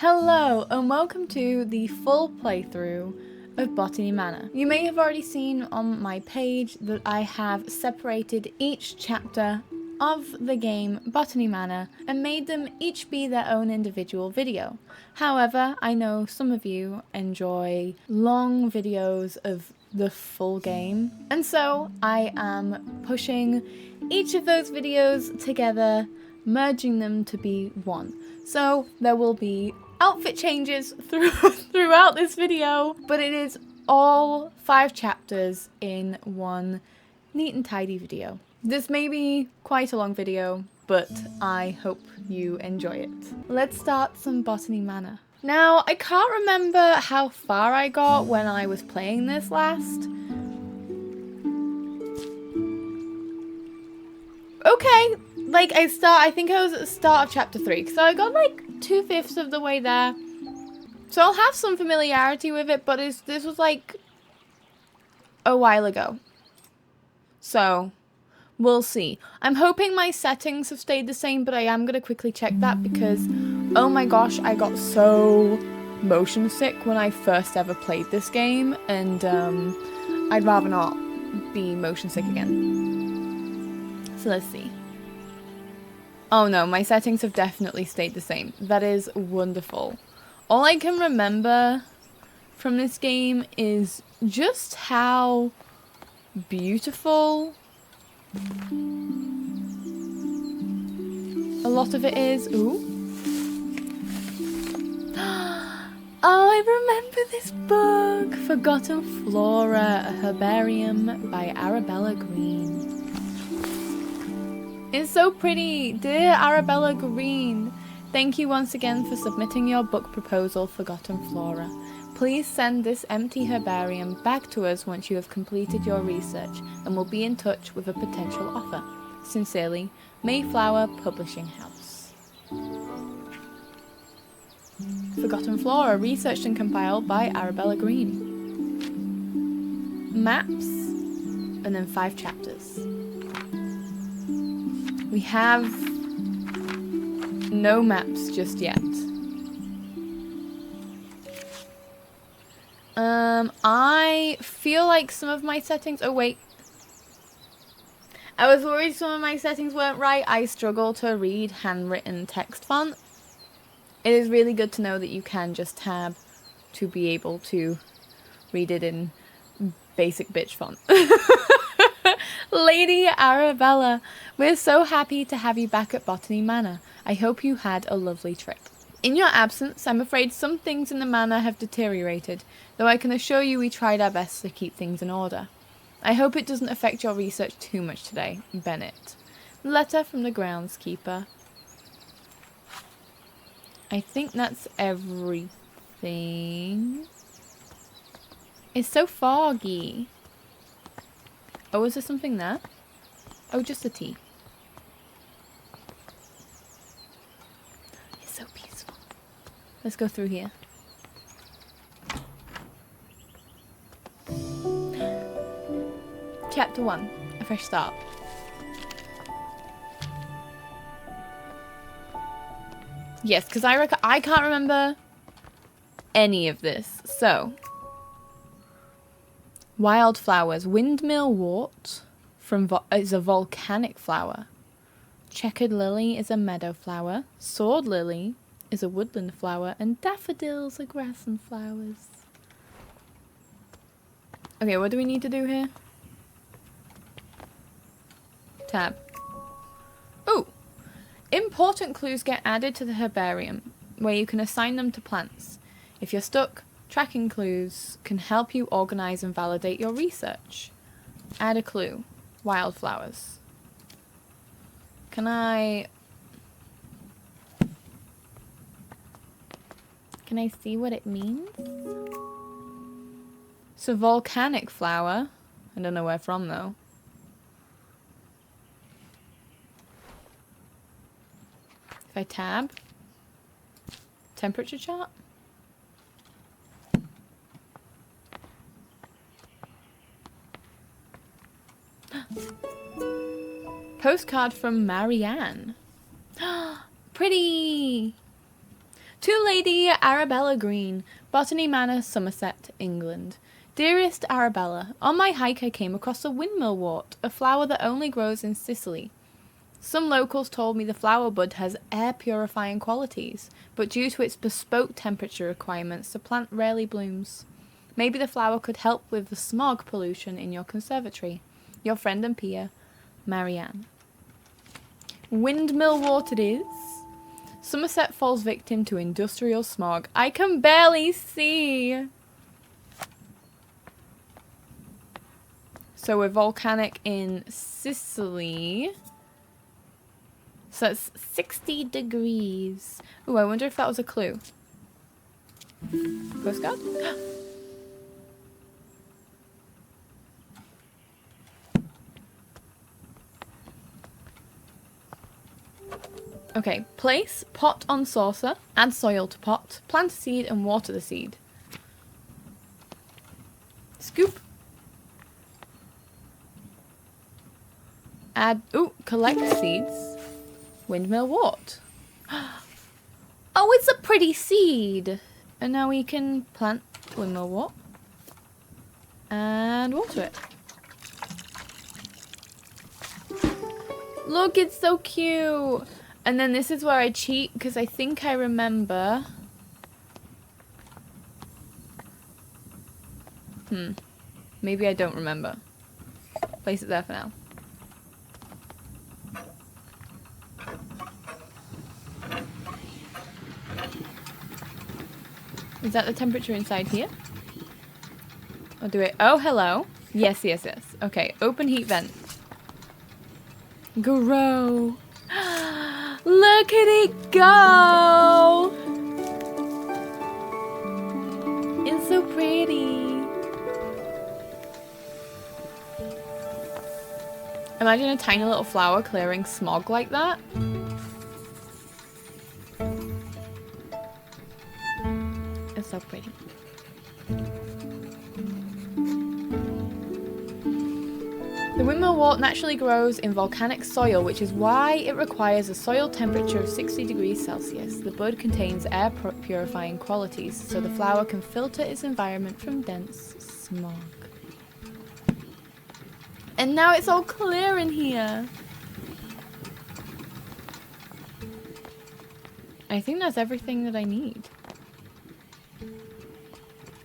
Hello and welcome to the full playthrough of Botany Manor. You may have already seen on my page that I have separated each chapter of the game Botany Manor and made them each be their own individual video. However, I know some of you enjoy long videos of the full game, and so I am pushing each of those videos together, merging them to be one. So there will be outfit changes throughout this video, but it is all 5 chapters in one neat and tidy video. This may be quite a long video, but I hope you enjoy it. Let's start some Botany Manor. Now, I can't remember how far I got when I was playing this last. Okay, like I think I was at the start of chapter 3, so I got like 2/5 of the way there. So I'll have some familiarity with it, but this was like a while ago. So we'll see. I'm hoping my settings have stayed the same, but I am going to quickly check that because, oh my gosh, I got so motion sick when I first ever played this game, and I'd rather not be motion sick again. So let's see. Oh no, my settings have definitely stayed the same. That is wonderful. All I can remember from this game is just how beautiful a lot of it is. Ooh. Oh, I remember this book! Forgotten Flora, a Herbarium by Arabella Green. It's so pretty! Dear Arabella Green, thank you once again for submitting your book proposal, Forgotten Flora. Please send this empty herbarium back to us once you have completed your research, and we'll be in touch with a potential offer. Sincerely, Mayflower Publishing House. Forgotten Flora, researched and compiled by Arabella Green. Maps, and then 5 chapters. We have no maps just yet. I feel like some of my settings... Oh, wait. I was worried some of my settings weren't right. I struggle to read handwritten text font. It is really good to know that you can just tab to be able to read it in basic bitch font. Lady Arabella, we're so happy to have you back at Botany Manor. I hope you had a lovely trip. In your absence, I'm afraid some things in the manor have deteriorated, though I can assure you we tried our best to keep things in order. I hope it doesn't affect your research too much today, Bennett. Letter from the groundskeeper. I think that's everything. It's so foggy. Oh, is there something there? Oh, just a tea. It's so peaceful. Let's go through here. Chapter 1. A fresh start. Yes, because I can't remember any of this. So... Wildflowers. Windmill wort is a volcanic flower. Checkered lily is a meadow flower. Sword lily is a woodland flower. And daffodils are grassland flowers. Okay, what do we need to do here? Tab. Oh! Important clues get added to the herbarium, where you can assign them to plants. If you're stuck, tracking clues can help you organize and validate your research. Add a clue. Wildflowers. Can I see what it means? So volcanic flower. I don't know where from though. If I tab. Temperature chart. Postcard from Marianne. Pretty! To Lady Arabella Green, Botany Manor, Somerset, England. Dearest Arabella, on my hike I came across a windmill wort, a flower that only grows in Sicily. Some locals told me the flower bud has air purifying qualities, but due to its bespoke temperature requirements, the plant rarely blooms. Maybe the flower could help with the smog pollution in your conservatory. Your friend and peer, Marianne. Windmill wort it is. Somerset falls victim to industrial smog. I can barely see. So we're volcanic in Sicily. So it's 60 degrees. Ooh, I wonder if that was a clue. Postcard? Okay, place pot on saucer, add soil to pot, plant a seed and water the seed. Scoop. Add, collect seeds. Windmill wort. Oh, it's a pretty seed. And now we can plant windmill wort. And water it. Look, it's so cute. And then this is where I cheat because I think I remember. Maybe I don't remember. Place it there for now. Is that the temperature inside here? I'll do it. Oh, hello. Yes, yes, yes. Okay, open heat vent. Grow. Look at it go. It's so pretty. Imagine a tiny little flower clearing smog like that. It's so pretty. The windmill wort naturally grows in volcanic soil, which is why it requires a soil temperature of 60 degrees Celsius. The bud contains air purifying qualities, so the flower can filter its environment from dense smog. And now it's all clear in here. I think that's everything that I need.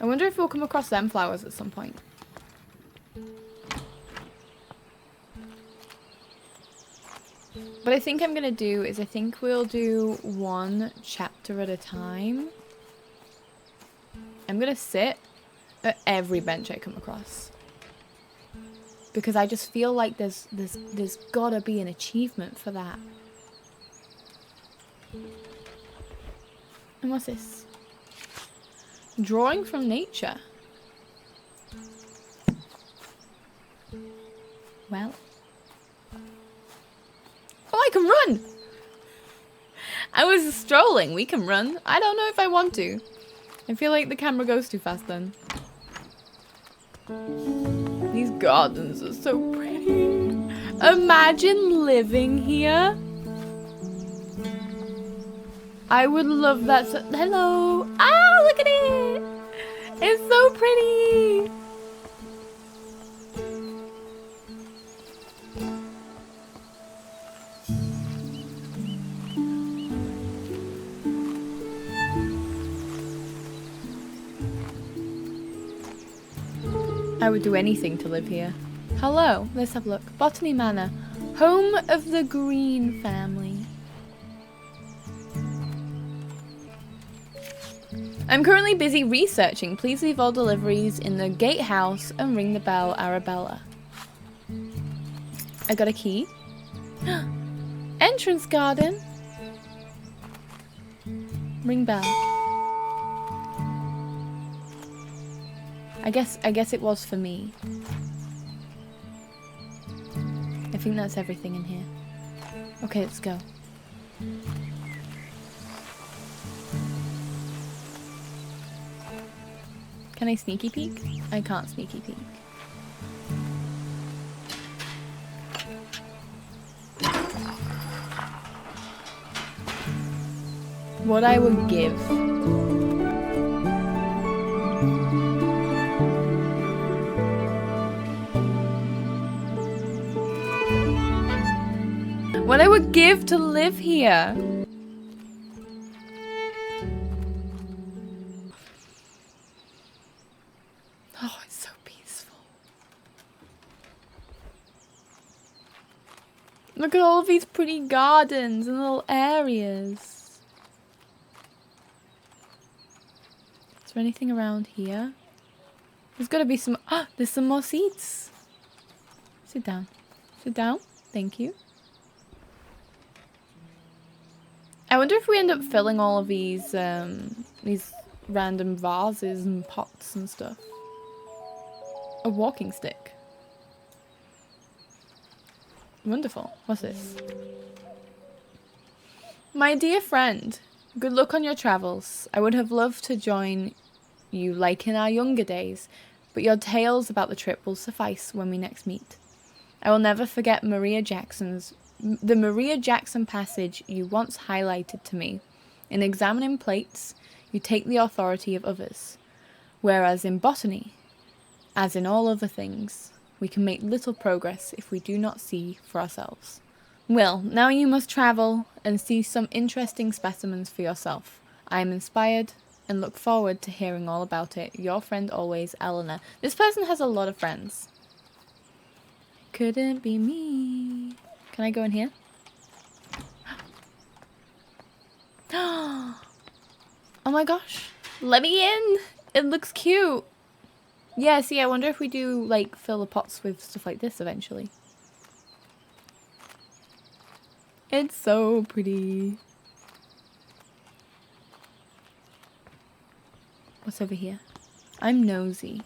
I wonder if we'll come across them flowers at some point. What I think I'm going to do is I think we'll do one chapter at a time. I'm going to sit at every bench I come across. Because I just feel like there's gotta be an achievement for that. And what's this? Drawing from nature. Well. Oh, I can run! I was strolling. We can run. I don't know if I want to. I feel like the camera goes too fast then. These gardens are so pretty. Imagine living here. I would love that. Hello. Ah, look at it. It's so pretty. I would do anything to live here. Hello, let's have a look. Botany Manor, home of the Green family. I'm currently busy researching. Please leave all deliveries in the gatehouse and ring the bell, Arabella. I got a key. Entrance garden. Ring bell. I guess it was for me. I think that's everything in here. Okay, let's go. Can I sneaky peek? I can't sneaky peek. What I would give. What I would give to live here. Oh, it's so peaceful. Look at all of these pretty gardens and little areas. Is there anything around here? There's gotta be some... Ah, there's some more seats. Sit down. Sit down. Thank you. I wonder if we end up filling all of these random vases and pots and stuff. A walking stick. Wonderful. What's this? My dear friend, good luck on your travels. I would have loved to join you like in our younger days, but your tales about the trip will suffice when we next meet. I will never forget the Maria Jackson passage you once highlighted to me. In examining plates, you take the authority of others, whereas in botany, as in all other things, we can make little progress if we do not see for ourselves. Well, now you must travel and see some interesting specimens for yourself. I am inspired and look forward to hearing all about it. Your friend always, Eleanor. This person has a lot of friends. Couldn't be me. Can I go in here? Oh my gosh. Let me in. It looks cute. Yeah, see, I wonder if we do, like, fill the pots with stuff like this eventually. It's so pretty. What's over here? I'm nosy.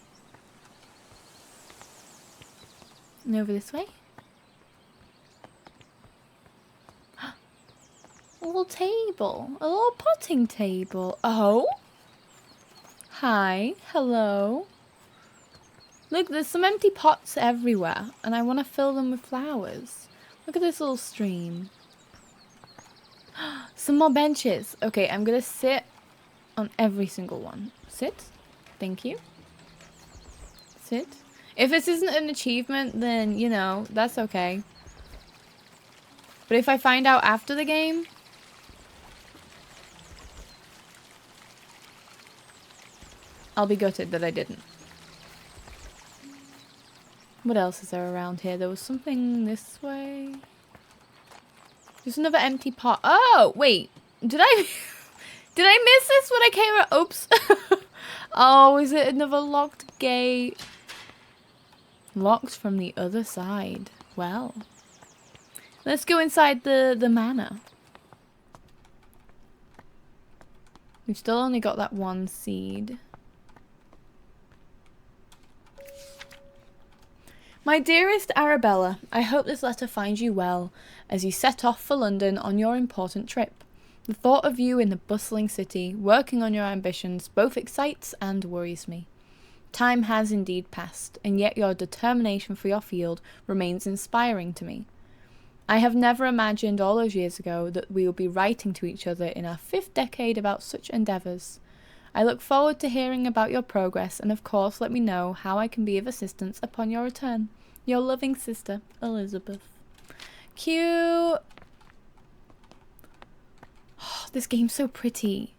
And over this way? A little table. A little potting table. Oh? Hi. Hello. Look, there's some empty pots everywhere, and I want to fill them with flowers. Look at this little stream. Some more benches. Okay, I'm gonna sit on every single one. Sit. Thank you. Sit. If this isn't an achievement, then, you know, that's okay. But if I find out after the game... I'll be gutted that I didn't. What else is there around here? There was something this way. There's another empty pot. Oh, wait. Did I did I miss this when I came out? Oops. Oh, is it another locked gate? Locked from the other side. Well. Let's go inside the manor. We've still only got that one seed. My dearest Arabella, I hope this letter finds you well as you set off for London on your important trip. The thought of you in the bustling city, working on your ambitions, both excites and worries me. Time has indeed passed, and yet your determination for your field remains inspiring to me. I have never imagined all those years ago that we would be writing to each other in our 5th decade about such endeavours. I look forward to hearing about your progress, and of course let me know how I can be of assistance upon your return. Your loving sister, Elizabeth. Cute. Oh, this game's so pretty.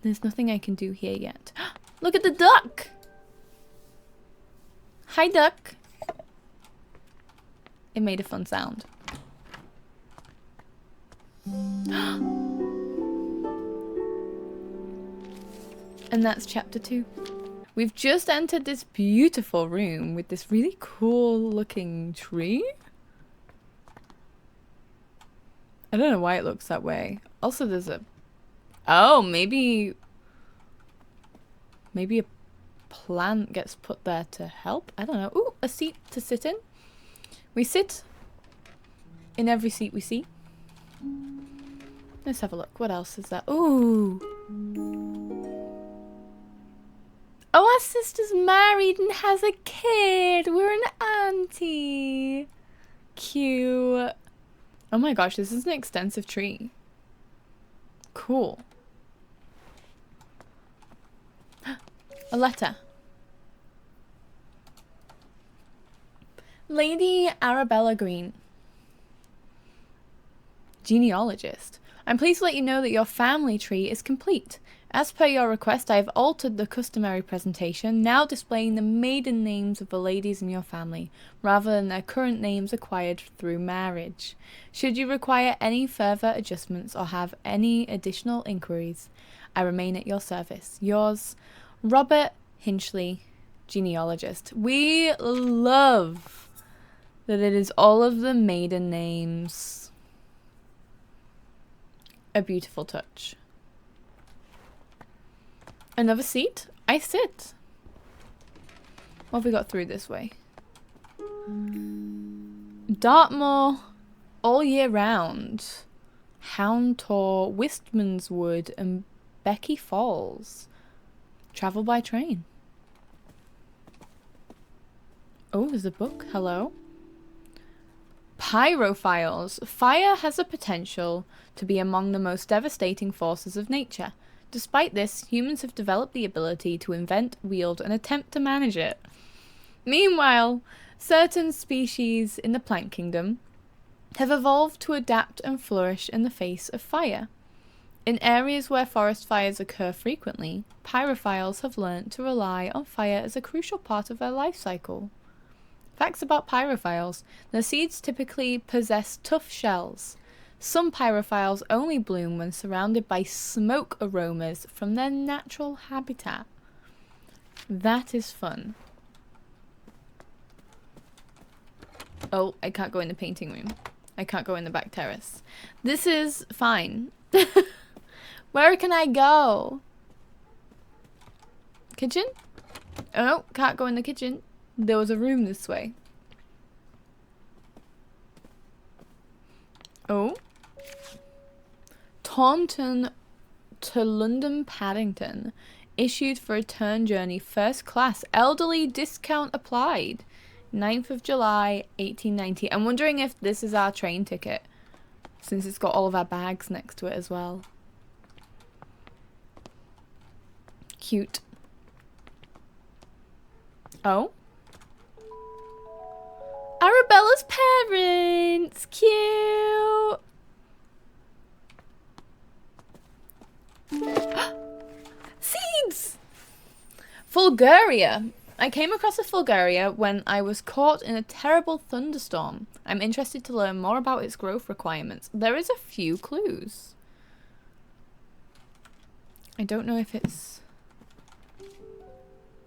There's nothing I can do here yet. Look at the duck! Hi, duck. It made a fun sound. And that's chapter 2. We've just entered this beautiful room with this really cool looking tree. I don't know why it looks that way. Also, there's a... Oh, maybe a plant gets put there to help? I don't know. Ooh, a seat to sit in. We sit in every seat we see. Let's have a look. What else is there? Ooh. Oh, our sister's married and has a kid. We're an auntie. Cute. Oh my gosh, this is an extensive tree. Cool. A letter. Lady Arabella Green. Genealogist. I'm pleased to let you know that your family tree is complete. As per your request, I have altered the customary presentation, now displaying the maiden names of the ladies in your family, rather than their current names acquired through marriage. Should you require any further adjustments or have any additional inquiries, I remain at your service. Yours, Robert Hinchley, genealogist. We love that it is all of the maiden names. A beautiful touch. Another seat? I sit. What have we got through this way? Dartmoor all year round. Houndtor, Wistmanswood, and Becky Falls. Travel by train. Oh, there's a book. Hello. Pyrophiles. Fire has a potential to be among the most devastating forces of nature. Despite this, humans have developed the ability to invent, wield, and attempt to manage it. Meanwhile, certain species in the plant kingdom have evolved to adapt and flourish in the face of fire. In areas where forest fires occur frequently, pyrophiles have learnt to rely on fire as a crucial part of their life cycle. Facts about pyrophiles. Their seeds typically possess tough shells. Some pyrophiles only bloom when surrounded by smoke aromas from their natural habitat. That is fun. Oh, I can't go in the painting room. I can't go in the back terrace. This is fine. Where can I go? Kitchen? Oh, can't go in the kitchen. There was a room this way. Oh. Taunton to London Paddington. Issued for return journey first class. Elderly discount applied. 9th of July, 1890. I'm wondering if this is our train ticket. Since it's got all of our bags next to it as well. Cute. Oh. Arabella's parents! Cute! Seeds! Fulguria. I came across a Fulguria when I was caught in a terrible thunderstorm. I'm interested to learn more about its growth requirements. There is a few clues. I don't know if it's...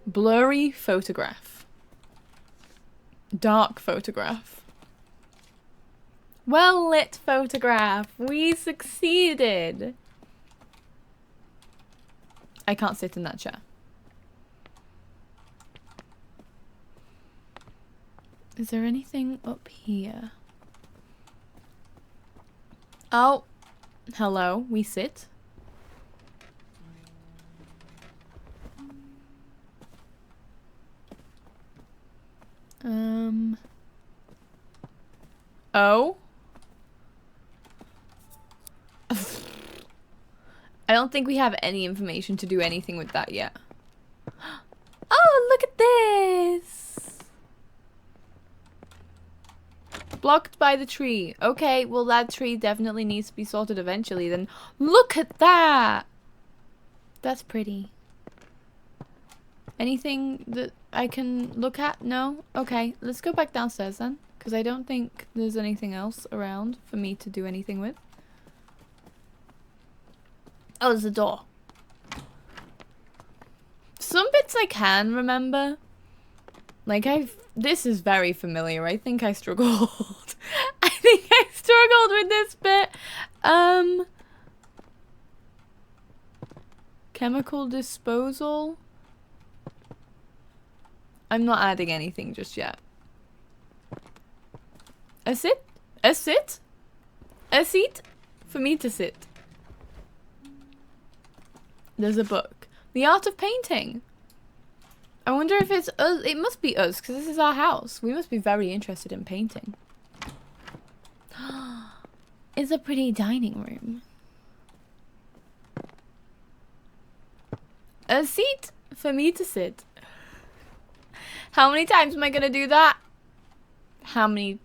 Blurry photograph. Dark photograph. Well lit photograph. We succeeded. I can't sit in that chair. Is there anything up here? Oh. Hello. We sit. Oh. I don't think we have any information to do anything with that yet. Oh, look at this! Blocked by the tree. Okay, well that tree definitely needs to be sorted eventually then. Look at that! That's pretty. Anything that I can look at? No? Okay, let's go back downstairs then. Because I don't think there's anything else around for me to do anything with. Oh, there's a door. Some bits I can remember. Like, this is very familiar. I think I struggled. I think I struggled with this bit. Chemical disposal. I'm not adding anything just yet. A sit? A sit? A seat? For me to sit. There's a book. The Art of Painting. I wonder if it's us. It must be us, because this is our house. We must be very interested in painting. is a pretty dining room. A seat for me to sit. How many times am I gonna do that? How many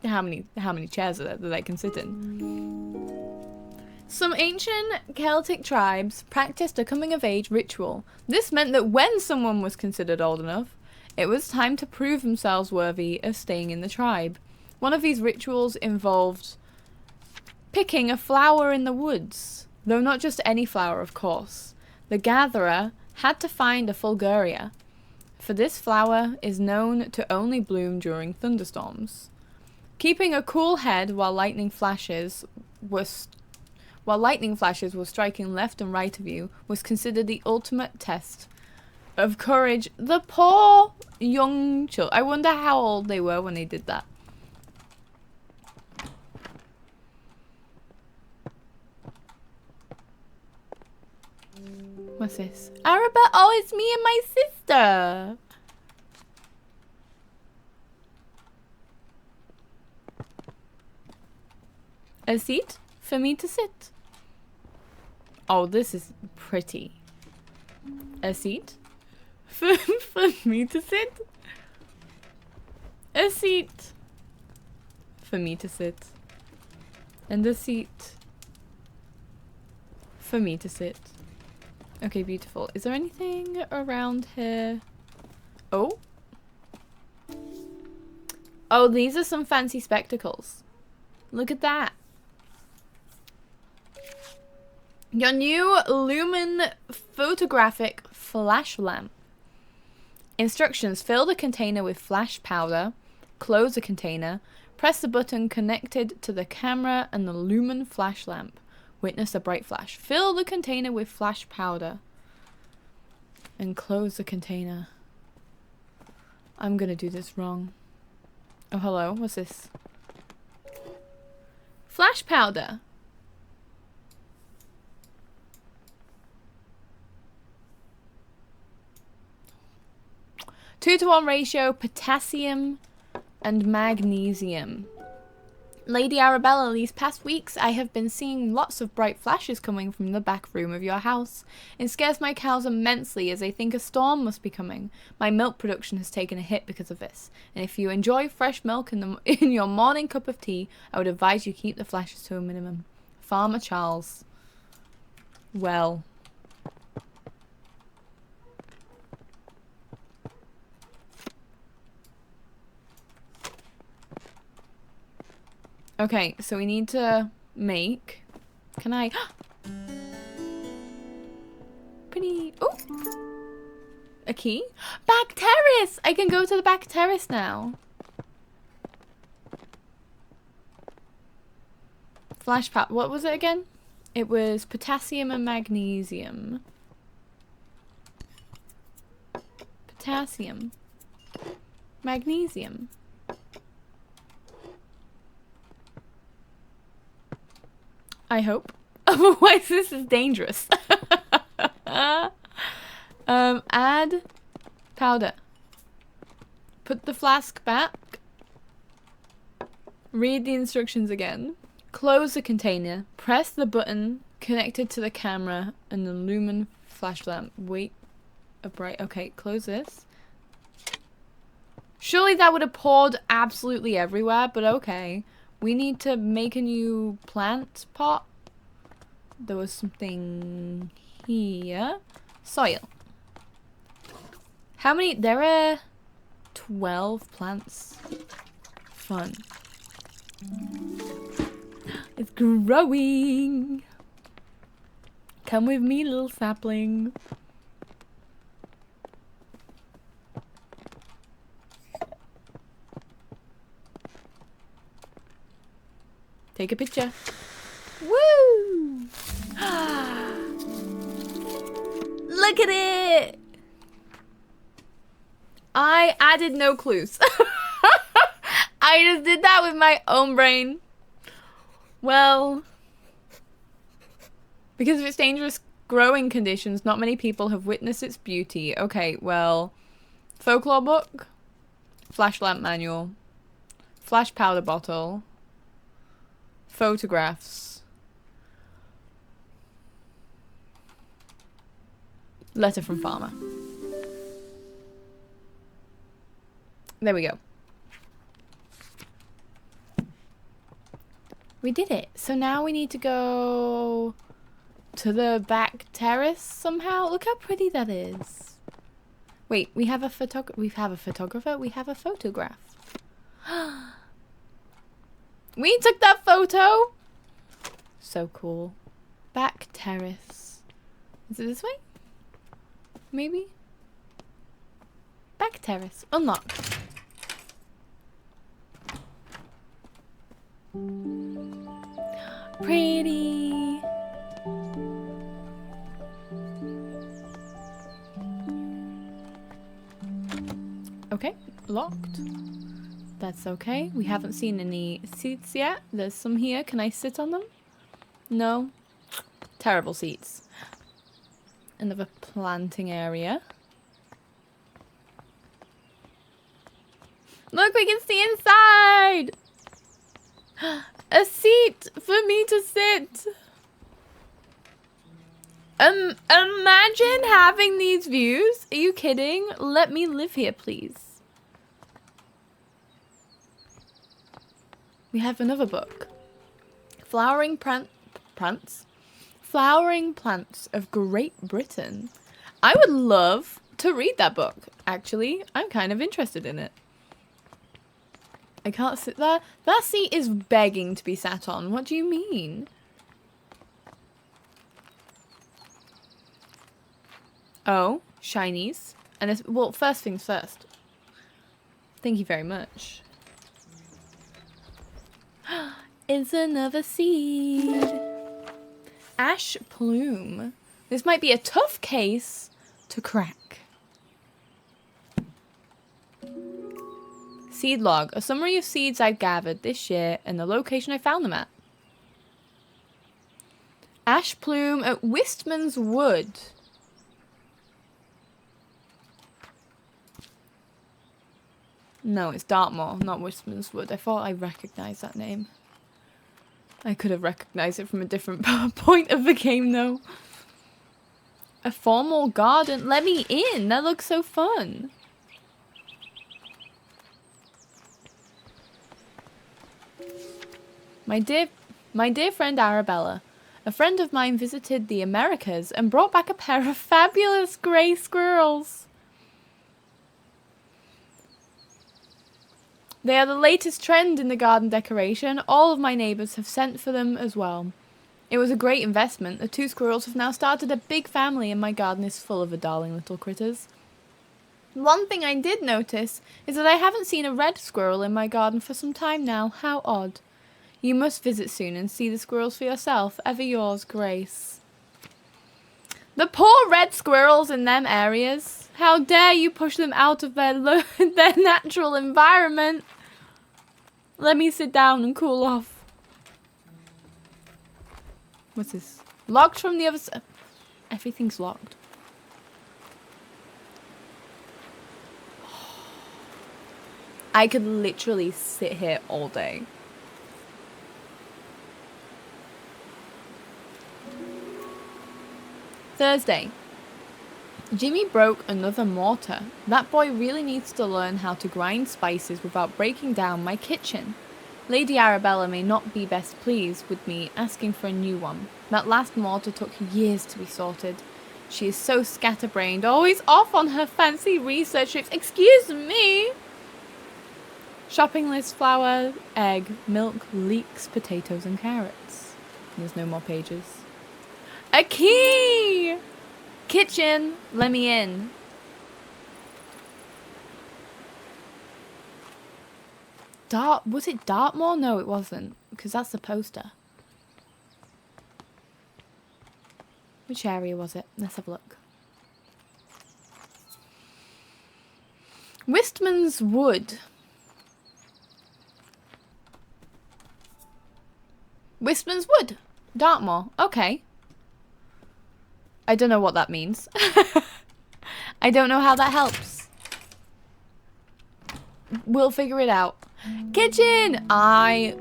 chairs are there that I can sit in? Some ancient Celtic tribes practiced a coming-of-age ritual. This meant that when someone was considered old enough, it was time to prove themselves worthy of staying in the tribe. One of these rituals involved picking a flower in the woods, though not just any flower, of course. The gatherer had to find a fulguria, for this flower is known to only bloom during thunderstorms. Keeping a cool head while lightning flashes were striking left and right of you was considered the ultimate test of courage. The poor young children. I wonder how old they were when they did that. What's this? Arabelle, oh, it's me and my sister. A seat for me to sit. Oh, this is pretty. A seat for me to sit. A seat for me to sit. And a seat for me to sit. Okay, beautiful. Is there anything around here? Oh. Oh, these are some fancy spectacles. Look at that. Your new Lumen photographic flash lamp. Instructions: fill the container with flash powder, close the container, press the button connected to the camera and the Lumen flash lamp. Witness a bright flash. Fill the container with flash powder and close the container. I'm gonna do this wrong. Oh, hello. What's this? Flash powder. Two to 1 ratio, potassium and magnesium. Lady Arabella, these past weeks I have been seeing lots of bright flashes coming from the back room of your house. It scares my cows immensely as they think a storm must be coming. My milk production has taken a hit because of this. And if you enjoy fresh milk in your morning cup of tea, I would advise you keep the flashes to a minimum. Farmer Charles. Well. Okay, so we need to make... Can I... Pretty... Oh! A key? Back terrace! I can go to the back terrace now. Flash pad. What was it again? It was potassium and magnesium. Potassium. Magnesium. I hope. Otherwise, this is dangerous. Add powder. Put the flask back. Read the instructions again. Close the container. Press the button connected to the camera and the Lumen flash lamp. Wait. A bright. Okay, close this. Surely that would have poured absolutely everywhere, but okay. We need to make a new plant pot. There was something here. Soil. How many? There are 12 plants. Fun. It's growing. Come with me, little sapling. Take a picture. Woo! Look at it! I added no clues. I just did that with my own brain. Well, because of its dangerous growing conditions, not many people have witnessed its beauty. Okay, well, folklore book, flash lamp manual, flash powder bottle, photographs. Letter from farmer. There we go. We did it. So now we need to go to the back terrace somehow. Look how pretty that is. Wait, we have a photographer. We have a photographer. We have a photograph. We took that photo. So cool. Back terrace. Is it this way? Maybe? Back terrace. Unlock. Pretty. Okay, locked. That's okay. We haven't seen any seats yet. There's some here. Can I sit on them? No. Terrible seats. Another planting area. Look, we can see inside! A seat for me to sit. Imagine having these views. Are you kidding? Let me live here, please. We have another book. Flowering plants. Flowering Plants of Great Britain. I would love to read that book, actually. I'm kind of interested in it. I can't sit there. That seat is begging to be sat on. What do you mean? Oh, shinies. And it's, well, first things first. Thank you very much. It's another seed. Ash plume. This might be a tough case to crack. Seed log. A summary of seeds I've gathered this year and the location I found them at. Ash plume at Wistman's Wood. No, it's Dartmoor, not Wistman's Wood. I thought I recognized that name. I could have recognized it from a different point of the game, though. A formal garden. Let me in. That looks so fun. My dear friend Arabella. A friend of mine visited the Americas and brought back a pair of fabulous grey squirrels. They are the latest trend in the garden decoration. All of my neighbours have sent for them as well. It was a great investment. The 2 squirrels have now started a big family and my garden is full of the darling little critters. One thing I did notice is that I haven't seen a red squirrel in my garden for some time now. How odd. You must visit soon and see the squirrels for yourself. Ever yours, Grace. The poor red squirrels in them areas. How dare you push them out of their their natural environment. Let me sit down and cool off. What's this? Locked from the other side. Everything's locked. I could literally sit here all day. Thursday. Jimmy broke another mortar. That boy really needs to learn how to grind spices without breaking down my kitchen. Lady Arabella may not be best pleased with me asking for a new one. That last mortar took years to be sorted. She is so scatterbrained, always off on her fancy research trips. Excuse me! Shopping list, flour, egg, milk, leeks, potatoes and carrots. There's no more pages. A key! Kitchen, let me in. Was it Dartmoor? No, it wasn't, because that's the poster. Which area was it? Let's have a look. Wistman's Wood. Wistman's Wood. Dartmoor. Okay. I don't know what that means. I don't know how that helps. We'll figure it out. Kitchen! I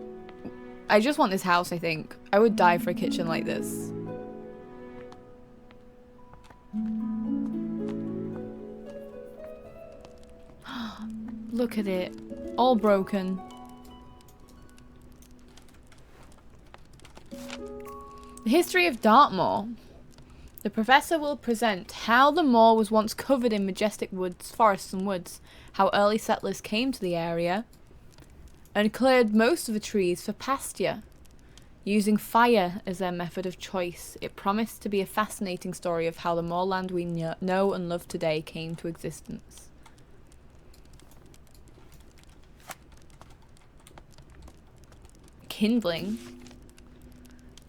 just want this house, I think. I would die for a kitchen like this. Look at it. All broken. The history of Dartmoor. The professor will present how the moor was once covered in majestic woods, forests and woods, how early settlers came to the area and cleared most of the trees for pasture, using fire as their method of choice. It promised to be a fascinating story of how the moorland we know and love today came to existence. Kindling.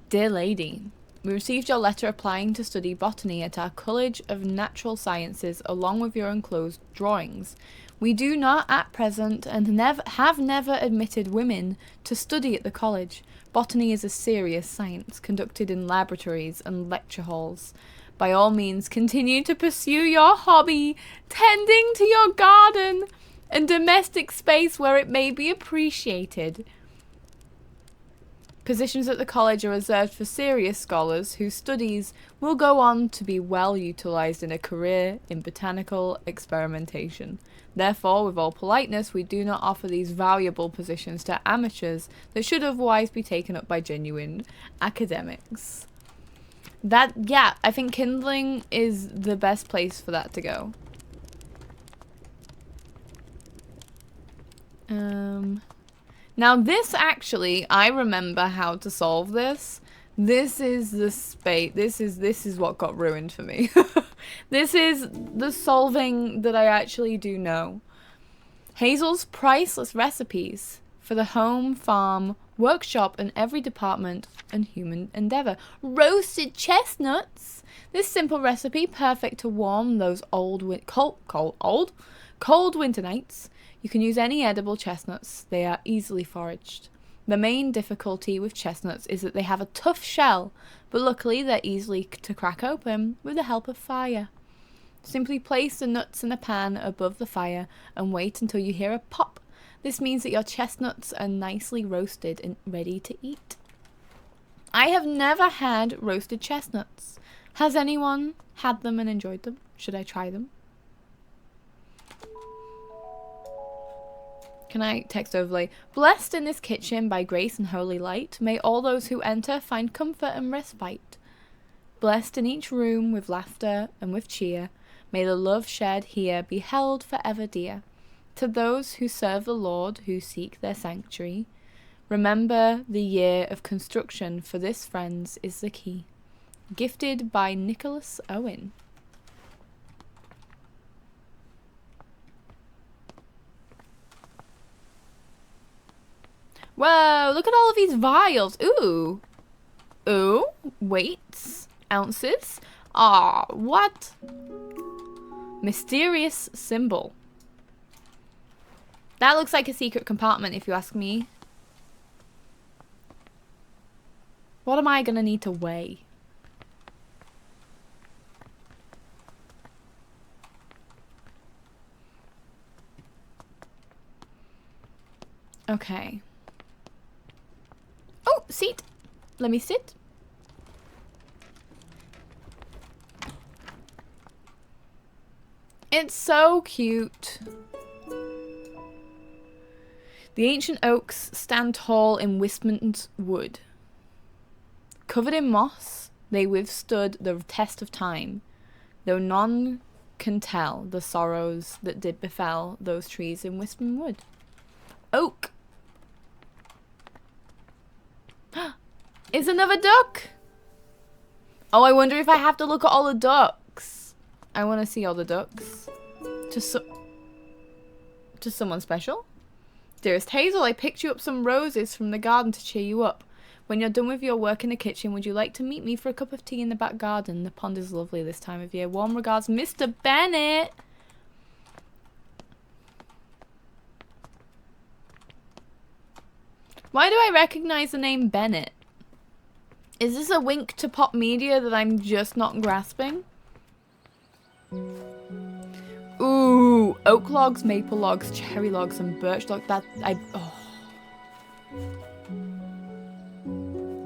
Dear Lady, we received your letter applying to study botany at our College of Natural Sciences along with your enclosed drawings. We do not at present and have never admitted women to study at the college. Botany is a serious science conducted in laboratories and lecture halls. By all means, continue to pursue your hobby, tending to your garden and domestic space where it may be appreciated. Positions at the college are reserved for serious scholars whose studies will go on to be well utilised in a career in botanical experimentation. Therefore, with all politeness, we do not offer these valuable positions to amateurs that should otherwise be taken up by genuine academics. Yeah, I think kindling is the best place for that to go. Now this actually, I remember how to solve this. This is the space, this is what got ruined for me. This is the solving that I actually do know. Hazel's priceless recipes for the home, farm, workshop and every department and human endeavor. Roasted chestnuts. This simple recipe, perfect to warm those cold winter nights. You can use any edible chestnuts. They are easily foraged. The main difficulty with chestnuts is that they have a tough shell, but luckily they're easily to crack open with the help of fire. Simply place the nuts in a pan above the fire and wait until you hear a pop. This means that your chestnuts are nicely roasted and ready to eat. I have never had roasted chestnuts. Has anyone had them and enjoyed them? Should I try them? Can I text overlay? Blessed in this kitchen by grace and holy light, may all those who enter find comfort and respite. Blessed in each room with laughter and with cheer, may the love shared here be held forever dear. To those who serve the Lord, who seek their sanctuary, remember the year of construction, for this, friends, is the key. Gifted by Nicholas Owen. Whoa, look at all of these vials. Ooh. Ooh, weights, ounces. Ah, what? Mysterious symbol. That looks like a secret compartment if you ask me. What am I gonna need to weigh? Okay. Oh, seat. Let me sit. It's so cute. The ancient oaks stand tall in Westmont wood. Covered in moss, they withstood the test of time, though none can tell the sorrows that did befell those trees in Westmont wood. Oak. It's another duck! Oh, I wonder if I have to look at all the ducks. I want to see all the ducks. Just someone special? Dearest Hazel, I picked you up some roses from the garden to cheer you up. When you're done with your work in the kitchen, would you like to meet me for a cup of tea in the back garden? The pond is lovely this time of year. Warm regards, Mr. Bennett! Why do I recognize the name Bennett? Is this a wink to pop media that I'm just not grasping? Ooh, oak logs, maple logs, cherry logs, and birch logs.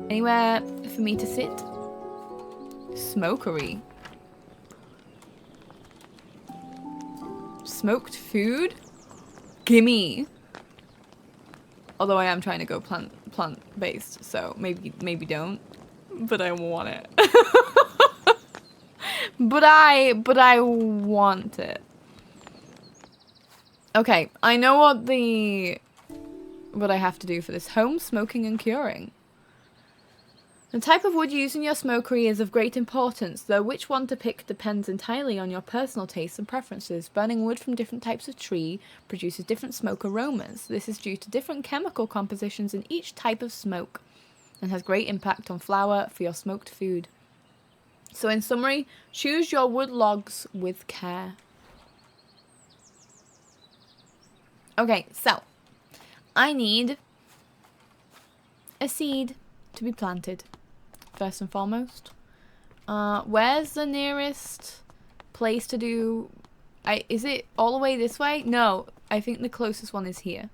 Anywhere for me to sit? Smokery. Smoked food? Gimme! Although I am trying to go plant-based, so maybe don't. But I want it. but I want it. Okay, I know what I have to do for this. Home smoking and curing. The type of wood used in your smokery is of great importance, though which one to pick depends entirely on your personal tastes and preferences. Burning wood from different types of tree produces different smoke aromas. This is due to different chemical compositions in each type of smoke, and has great impact on flour for your smoked food. So in summary, choose your wood logs with care. Okay, so I need a seed to be planted. First and foremost. Where's the nearest place to do... Is it all the way this way? No, I think the closest one is here.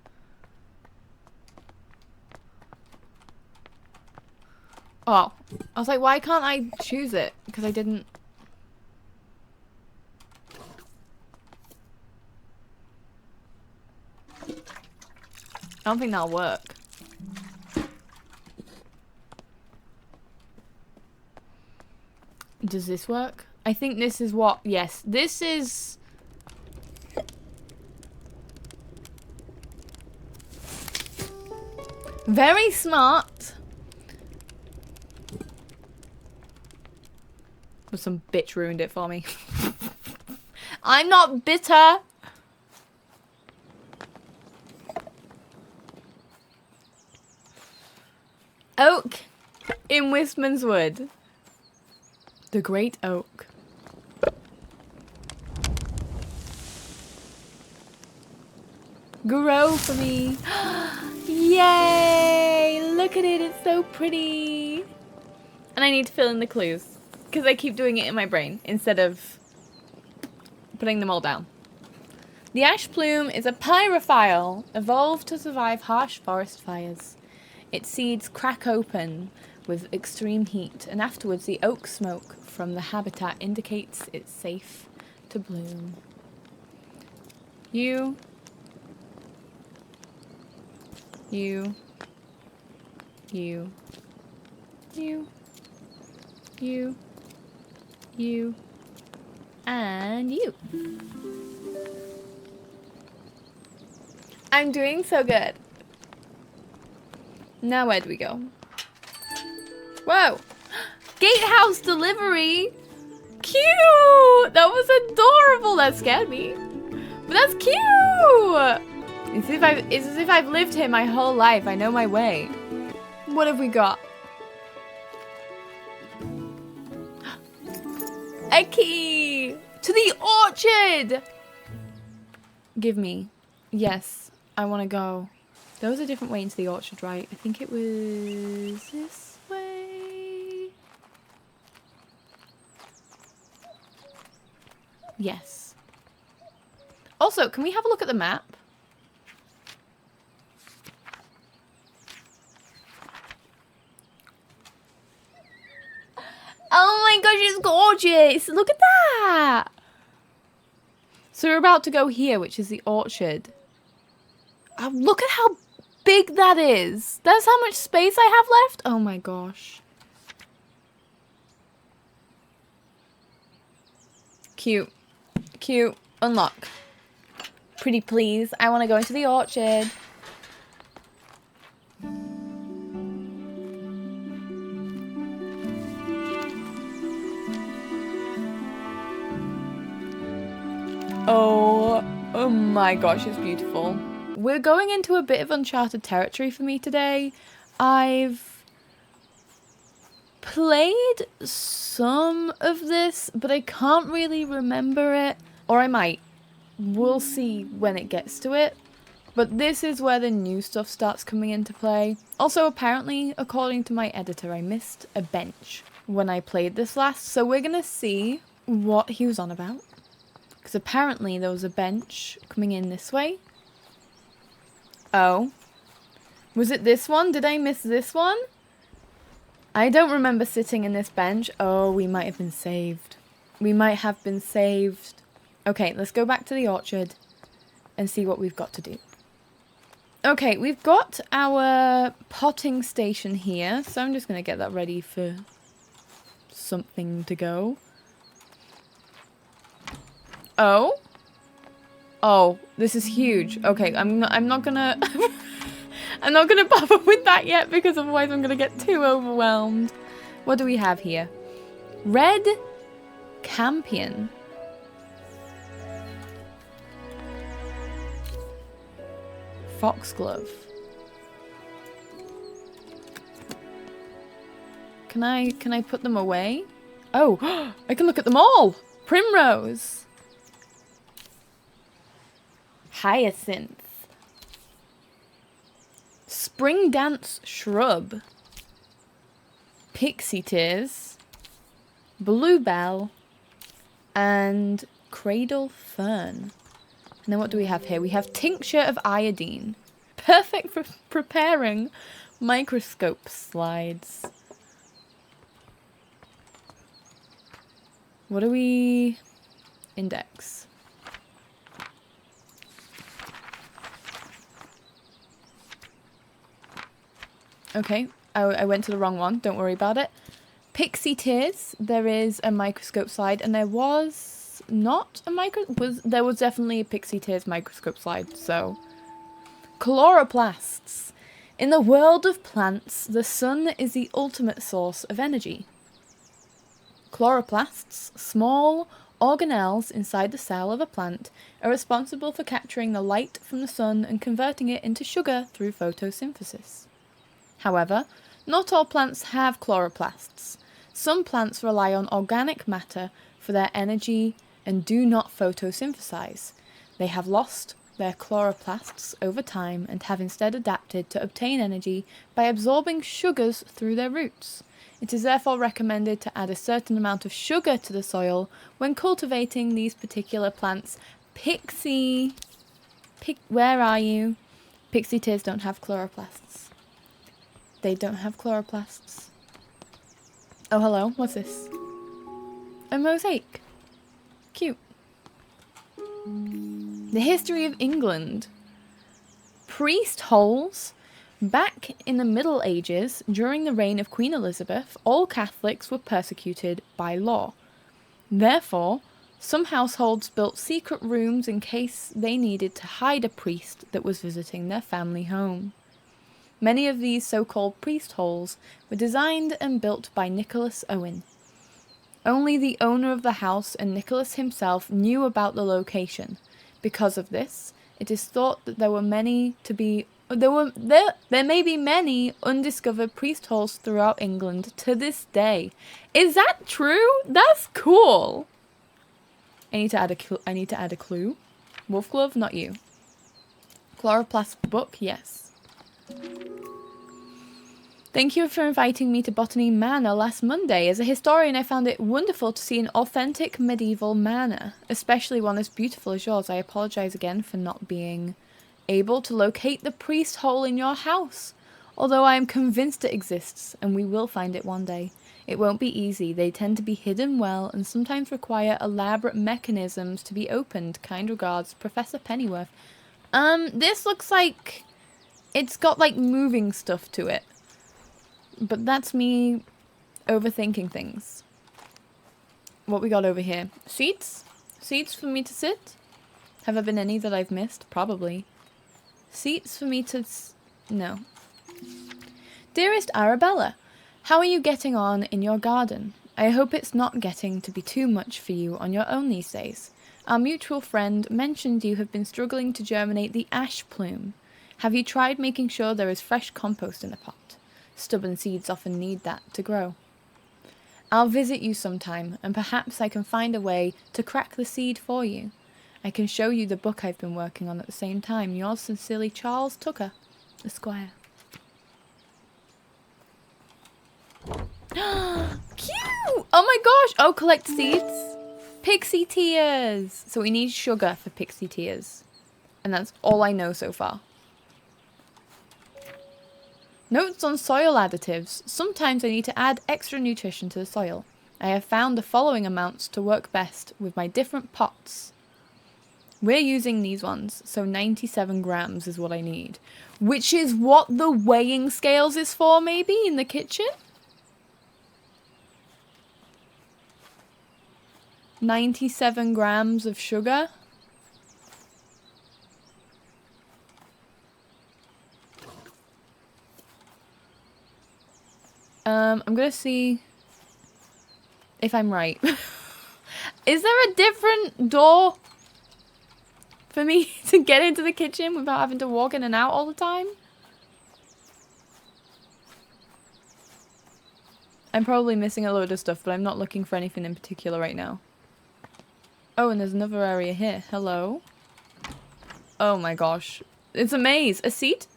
Oh, I was like, why can't I choose it? Because I didn't... I don't think that'll work. Does this work? I think this is what... Yes, this is... Very smart. But some bitch ruined it for me. I'm not bitter. Oak in Wistman's Wood. The Great Oak. Grow for me. Yay! Look at it, it's so pretty. And I need to fill in the clues, because I keep doing it in my brain instead of putting them all down. The ash plume is a pyrophile, evolved to survive harsh forest fires. Its seeds crack open with extreme heat, and afterwards the oak smoke from the habitat indicates it's safe to bloom. You, and you. I'm doing so good. Now where do we go? Whoa! Gatehouse delivery! Cute! That was adorable! That scared me. But that's cute! It's as if I've lived here my whole life. I know my way. What have we got? A key! To the orchard! Give me. Yes, I want to go. There was a different way into the orchard, right? I think it was this way. Yes. Also, can we have a look at the map? Oh my gosh, it's gorgeous! Look at that! So we're about to go here, which is the orchard. Oh, look at how big that is! That's how much space I have left? Oh my gosh. Cute. Cute. Unlock. Pretty please. I want to go into the orchard. Oh my gosh, it's beautiful. We're going into a bit of uncharted territory for me today. I've played some of this, but I can't really remember it. Or I might. We'll see when it gets to it. But this is where the new stuff starts coming into play. Also, apparently, according to my editor, I missed a bench when I played this last. So we're gonna see what he was on about. Because apparently there was a bench coming in this way. Oh. Was it this one? Did I miss this one? I don't remember sitting in this bench. Oh, we might have been saved. We might have been saved. Okay, let's go back to the orchard. and see what we've got to do. Okay, we've got our potting station here, so I'm just going to get that ready for something to go. Oh? Oh, this is huge. Okay, I'm not gonna I'm not gonna bother with that yet because otherwise I'm gonna get too overwhelmed. What do we have here? Red Campion. Foxglove. Can I put them away? Oh, I can look at them all. Primrose. Hyacinth. Spring Dance Shrub. Pixie Tears. Bluebell. And Cradle Fern. And then what do we have here? We have Tincture of Iodine. Perfect for preparing microscope slides. What do we index? Okay, I went to the wrong one. Don't worry about it. Pixie Tears. There is a microscope slide, and there was not a there was definitely a Pixie Tears microscope slide. So, chloroplasts. In the world of plants, the sun is the ultimate source of energy. Chloroplasts, small organelles inside the cell of a plant, are responsible for capturing the light from the sun and converting it into sugar through photosynthesis. However, not all plants have chloroplasts. Some plants rely on organic matter for their energy and do not photosynthesize. They have lost their chloroplasts over time and have instead adapted to obtain energy by absorbing sugars through their roots. It is therefore recommended to add a certain amount of sugar to the soil when cultivating these particular plants. Where are you? Pixie Tears don't have chloroplasts. They don't have chloroplasts. Oh, hello. What's this? A mosaic. Cute. The history of England. Priest holes. Back in the Middle Ages, during the reign of Queen Elizabeth, all Catholics were persecuted by law. Therefore, some households built secret rooms in case they needed to hide a priest that was visiting their family home. Many of these so-called priest holes were designed and built by Nicholas Owen. Only the owner of the house and Nicholas himself knew about the location. Because of this, it is thought that there may be many undiscovered priest holes throughout England to this day. Is that true? That's cool. I need to add a clue. Wolfglove, not you. Chloroplast book, yes. Thank you for inviting me to Botany Manor last Monday. As a historian, I found it wonderful to see an authentic medieval manor, especially one as beautiful as yours. I apologize again for not being able to locate the priest hole in your house, although I am convinced it exists, and we will find it one day. It won't be easy. They tend to be hidden well and sometimes require elaborate mechanisms to be opened. Kind regards, Professor Pennyworth. This looks like it's got like moving stuff to it. But that's me overthinking things. What we got over here? Seats? Seats for me to sit? Have there been any that I've missed? Probably. Seats for me to... No. Dearest Arabella, how are you getting on in your garden? I hope it's not getting to be too much for you on your own these days. Our mutual friend mentioned you have been struggling to germinate the ash plume. Have you tried making sure there is fresh compost in the pot? Stubborn seeds often need that to grow. I'll visit you sometime, and perhaps I can find a way to crack the seed for you. I can show you the book I've been working on at the same time. Yours sincerely, Charles Tucker, Esquire. Cute! Oh my gosh! Oh, collect seeds. Pixie Tears. So we need sugar for Pixie Tears. And that's all I know so far. Notes on soil additives. Sometimes I need to add extra nutrition to the soil. I have found the following amounts to work best with my different pots. We're using these ones, so 97 grams is what I need. Which is what the weighing scales is for, maybe, in the kitchen? 97 grams of sugar. I'm gonna see if I'm right. Is there a different door for me to get into the kitchen without having to walk in and out all the time? I'm probably missing a load of stuff, but I'm not looking for anything in particular right now. Oh, and there's another area here. Hello? Oh my gosh. It's a maze. A seat?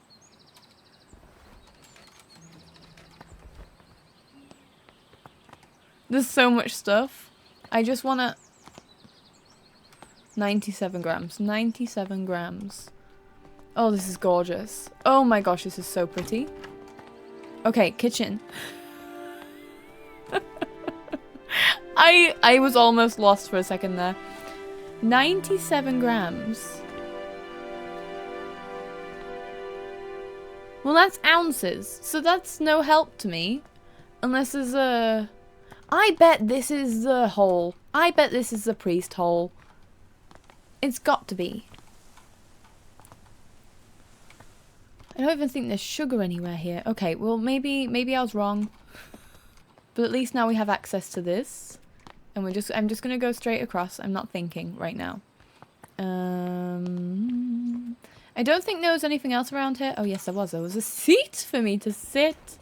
There's so much stuff. I just wanna... 97 grams. 97 grams. Oh, this is gorgeous. Oh my gosh, this is so pretty. Okay, kitchen. I was almost lost for a second there. 97 grams. Well, that's ounces, so that's no help to me. Unless there's a... I bet this is the hole. I bet this is the priest hole. It's got to be. I don't even think there's sugar anywhere here. Okay, well, maybe I was wrong. But at least now we have access to this. And I'm just gonna go straight across. I'm not thinking right now. I don't think there was anything else around here. Oh yes, there was. There was a seat for me to sit.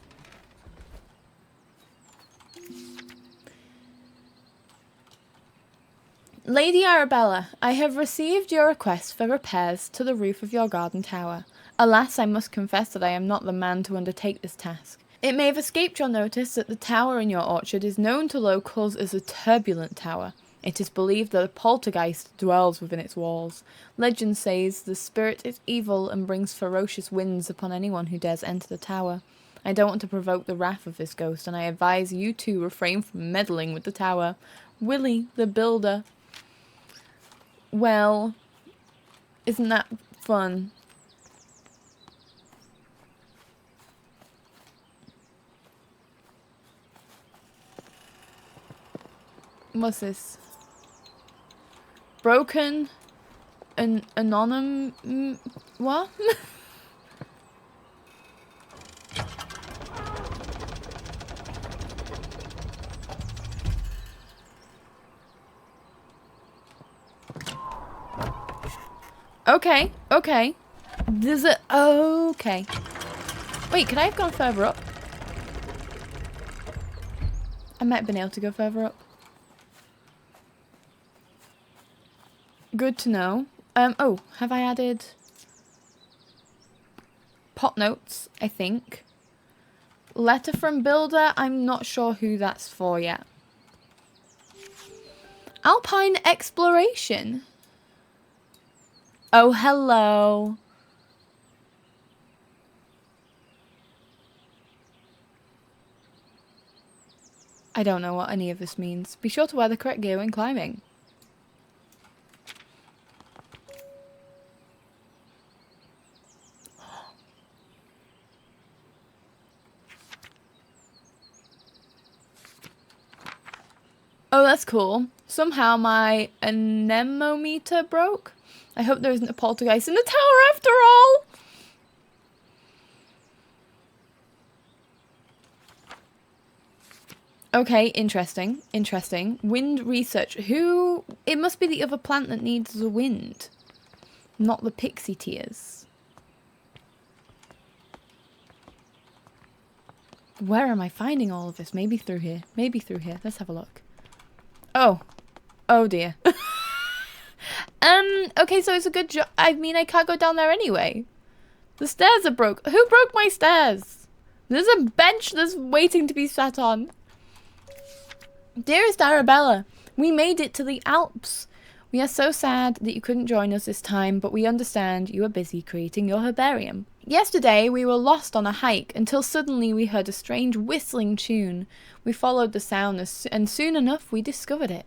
Lady Arabella, I have received your request for repairs to the roof of your garden tower. Alas, I must confess that I am not the man to undertake this task. It may have escaped your notice that the tower in your orchard is known to locals as a turbulent tower. It is believed that a poltergeist dwells within its walls. Legend says the spirit is evil and brings ferocious winds upon anyone who dares enter the tower. I don't want to provoke the wrath of this ghost, and I advise you to refrain from meddling with the tower. Willie, the builder. Well, isn't that fun? What's this? Broken an anonym what? Okay, okay. There's a okay. Wait, could I have gone further up? I might have been able to go further up. Good to know. Oh, have I added pot notes, I think. Letter from builder, I'm not sure who that's for yet. Alpine exploration. Oh, hello. I don't know what any of this means. Be sure to wear the correct gear when climbing. Oh, that's cool. Somehow my anemometer broke. I hope there isn't a poltergeist in the tower after all. Okay, interesting. Interesting. Wind research. Who? It must be the other plant that needs the wind. Not the pixie tears. Where am I finding all of this? Maybe through here. Maybe through here. Let's have a look. Oh. Oh dear. Okay, so it's a good job. I mean, I can't go down there anyway. The stairs are broke. Who broke my stairs? There's a bench that's waiting to be sat on. Dearest Arabella, we made it to the Alps. We are so sad that you couldn't join us this time, but we understand you are busy creating your herbarium. Yesterday, we were lost on a hike until suddenly we heard a strange whistling tune. We followed the sound and soon enough we discovered it.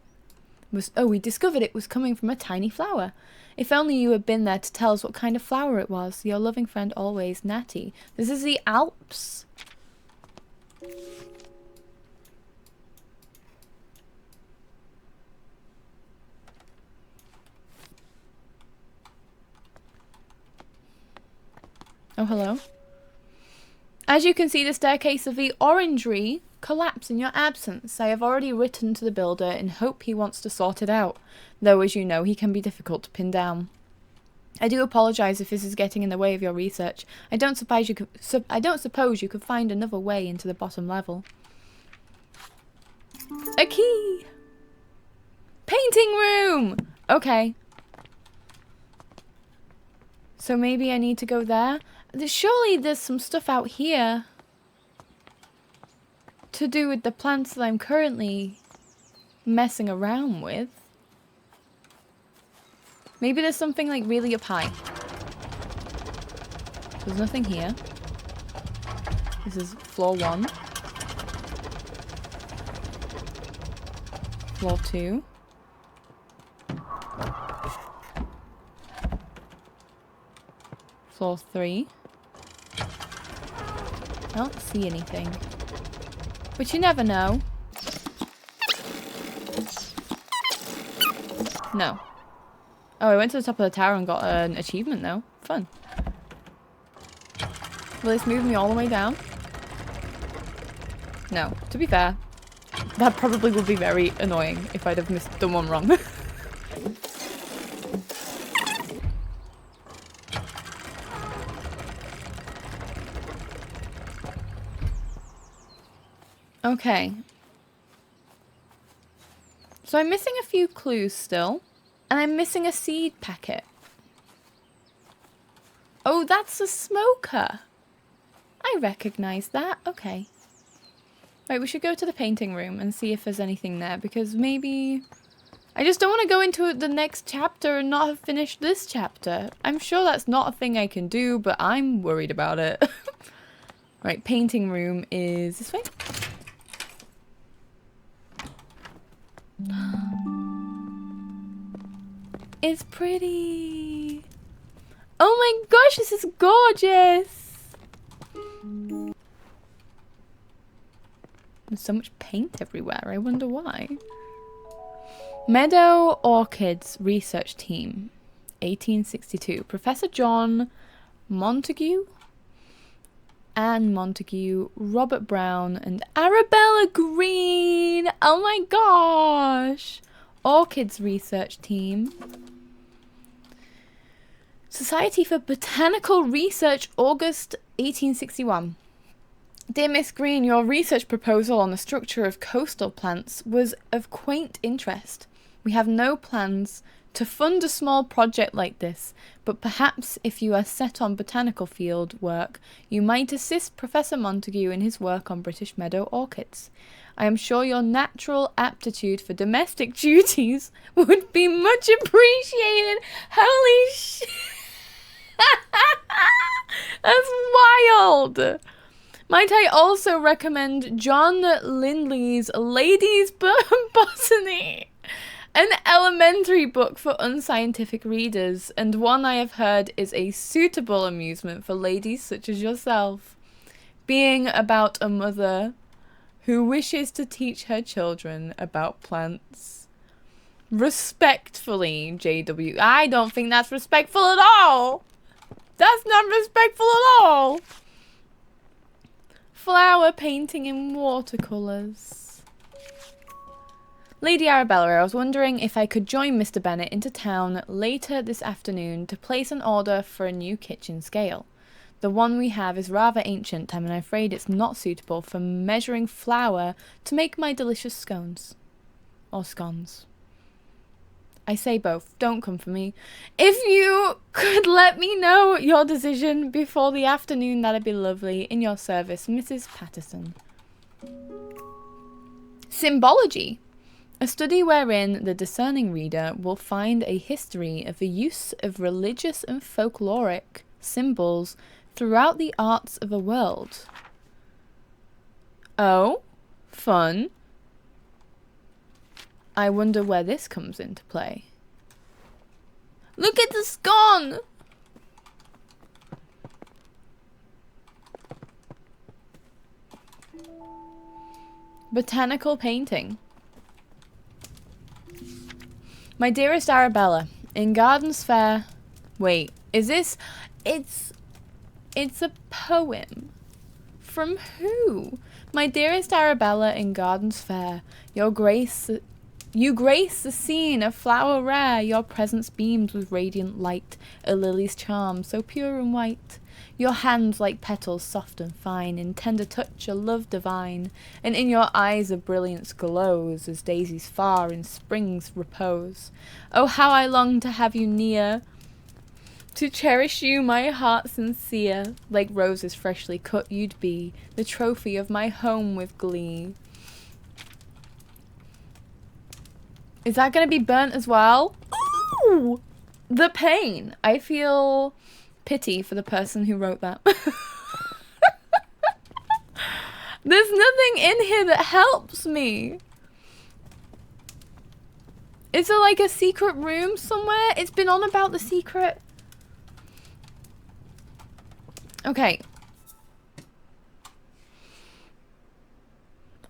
we discovered it was coming from a tiny flower. If only you had been there to tell us what kind of flower it was. Your loving friend always, Natty. This is the Alps. Oh, hello. As you can see, the staircase of the orangery collapsed in your absence. I have already written to the builder in hope he wants to sort it out, though as you know, he can be difficult to pin down. I do apologise if this is getting in the way of your research. I don't suppose you could find another way into the bottom level. A key! Painting room! Okay. So maybe I need to go there? Surely there's some stuff out here to do with the plants that I'm currently messing around with. Maybe there's something like really up high. There's nothing here. This is floor 1. Floor 2. Floor 3. I don't see anything. But you never know. No. Oh, I went to the top of the tower and got an achievement though. Fun. Will this move me all the way down? No. To be fair, that probably would be very annoying if I'd have done one wrong. Okay. So I'm missing a few clues still. And I'm missing a seed packet. Oh, that's a smoker. I recognise that. Okay. Right, we should go to the painting room and see if there's anything there. Because maybe... I just don't want to go into the next chapter and not have finished this chapter. I'm sure that's not a thing I can do, but I'm worried about it. Right, painting room is this way. It's pretty. Oh my gosh, this is gorgeous. There's so much paint everywhere. I wonder why. Meadow Orchids Research Team, 1862. Professor John Montague, Anne Montague, Robert Brown, and Arabella Green. Oh my gosh. Orchids Research Team. Society for Botanical Research, August 1861. Dear Miss Green, your research proposal on the structure of coastal plants was of quaint interest. We have no plans to fund a small project like this, but perhaps if you are set on botanical field work, you might assist Professor Montague in his work on British meadow orchids. I am sure your natural aptitude for domestic duties would be much appreciated. Holy shit! That's wild! Might I also recommend John Lindley's Ladies' Botany? An elementary book for unscientific readers, and one I have heard is a suitable amusement for ladies such as yourself. Being about a mother who wishes to teach her children about plants. Respectfully, JW. I don't think that's respectful at all! That's not respectful at all! Flower painting in watercolours. Lady Arabella, I was wondering if I could join Mr. Bennet into town later this afternoon to place an order for a new kitchen scale. The one we have is rather ancient, and I'm afraid it's not suitable for measuring flour to make my delicious scones. Or scones. I say both. Don't come for me. If you could let me know your decision before the afternoon, that'd be lovely. In your service, Mrs. Patterson. Symbology. A study wherein the discerning reader will find a history of the use of religious and folkloric symbols throughout the arts of the world. Oh, fun. I wonder where this comes into play. Look at the scone! Botanical painting. My dearest Arabella, in gardens fair... Wait, is this... It's a poem. From who? My dearest Arabella, in gardens fair, your grace... You grace the scene, a flower rare. Your presence beams with radiant light, a lily's charm, so pure and white. Your hands like petals soft and fine, in tender touch a love divine, and in your eyes a brilliance glows, as daisies far in spring's repose. Oh, how I long to have you near, to cherish you, my heart sincere. Like roses freshly cut you'd be, the trophy of my home with glee. Is that going to be burnt as well? Ooh! The pain. I feel pity for the person who wrote that. There's nothing in here that helps me. Is there like a secret room somewhere? It's been on about the secret. Okay.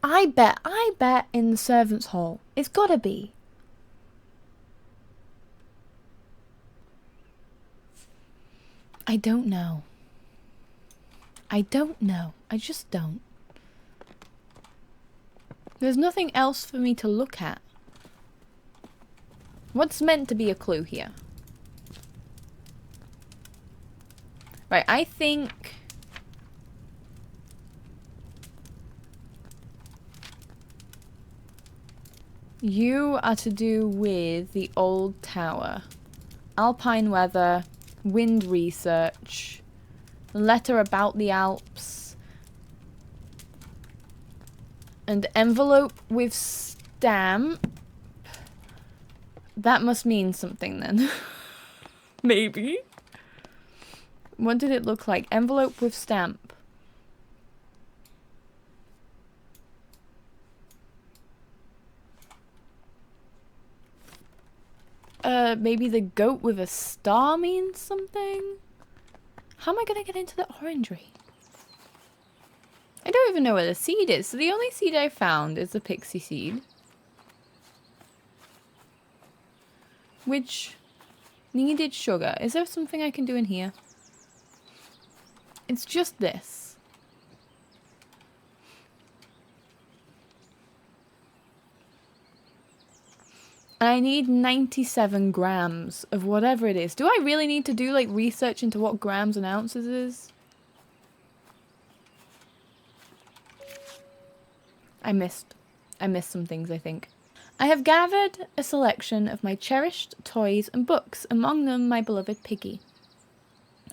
I bet in the servants' hall. It's gotta be. I don't know. I don't know. I just don't. There's nothing else for me to look at. What's meant to be a clue here? Right, I think... You are to do with the old tower. Alpine weather, wind research, letter about the Alps, and envelope with stamp. That must mean something then. Maybe. What did it look like? Envelope with stamp. Maybe the goat with a star means something? How am I gonna get into the orangery? I don't even know where the seed is. So the only seed I found is the pixie seed. Which needed sugar. Is there something I can do in here? It's just this. And I need 97 grams of whatever it is. Do I really need to do like research into what grams and ounces is? I missed some things, I think. I have gathered a selection of my cherished toys and books, among them my beloved Piggy.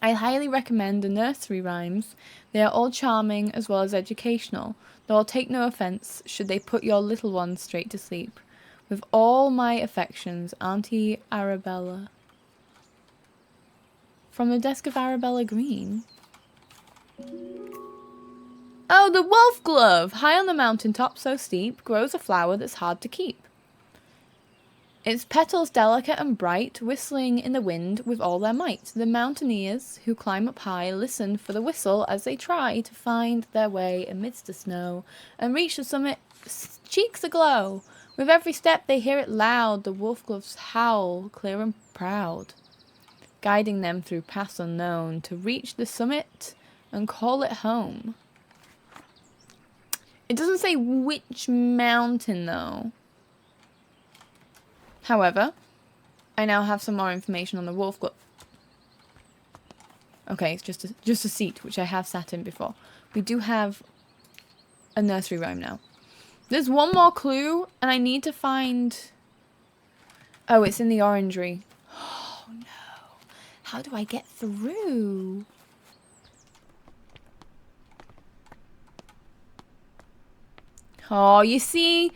I highly recommend the nursery rhymes. They are all charming as well as educational, though I'll take no offence should they put your little ones straight to sleep. With all my affections, Auntie Arabella. From the desk of Arabella Green. Oh, the wolf glove! High on the mountain top so steep, grows a flower that's hard to keep. Its petals delicate and bright, whistling in the wind with all their might. The mountaineers who climb up high listen for the whistle as they try to find their way amidst the snow and reach the summit, cheeks aglow. With every step they hear it loud, the wolf glove's howl, clear and proud, guiding them through paths unknown to reach the summit and call it home. It doesn't say which mountain though. However, I now have some more information on the wolf glove. Okay, it's just a seat, which I have sat in before. We do have a nursery rhyme now. There's one more clue, and I need to find... Oh, it's in the orangery. Oh, no. How do I get through? Oh, you see,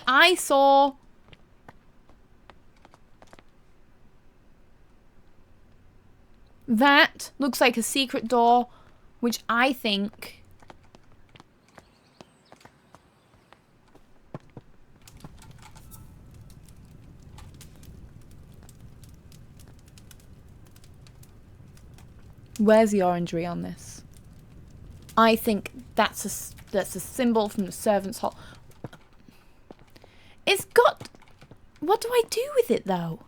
I saw... That looks like a secret door, which I think... Where's the orangery on this? I think that's a symbol from the servants' hall. It's got... What do I do with it, though?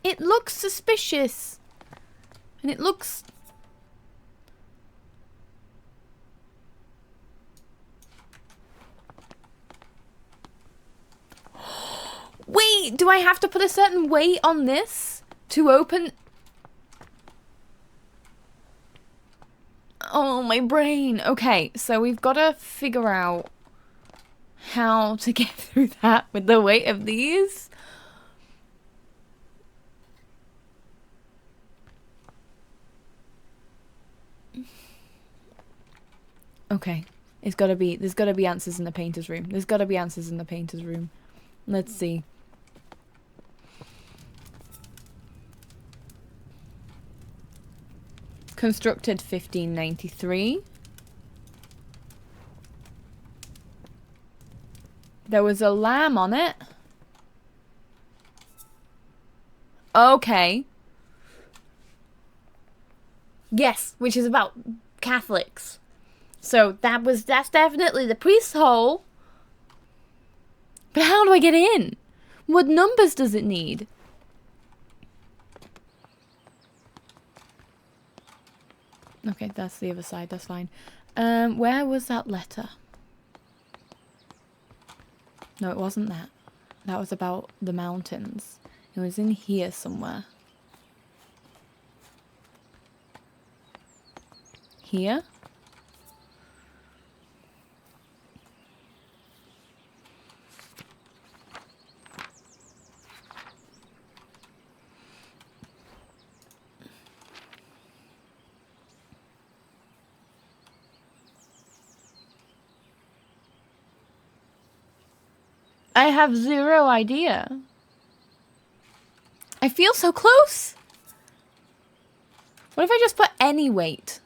It looks suspicious. And it looks... Wait, do I have to put a certain weight on this to open? Oh, my brain. Okay, so we've got to figure out how to get through that with the weight of these. Okay, there's got to be answers in the painter's room. There's got to be answers in the painter's room. Let's see. Constructed 1593. There was a lamb on it. Okay. Yes, which is about Catholics. So that's definitely the priest's hole. But how do I get in? What numbers does it need? Okay, that's the other side, that's fine. Where was that letter? No, it wasn't that. That was about the mountains. It was in here somewhere. Here? I have zero idea. I feel so close. What if I just put any weight?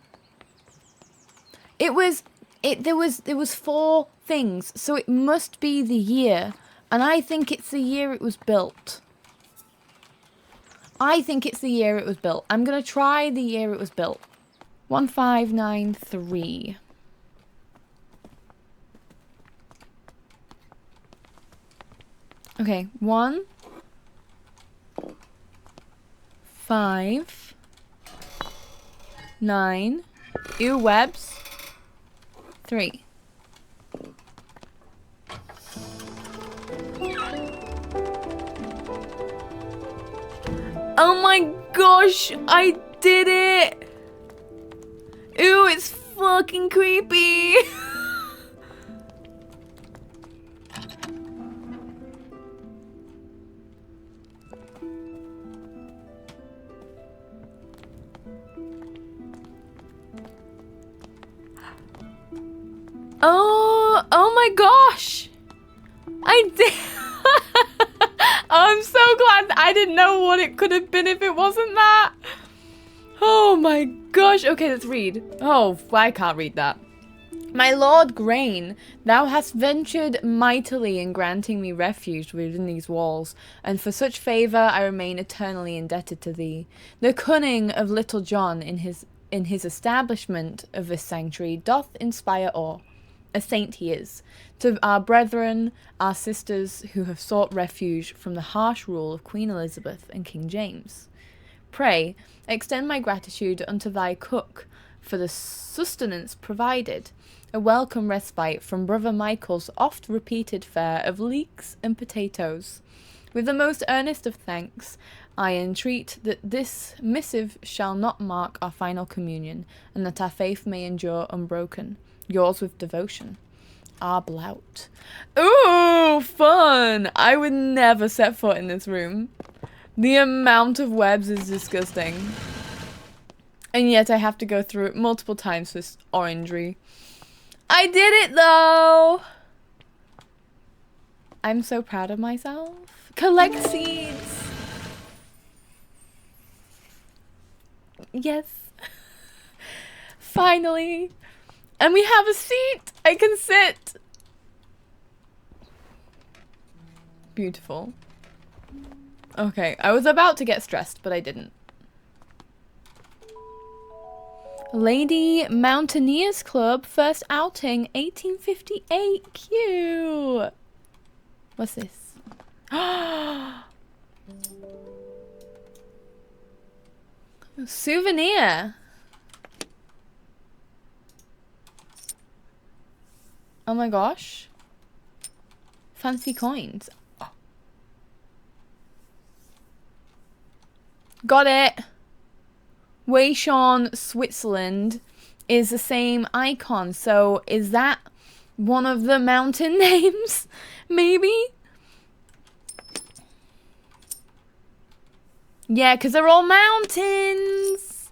There was 4 things, so it must be the year. And I think it's the year it was built. I'm gonna try the year it was built. 1593. Okay, 1, 5, 9, webs, 3. Oh my gosh, I did it! Ooh, it's fucking creepy! Oh my gosh! I did. I'm so glad I didn't know what it could have been if it wasn't that. Oh my gosh. Okay, let's read. Oh, I can't read that. My Lord Grain, thou hast ventured mightily in granting me refuge within these walls, and for such favour I remain eternally indebted to thee. The cunning of Little John in his establishment of this sanctuary doth inspire awe. A saint he is, to our brethren, our sisters who have sought refuge from the harsh rule of Queen Elizabeth and King James. Pray, extend my gratitude unto thy cook for the sustenance provided, a welcome respite from Brother Michael's oft-repeated fare of leeks and potatoes. With the most earnest of thanks, I entreat that this missive shall not mark our final communion, and that our faith may endure unbroken. Yours with devotion, R. Blout. Ooh, fun! I would never set foot in this room. The amount of webs is disgusting. And yet I have to go through it multiple times for this orangery. I did it though! I'm so proud of myself. Collect seeds! Yes. Finally. And we have a seat! I can sit! Beautiful. Okay, I was about to get stressed, but I didn't. Lady Mountaineers Club, first outing, 1858. Cute. What's this? Souvenir. Oh my gosh. Fancy coins. Oh. Got it. Weishan, Switzerland is the same icon. So is that one of the mountain names? Maybe? Yeah, because they're all mountains.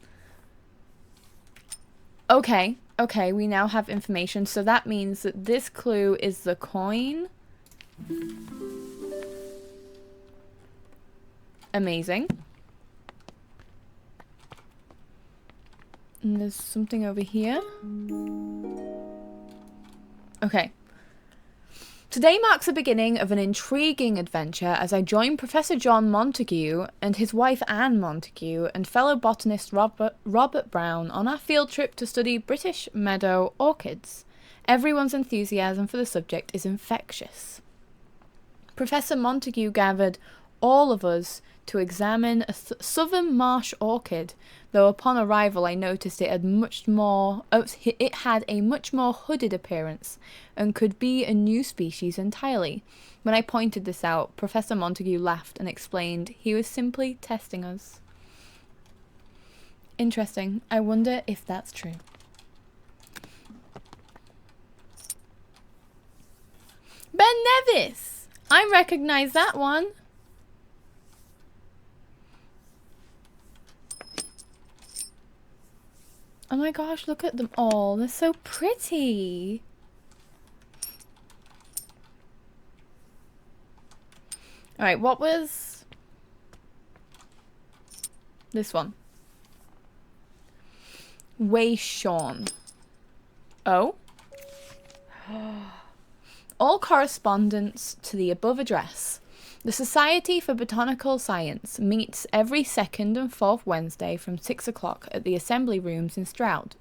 Okay. Okay, we now have information. So that means that this clue is the coin. Amazing. And there's something over here. Okay. Today marks the beginning of an intriguing adventure as I join Professor John Montague and his wife Anne Montague and fellow botanist Robert Brown on our field trip to study British meadow orchids. Everyone's enthusiasm for the subject is infectious. Professor Montague gathered all of us to examine a southern marsh orchid, though upon arrival I noticed it had a much more hooded appearance and could be a new species entirely. When I pointed this out, Professor Montague laughed and explained he was simply testing us. Interesting. I wonder if that's true. Ben Nevis! I recognise that one. Oh my gosh, look at them all. They're so pretty. Alright, what was this one? Weishan. Oh? All correspondence to the above address. The Society for Botanical Science meets every second and fourth Wednesday from 6 o'clock at the Assembly Rooms in Stroud.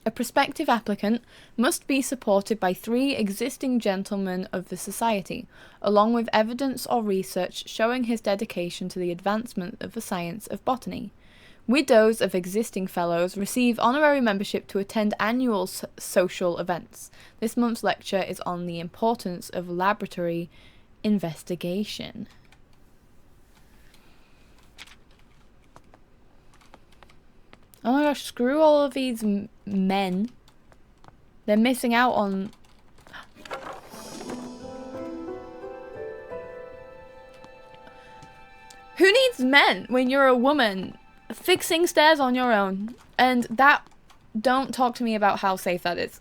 A prospective applicant must be supported by 3 existing gentlemen of the Society, along with evidence or research showing his dedication to the advancement of the science of botany. Widows of existing fellows receive honorary membership to attend annual social events. This month's lecture is on the importance of laboratory investigation. Oh my gosh, screw all of these men. They're missing out on... Who needs men when you're a woman fixing stairs on your own? And that... Don't talk to me about how safe that is.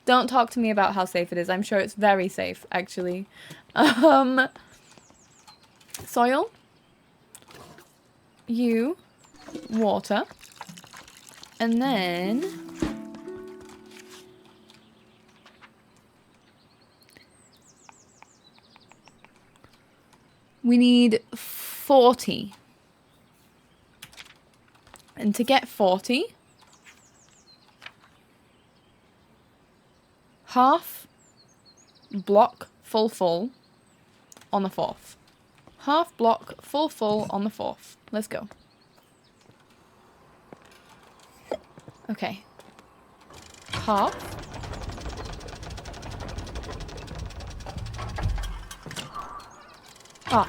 Don't talk to me about how safe it is. I'm sure it's very safe, actually. Soil. You. Water. And then... we need 40. And to get 40... half block full on the 4th. Half block full on the 4th. Let's go. Okay. Half. Ah.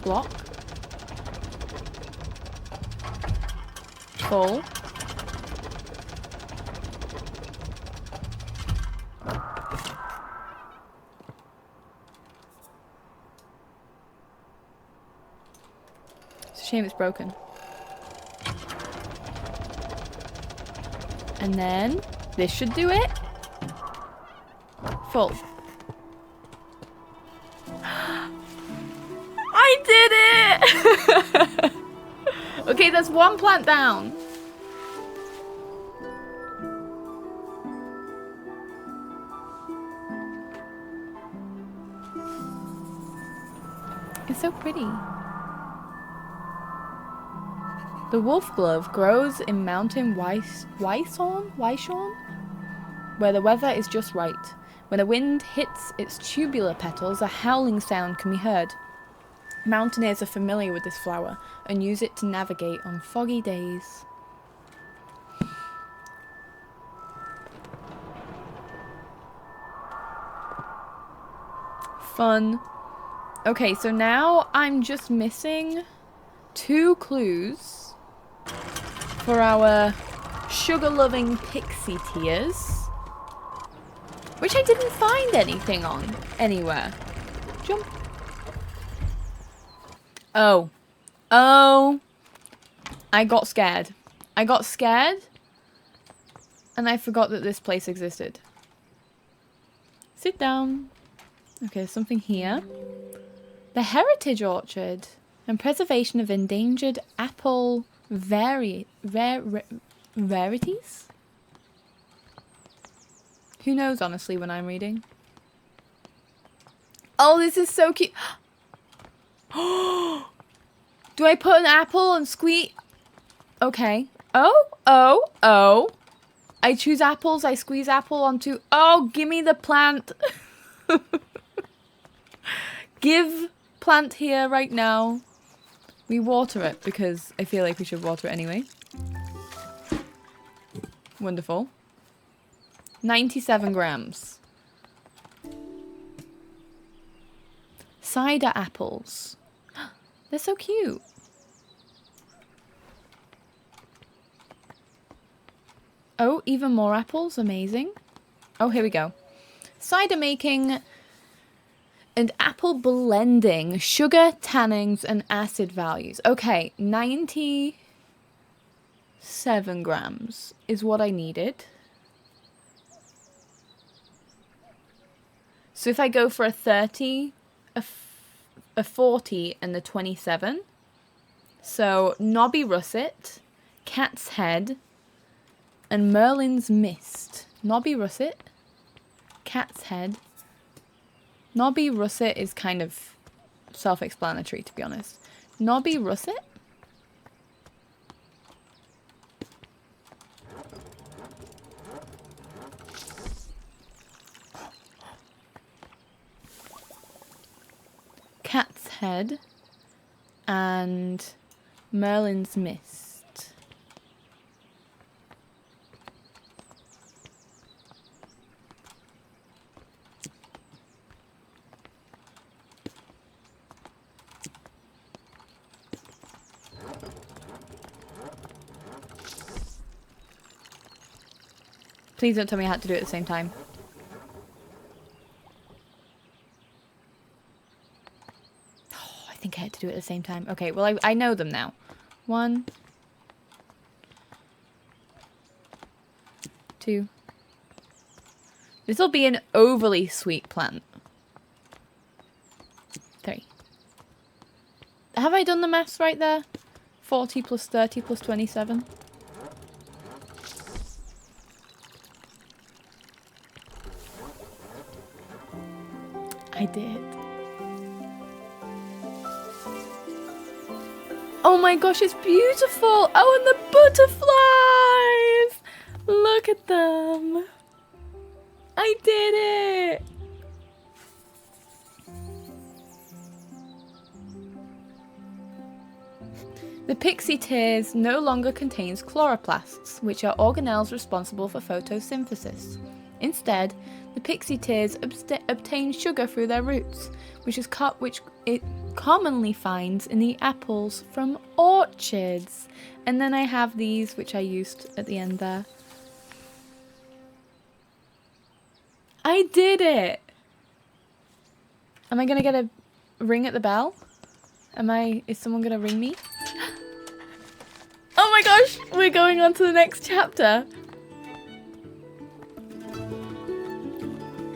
Block. Full. Shame it's broken. And then this should do it. Full. I did it! Okay, that's 1 plant down. It's so pretty. The wolf glove grows in mountain Wyshorn, where the weather is just right. When the wind hits its tubular petals, a howling sound can be heard. Mountaineers are familiar with this flower and use it to navigate on foggy days. Fun. Okay, so now I'm just missing 2 clues for our sugar-loving pixie tears, which I didn't find anything on anywhere. Jump. Oh. Oh. I got scared. I got scared, and I forgot that this place existed. Sit down. Okay, there's something here. The Heritage Orchard and preservation of endangered apple varieties? Who knows, honestly, when I'm reading? Oh, this is so cute. Do I put an apple and squeeze? Okay. Oh. I choose apples. I squeeze apple onto... Oh, give me the plant. Give plant here right now. We water it because I feel like we should water it anyway. Wonderful. 97 grams. Cider apples. They're so cute. Oh, even more apples. Amazing. Oh, here we go. Cider making and apple blending. Sugar, tannins, and acid values. Okay, 97 grams is what I needed. So if I go for a 30, a 40, and the 27. So Knobby Russet, Cat's Head, and Merlin's Mist. Knobby Russet, Cat's Head. Knobby Russet is kind of self-explanatory, to be honest. Knobby Russet? Cat's Head and Merlin's Mist. Please don't tell me I had to do it at the same time. Oh, I think I had to do it at the same time. Okay, well, I know them now. 1, 2. This will be an overly sweet plant. 3. Have I done the maths right there? 40 plus 30 plus 27. I did. Oh my gosh, it's beautiful! Oh, and the butterflies! Look at them! I did it! The pixie tears no longer contains chloroplasts, which are organelles responsible for photosynthesis. Instead, the pixie tears obtain sugar through their roots, which it commonly finds in the apples from orchards. And then I have these, which I used at the end there. I did it! Am I gonna get a ring at the bell? Is someone gonna ring me? Oh my gosh, we're going on to the next chapter.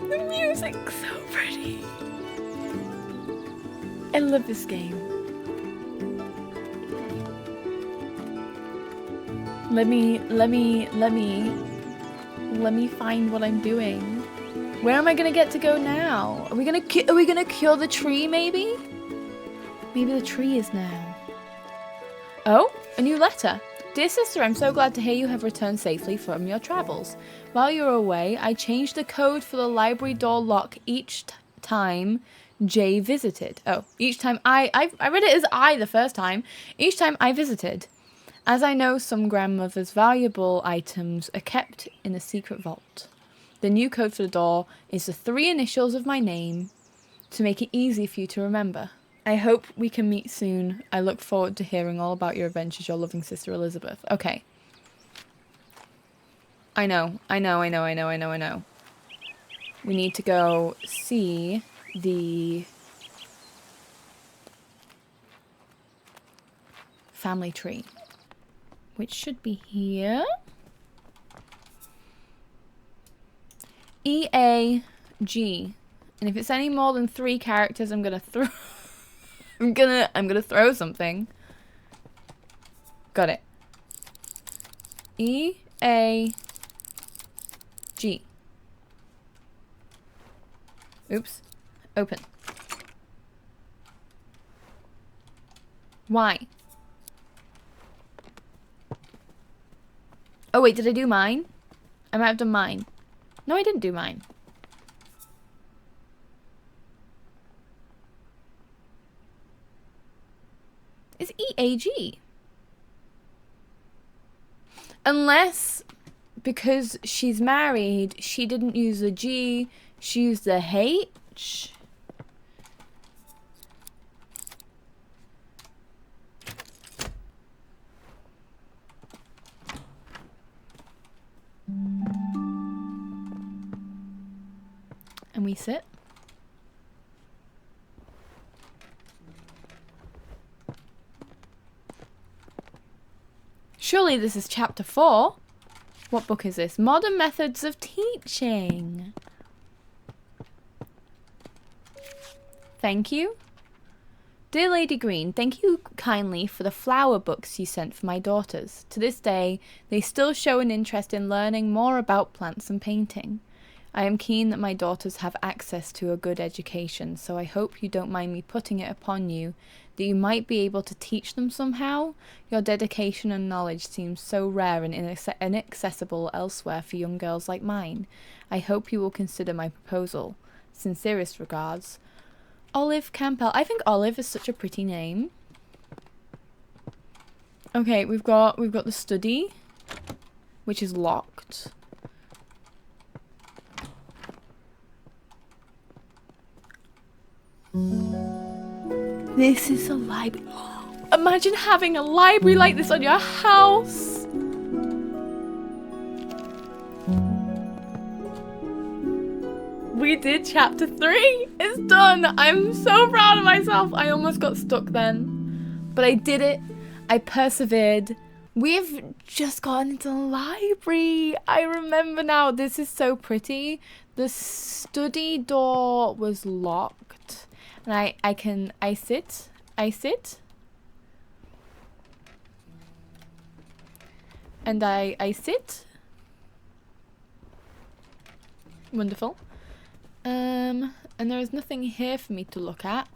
The music's so pretty. I love this game. Let me find what I'm doing. Where am I gonna get to go now? Are we gonna cure the tree maybe? Maybe the tree is now. Oh? A new letter. Dear sister, I'm so glad to hear you have returned safely from your travels. While you were away, I changed the code for the library door lock each time Jay visited. Oh, each time I read it as I the first time. Each time I visited. As I know some grandmother's valuable items are kept in a secret vault. The new code for the door is the 3 initials of my name to make it easy for you to remember. I hope we can meet soon. I look forward to hearing all about your adventures, your loving sister Elizabeth. Okay. I know. We need to go see the family tree, which should be here. E-A-G. And if it's any more than 3 characters, I'm gonna throw... I'm gonna throw something. Got it. E-A-G. Oops. Open. Why? Oh wait, did I do mine? I might have done mine. No, I didn't do mine. It's E-A-G. Unless, because she's married, she didn't use the G, she used the H. And we sit. Surely this is chapter 4. What book is this? Modern Methods of Teaching. Thank you. Dear Lady Green, thank you kindly for the flower books you sent for my daughters. To this day, they still show an interest in learning more about plants and painting. I am keen that my daughters have access to a good education, so I hope you don't mind me putting it upon you that you might be able to teach them somehow. Your dedication and knowledge seems so rare and inaccessible elsewhere for young girls like mine. I hope you will consider my proposal. Sincerest regards, Olive Campbell. I think Olive is such a pretty name. Okay, we've got the study, which is locked. This is a library. Imagine having a library like this on your house. We did chapter 3. It's done. I'm so proud of myself. I almost got stuck then, but I did it. I persevered. We've just gotten into the library. I remember now. This is so pretty. The study door was locked. And I sit. And I sit. Wonderful. And there is nothing here for me to look at.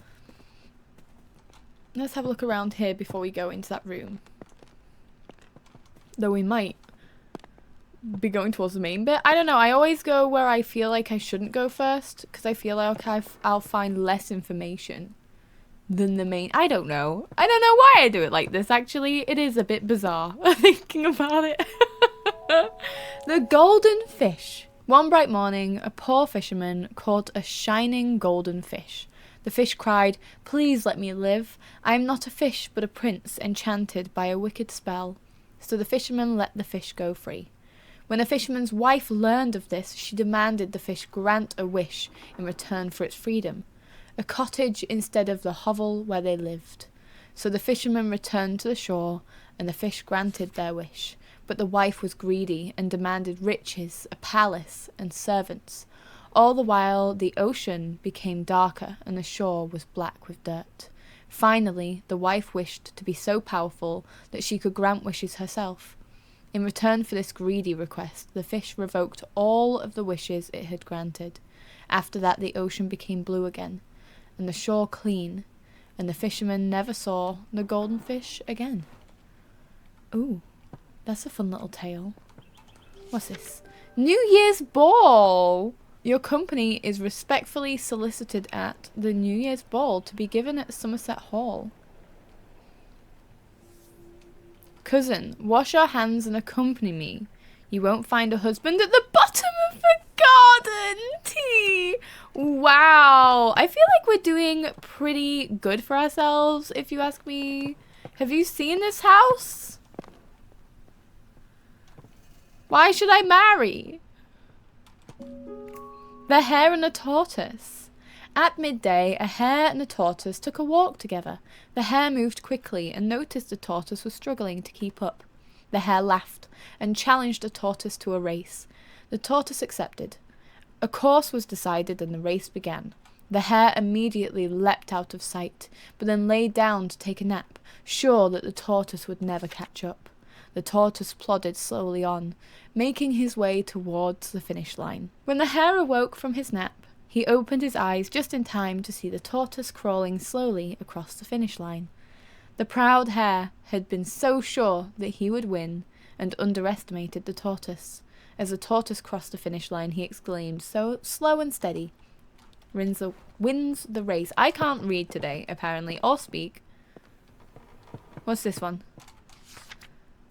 Let's have a look around here before we go into that room. Though we might be going towards the main bit. I don't know. I always go where I feel like I shouldn't go first, because I feel like I'll find less information than the main. I don't know. I don't know why I do it like this, actually. It is a bit bizarre thinking about it. The golden fish. One bright morning, a poor fisherman caught a shining golden fish. The fish cried, "Please let me live. I am not a fish, but a prince enchanted by a wicked spell." So the fisherman let the fish go free. When the fisherman's wife learned of this, she demanded the fish grant a wish in return for its freedom, a cottage instead of the hovel where they lived. So the fisherman returned to the shore, and the fish granted their wish. But the wife was greedy and demanded riches, a palace, and servants. All the while the ocean became darker and the shore was black with dirt. Finally, the wife wished to be so powerful that she could grant wishes herself. In return for this greedy request, the fish revoked all of the wishes it had granted. After that, the ocean became blue again, and the shore clean, and the fisherman never saw the golden fish again. Ooh, that's a fun little tale. What's this? New Year's Ball! Your company is respectfully solicited at the New Year's Ball to be given at Somerset Hall. Cousin, wash your hands and accompany me. You won't find a husband at the bottom of the garden. Tea. Wow. I feel like we're doing pretty good for ourselves, if you ask me. Have you seen this house? Why should I marry? The Hare and the Tortoise. At midday, a hare and a tortoise took a walk together. The hare moved quickly and noticed the tortoise was struggling to keep up. The hare laughed and challenged the tortoise to a race. The tortoise accepted. A course was decided and the race began. The hare immediately leapt out of sight, but then lay down to take a nap, sure that the tortoise would never catch up. The tortoise plodded slowly on, making his way towards the finish line. When the hare awoke from his nap, he opened his eyes just in time to see the tortoise crawling slowly across the finish line. The proud hare had been so sure that he would win and underestimated the tortoise. As the tortoise crossed the finish line, he exclaimed, so slow and steady, wins the race. I can't read today, apparently, or speak. What's this one?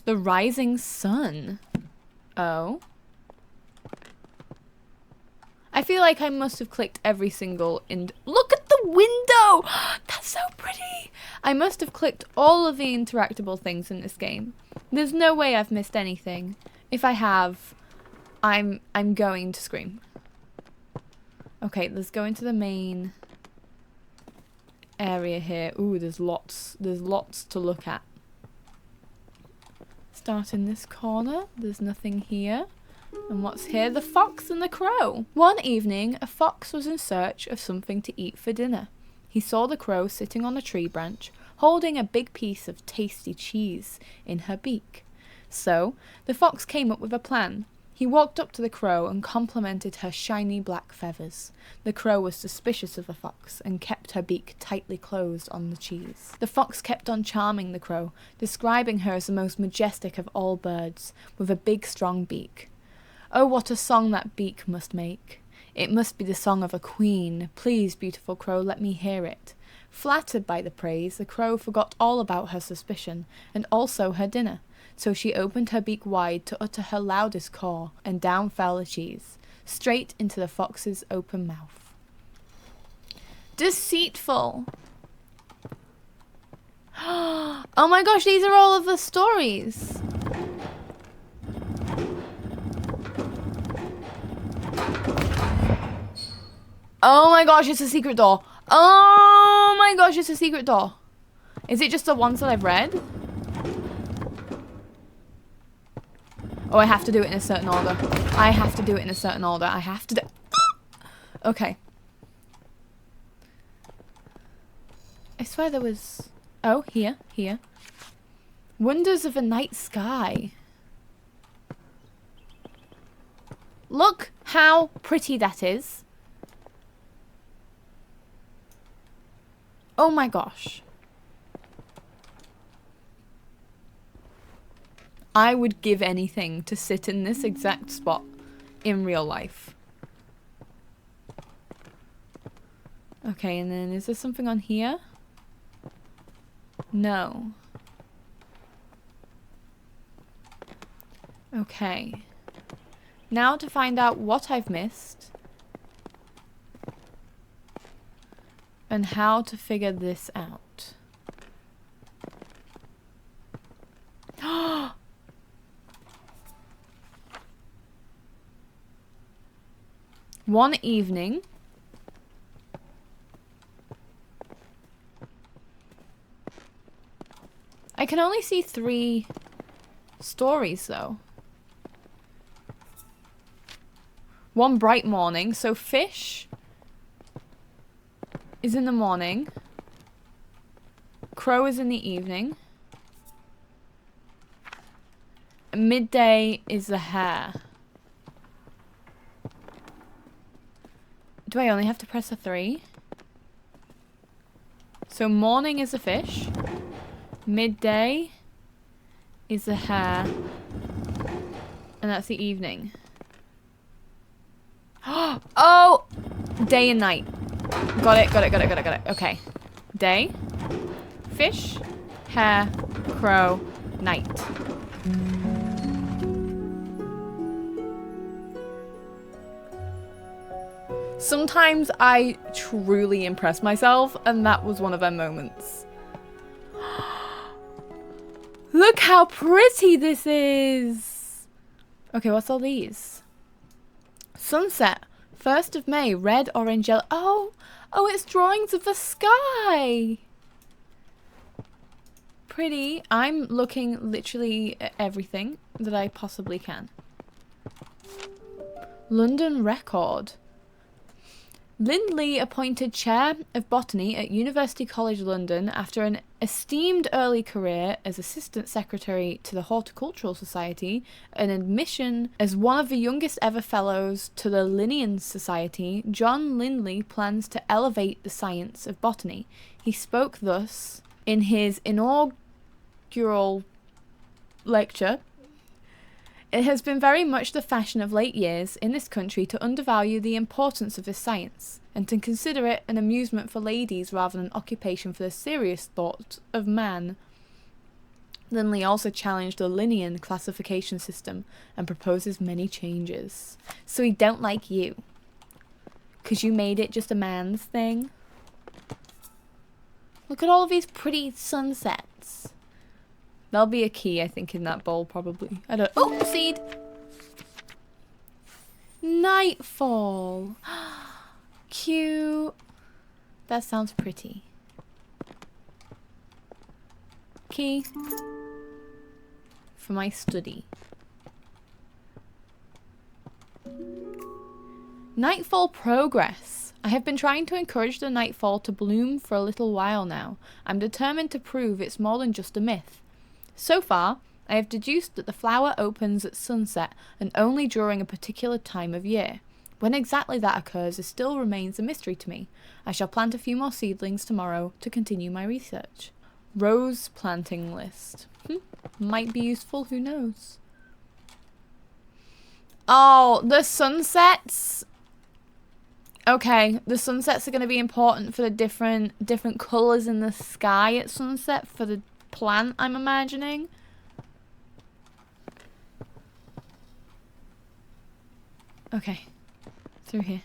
The rising sun. Oh. I feel like I must have clicked every single look at the window! That's so pretty! I must have clicked all of the interactable things in this game. There's no way I've missed anything. If I have, I'm going to scream. Okay, let's go into the main area here. Ooh, there's lots to look at. Start in this corner. There's nothing here. And what's here? The fox and the crow. One evening, a fox was in search of something to eat for dinner. He saw the crow sitting on a tree branch, holding a big piece of tasty cheese in her beak. So, the fox came up with a plan. He walked up to the crow and complimented her shiny black feathers. The crow was suspicious of the fox and kept her beak tightly closed on the cheese. The fox kept on charming the crow, describing her as the most majestic of all birds, with a big strong beak. Oh, what a song that beak must make! It must be the song of a queen. Please, beautiful crow, let me hear it. Flattered by the praise, the crow forgot all about her suspicion, and also her dinner. So she opened her beak wide to utter her loudest caw, and down fell the cheese, straight into the fox's open mouth. Deceitful! Oh my gosh, these are all of the stories! Oh my gosh, it's a secret door. Oh my gosh, it's a secret door. Is it just the ones that I've read? Oh, I have to do it in a certain order. I have to do it in a certain order. I have to do... Okay. I swear there was... Oh, here. Wonders of a night sky. Look how pretty that is. Oh my gosh. I would give anything to sit in this exact spot in real life. Okay, and then is there something on here? No. Okay. Now to find out what I've missed. And how to figure this out. One evening, I can only see 3 stories though. One bright morning, so fish is in the morning, crow is in the evening, midday is the hare. Do I only have to press a 3? So morning is a fish, midday is the hair. And that's the evening. Oh! Day and night. Got it, got it, got it, got it, got it. Okay. Day. Fish. Hare. Crow. Night. Sometimes I truly impress myself, and that was one of them moments. Look how pretty this is! Okay, what's all these? Sunset. 1st of May. Red, orange, yellow. Oh! Oh, it's drawings of the sky! Pretty. I'm looking literally at everything that I possibly can. London Record. Lindley appointed Chair of Botany at University College London after an esteemed early career as Assistant Secretary to the Horticultural Society, an admission as one of the youngest ever Fellows to the Linnean Society. John Lindley plans to elevate the science of botany. He spoke thus in his inaugural lecture. It has been very much the fashion of late years in this country to undervalue the importance of this science, and to consider it an amusement for ladies rather than an occupation for the serious thought of man. Lindley also challenged the Linnean classification system and proposes many changes. So he don't like you, 'cause you made it just a man's thing. Look at all of these pretty sunsets. There'll be a key, I think, in that bowl, probably. I don't... Oh, seed! Nightfall. Cute. That sounds pretty. Key. For my study. Nightfall progress. I have been trying to encourage the nightfall to bloom for a little while now. I'm determined to prove it's more than just a myth. So far, I have deduced that the flower opens at sunset and only during a particular time of year. When exactly that occurs still remains a mystery to me. I shall plant a few more seedlings tomorrow to continue my research. Rose planting list. Might be useful, who knows? Oh, the sunsets. Okay, the sunsets are going to be important for the different colours in the sky at sunset for the plant, I'm imagining. Okay, through here.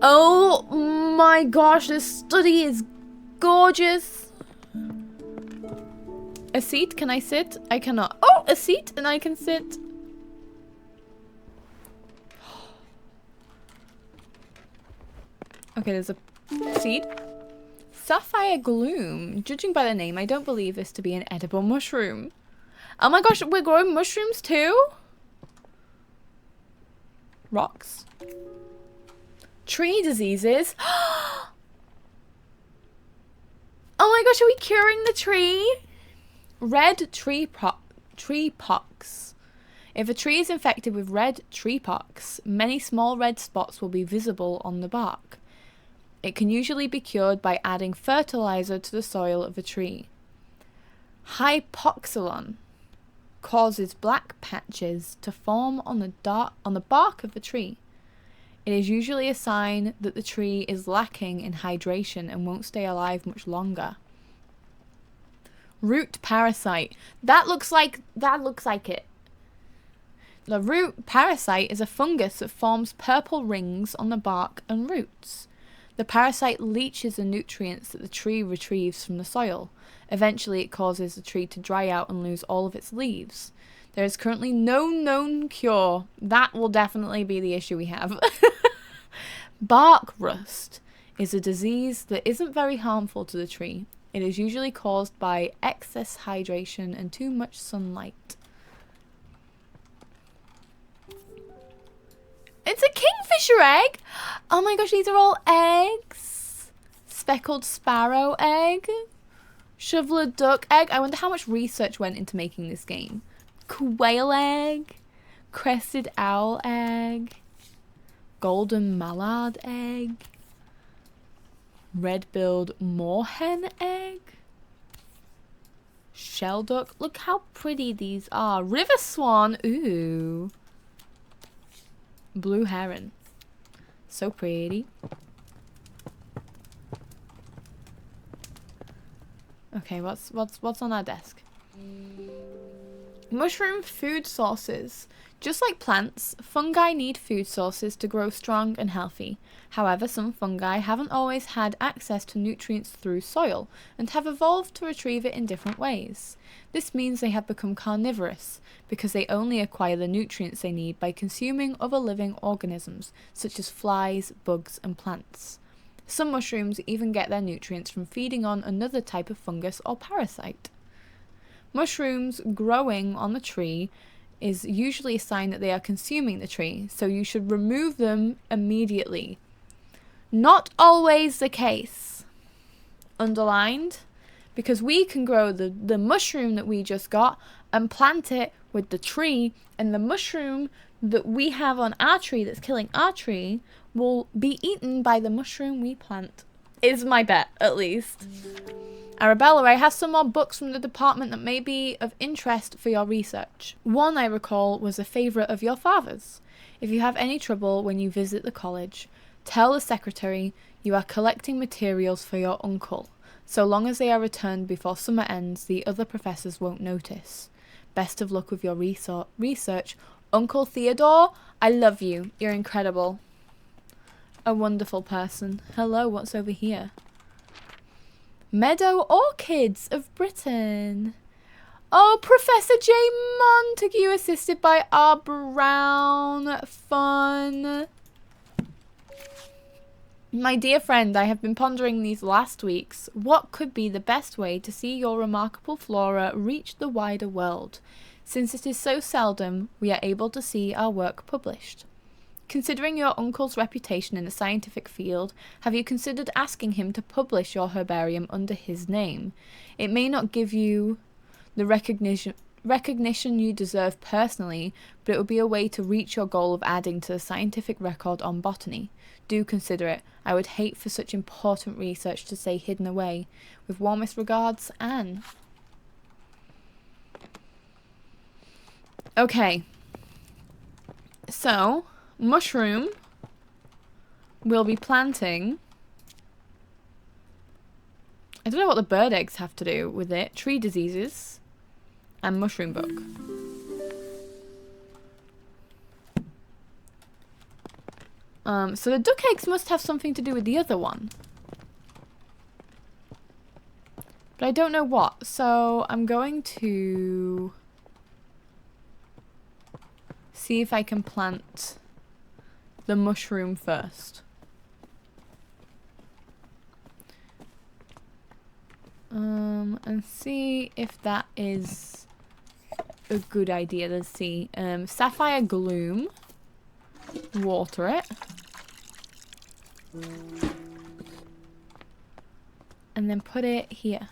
Oh my gosh, this study is gorgeous. A seat? Can I sit? I cannot. Oh, a seat and I can sit. Okay, there's a seed. Sapphire Gloom. Judging by the name, I don't believe this to be an edible mushroom. Oh my gosh, we're growing mushrooms too? Rocks. Tree diseases. Oh my gosh, are we curing the tree? Red tree pox. If a tree is infected with red tree pox, many small red spots will be visible on the bark. It can usually be cured by adding fertilizer to the soil of a tree. Hypoxylon causes black patches to form on the bark of a tree. It is usually a sign that the tree is lacking in hydration and won't stay alive much longer. Root parasite. That looks like it. The root parasite is a fungus that forms purple rings on the bark and roots. The parasite leaches the nutrients that the tree retrieves from the soil. Eventually, it causes the tree to dry out and lose all of its leaves. There is currently no known cure. That will definitely be the issue we have. Bark rust is a disease that isn't very harmful to the tree. It is usually caused by excess hydration and too much sunlight. It's a kingfisher egg! Oh my gosh, these are all eggs. Speckled sparrow egg. Shoveler duck egg. I wonder how much research went into making this game. Quail egg. Crested owl egg. Golden mallard egg. Red-billed moorhen egg. Shell duck. Look how pretty these are. River swan. Ooh. Blue heron. So pretty. Okay, what's on our desk? Mushroom food sources. Just like plants, fungi need food sources to grow strong and healthy. However, some fungi haven't always had access to nutrients through soil and have evolved to retrieve it in different ways. This means they have become carnivorous because they only acquire the nutrients they need by consuming other living organisms, such as flies, bugs, and plants. Some mushrooms even get their nutrients from feeding on another type of fungus or parasite. Mushrooms growing on the tree is usually a sign that they are consuming the tree, so you should remove them immediately. Not always the case. Underlined, because we can grow the mushroom that we just got and plant it with the tree, and the mushroom that we have on our tree that's killing our tree will be eaten by the mushroom we plant. Is my bet, at least. Arabella, I have some more books from the department that may be of interest for your research. One, I recall, was a favourite of your father's. If you have any trouble when you visit the college, tell the secretary you are collecting materials for your uncle. So long as they are returned before summer ends, the other professors won't notice. Best of luck with your research. Uncle Theodore, I love you. You're incredible. A wonderful person. Hello, what's over here? Meadow Orchids of Britain. Oh, Professor J. Montague, assisted by R. Brown. Fun. My dear friend, I have been pondering these last weeks. What could be the best way to see your remarkable flora reach the wider world, since it is so seldom we are able to see our work published? Considering your uncle's reputation in the scientific field, have you considered asking him to publish your herbarium under his name? It may not give you the recognition you deserve personally, but it would be a way to reach your goal of adding to the scientific record on botany. Do consider it. I would hate for such important research to stay hidden away. With warmest regards, Anne. Okay. So, mushroom will be planting. I don't know what the bird eggs have to do with it. Tree diseases and mushroom book. So the duck eggs must have something to do with the other one. But I don't know what. So I'm going to see if I can plant the mushroom first. And see if that is a good idea. Let's see. Sapphire Gloom. Water it. And then put it here.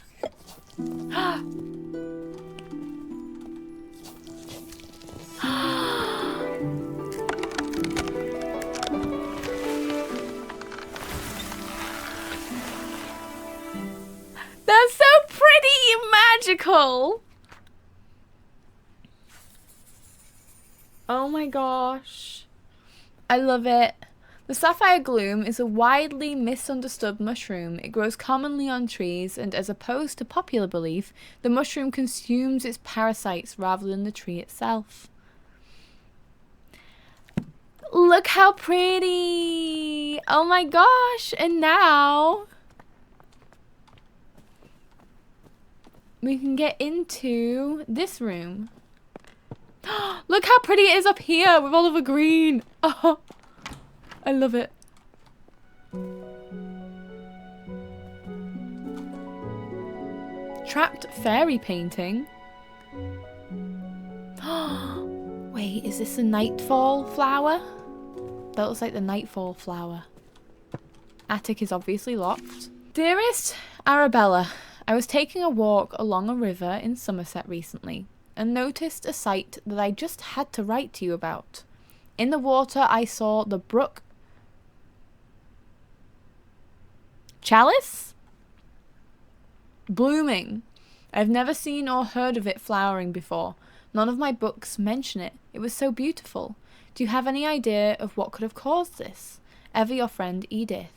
That's so pretty and magical. Oh my gosh. I love it. The sapphire gloom is a widely misunderstood mushroom. It grows commonly on trees, and as opposed to popular belief, the mushroom consumes its parasites rather than the tree itself. Look how pretty! Oh my gosh! And now we can get into this room. Look how pretty it is up here with all of the green. Oh, I love it. Trapped fairy painting. Wait, is this a nightfall flower? That looks like the nightfall flower. Attic is obviously locked. Dearest Arabella, I was taking a walk along a river in Somerset recently and noticed a sight that I just had to write to you about. In the water I saw the brook Chalice? Blooming. I've never seen or heard of it flowering before. None of my books mention it. It was so beautiful. Do you have any idea of what could have caused this? Ever your friend, Edith.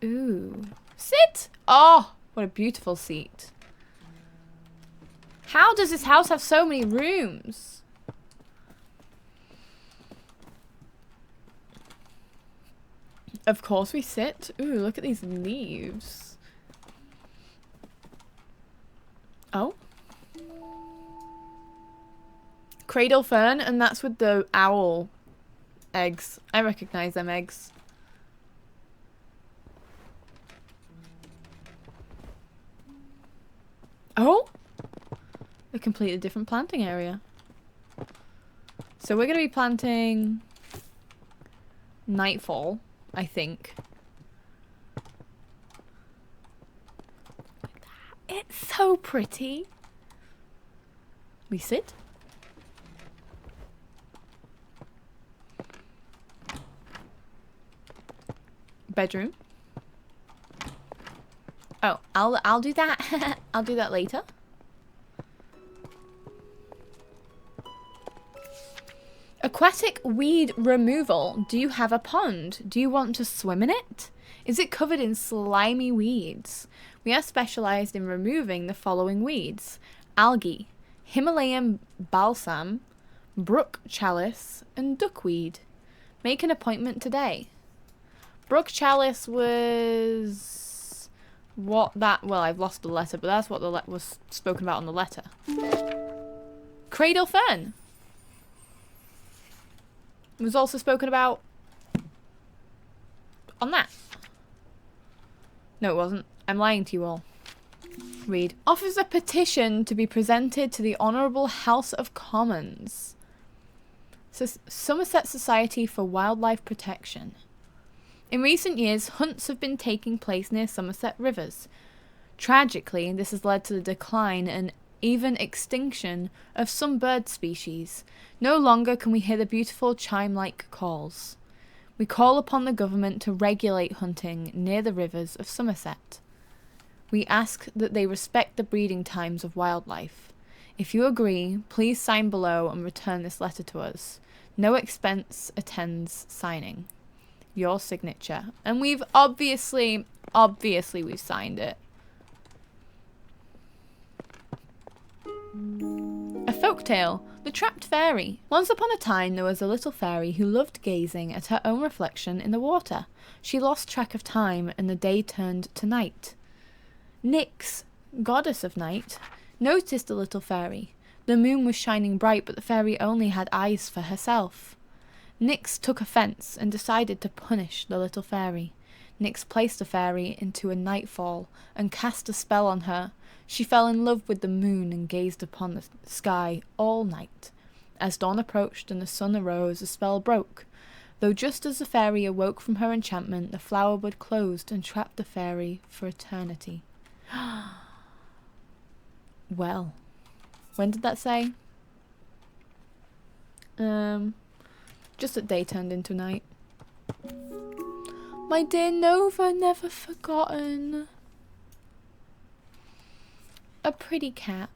Ooh. Sit! Oh, what a beautiful seat. How does this house have so many rooms? Of course we sit. Ooh, look at these leaves. Oh. Cradle fern, and that's with the owl eggs. I recognize them eggs. Oh! A completely different planting area. So we're going to be planting Nightfall, I think. It's so pretty. We sit. Bedroom. Oh, I'll do that. I'll do that later. Aquatic weed removal. Do you have a pond? Do you want to swim in it? Is it covered in slimy weeds? We are specialized in removing the following weeds: algae, Himalayan balsam, brook chalice, and duckweed. Make an appointment today. Brook chalice was what that... Well, I've lost the letter, but that's what the was spoken about on the letter. Cradle fern was also spoken about on that. No, it wasn't. I'm lying to you all. Read. Offers a petition to be presented to the Honourable House of Commons. Somerset Society for Wildlife Protection. In recent years, hunts have been taking place near Somerset rivers. Tragically, this has led to the decline and even extinction of some bird species. No longer can we hear the beautiful chime-like calls. We call upon the government to regulate hunting near the rivers of Somerset. We ask that they respect the breeding times of wildlife. If you agree, please sign below and return this letter to us. No expense attends signing. Your signature. And we've obviously we've signed it. A folktale. The Trapped Fairy. Once upon a time there was a little fairy who loved gazing at her own reflection in the water. She lost track of time and the day turned to night. Nyx, goddess of night, noticed the little fairy. The moon was shining bright, but the fairy only had eyes for herself. Nyx took offence and decided to punish the little fairy. Nyx placed the fairy into a nightfall and cast a spell on her. She fell in love with the moon and gazed upon the sky all night. As dawn approached and the sun arose, the spell broke. Though just as the fairy awoke from her enchantment, the flower bud closed and trapped the fairy for eternity. Well, when did that say? Just that day turned into night. My dear Nova, never forgotten. A pretty cat.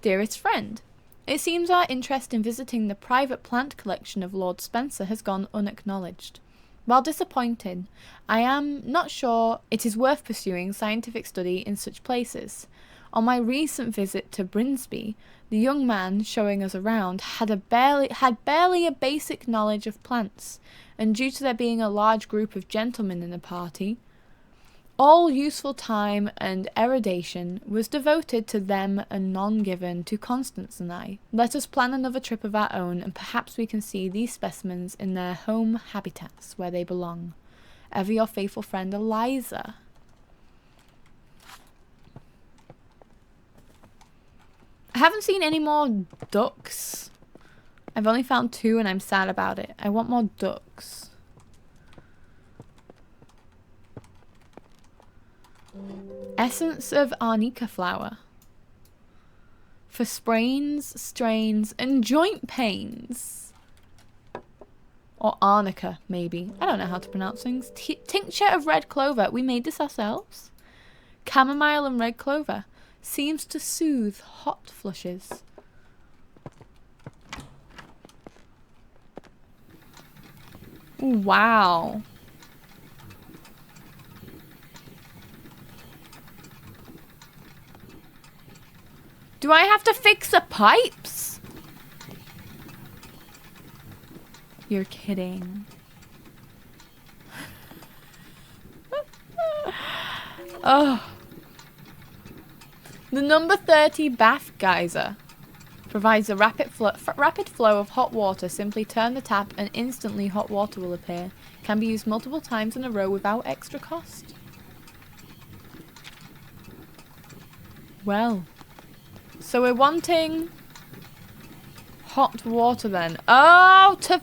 Dearest friend, it seems our interest in visiting the private plant collection of Lord Spencer has gone unacknowledged. While disappointed, I am not sure it is worth pursuing scientific study in such places. On my recent visit to Brinsby, the young man showing us around had barely a basic knowledge of plants, and due to there being a large group of gentlemen in the party, all useful time and erudition was devoted to them and none given to Constance and I. Let us plan another trip of our own, and perhaps we can see these specimens in their home habitats where they belong. Ever your faithful friend, Eliza. I haven't seen any more ducks. I've only found 2 and I'm sad about it. I want more ducks. Essence of arnica flower. For sprains, strains, and joint pains. Or arnica, maybe. I don't know how to pronounce things. Tincture of red clover. We made this ourselves. Chamomile and red clover. Seems to soothe hot flushes. Ooh, wow. Do I have to fix the pipes? You're kidding. Oh. The number 30 bath geyser provides a rapid flow of hot water. Simply turn the tap and instantly hot water will appear. Can be used multiple times in a row without extra cost. Well. So we're wanting hot water then. Oh, to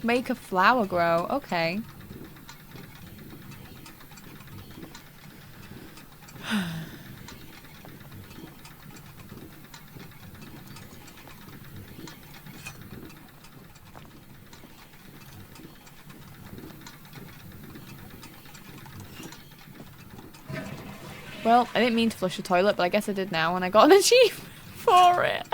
make a flower grow. Okay. Well, I didn't mean to flush the toilet, but I guess I did now, and I got an achievement for it.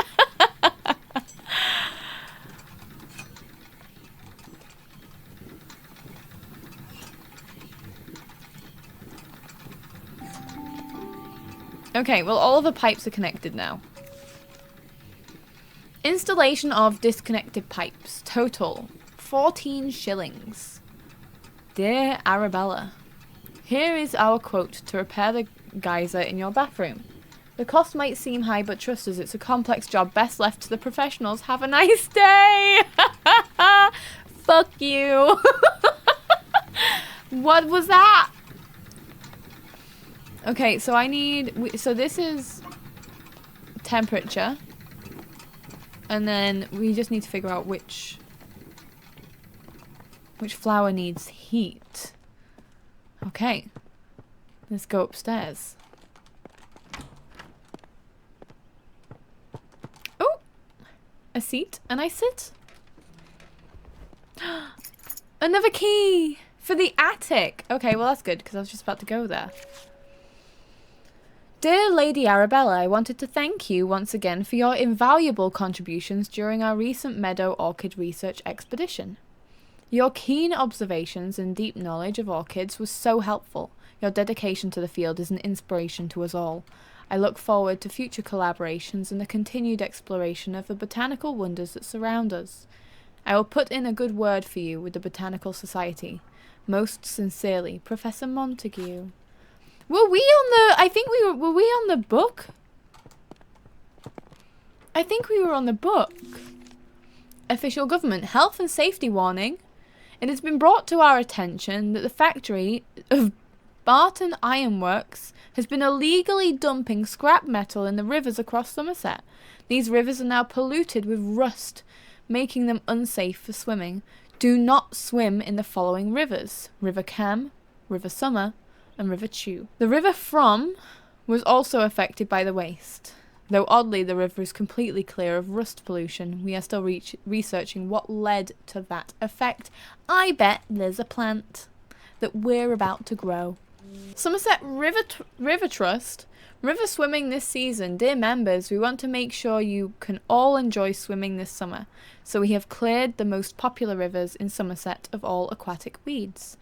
Okay, well, all of the pipes are connected now. Installation of disconnected pipes. Total 14 shillings. Dear Arabella, here is our quote to repair the geyser in your bathroom. The cost might seem high, but trust us, it's a complex job best left to the professionals. Have a nice day! Fuck you! What was that? Okay, so I need... So this is temperature. And then we just need to figure out which flower needs heat. Okay. Let's go upstairs. Oh! A seat, and I sit. Another key! For the attic! Okay, well that's good, because I was just about to go there. Dear Lady Arabella, I wanted to thank you once again for your invaluable contributions during our recent meadow orchid research expedition. Your keen observations and deep knowledge of orchids was so helpful. Your dedication to the field is an inspiration to us all. I look forward to future collaborations and the continued exploration of the botanical wonders that surround us. I will put in a good word for you with the Botanical Society. Most sincerely, Professor Montague. Were we on the... I think we were we on the book? I think we were on the book. Official government health and safety warning. It has been brought to our attention that the factory of Barton Ironworks has been illegally dumping scrap metal in the rivers across Somerset. These rivers are now polluted with rust, making them unsafe for swimming. Do not swim in the following rivers: River Cam, River Summer, and River Chew. The River From was also affected by the waste. Though oddly, the river is completely clear of rust pollution. We are still researching what led to that effect. I bet there's a plant that we're about to grow. Somerset River Trust. River swimming this season. Dear members, we want to make sure you can all enjoy swimming this summer. So we have cleared the most popular rivers in Somerset of all aquatic weeds.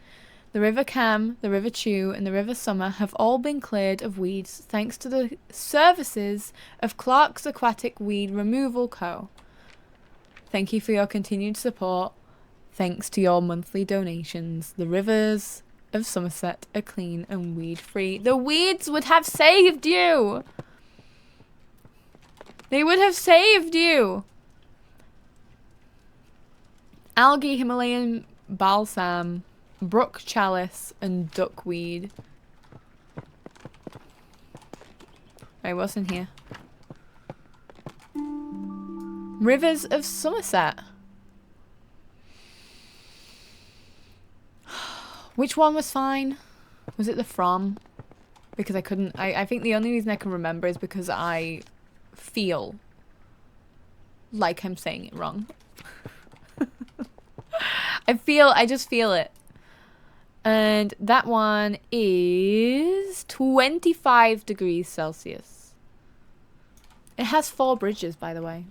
The River Cam, the River Chew, and the River Summer have all been cleared of weeds thanks to the services of Clark's Aquatic Weed Removal Co. Thank you for your continued support. Thanks to your monthly donations, the rivers of Somerset are clean and weed-free. The weeds would have saved you! They would have saved you! Algae, Himalayan balsam, brook chalice, and duckweed. Right, what's in here? Rivers of Somerset. Which one was fine? Was it the From? Because I couldn't... I think the only reason I can remember is because I feel like I'm saying it wrong. I just feel it. And that one is 25 degrees Celsius. It has 4 bridges, by the way.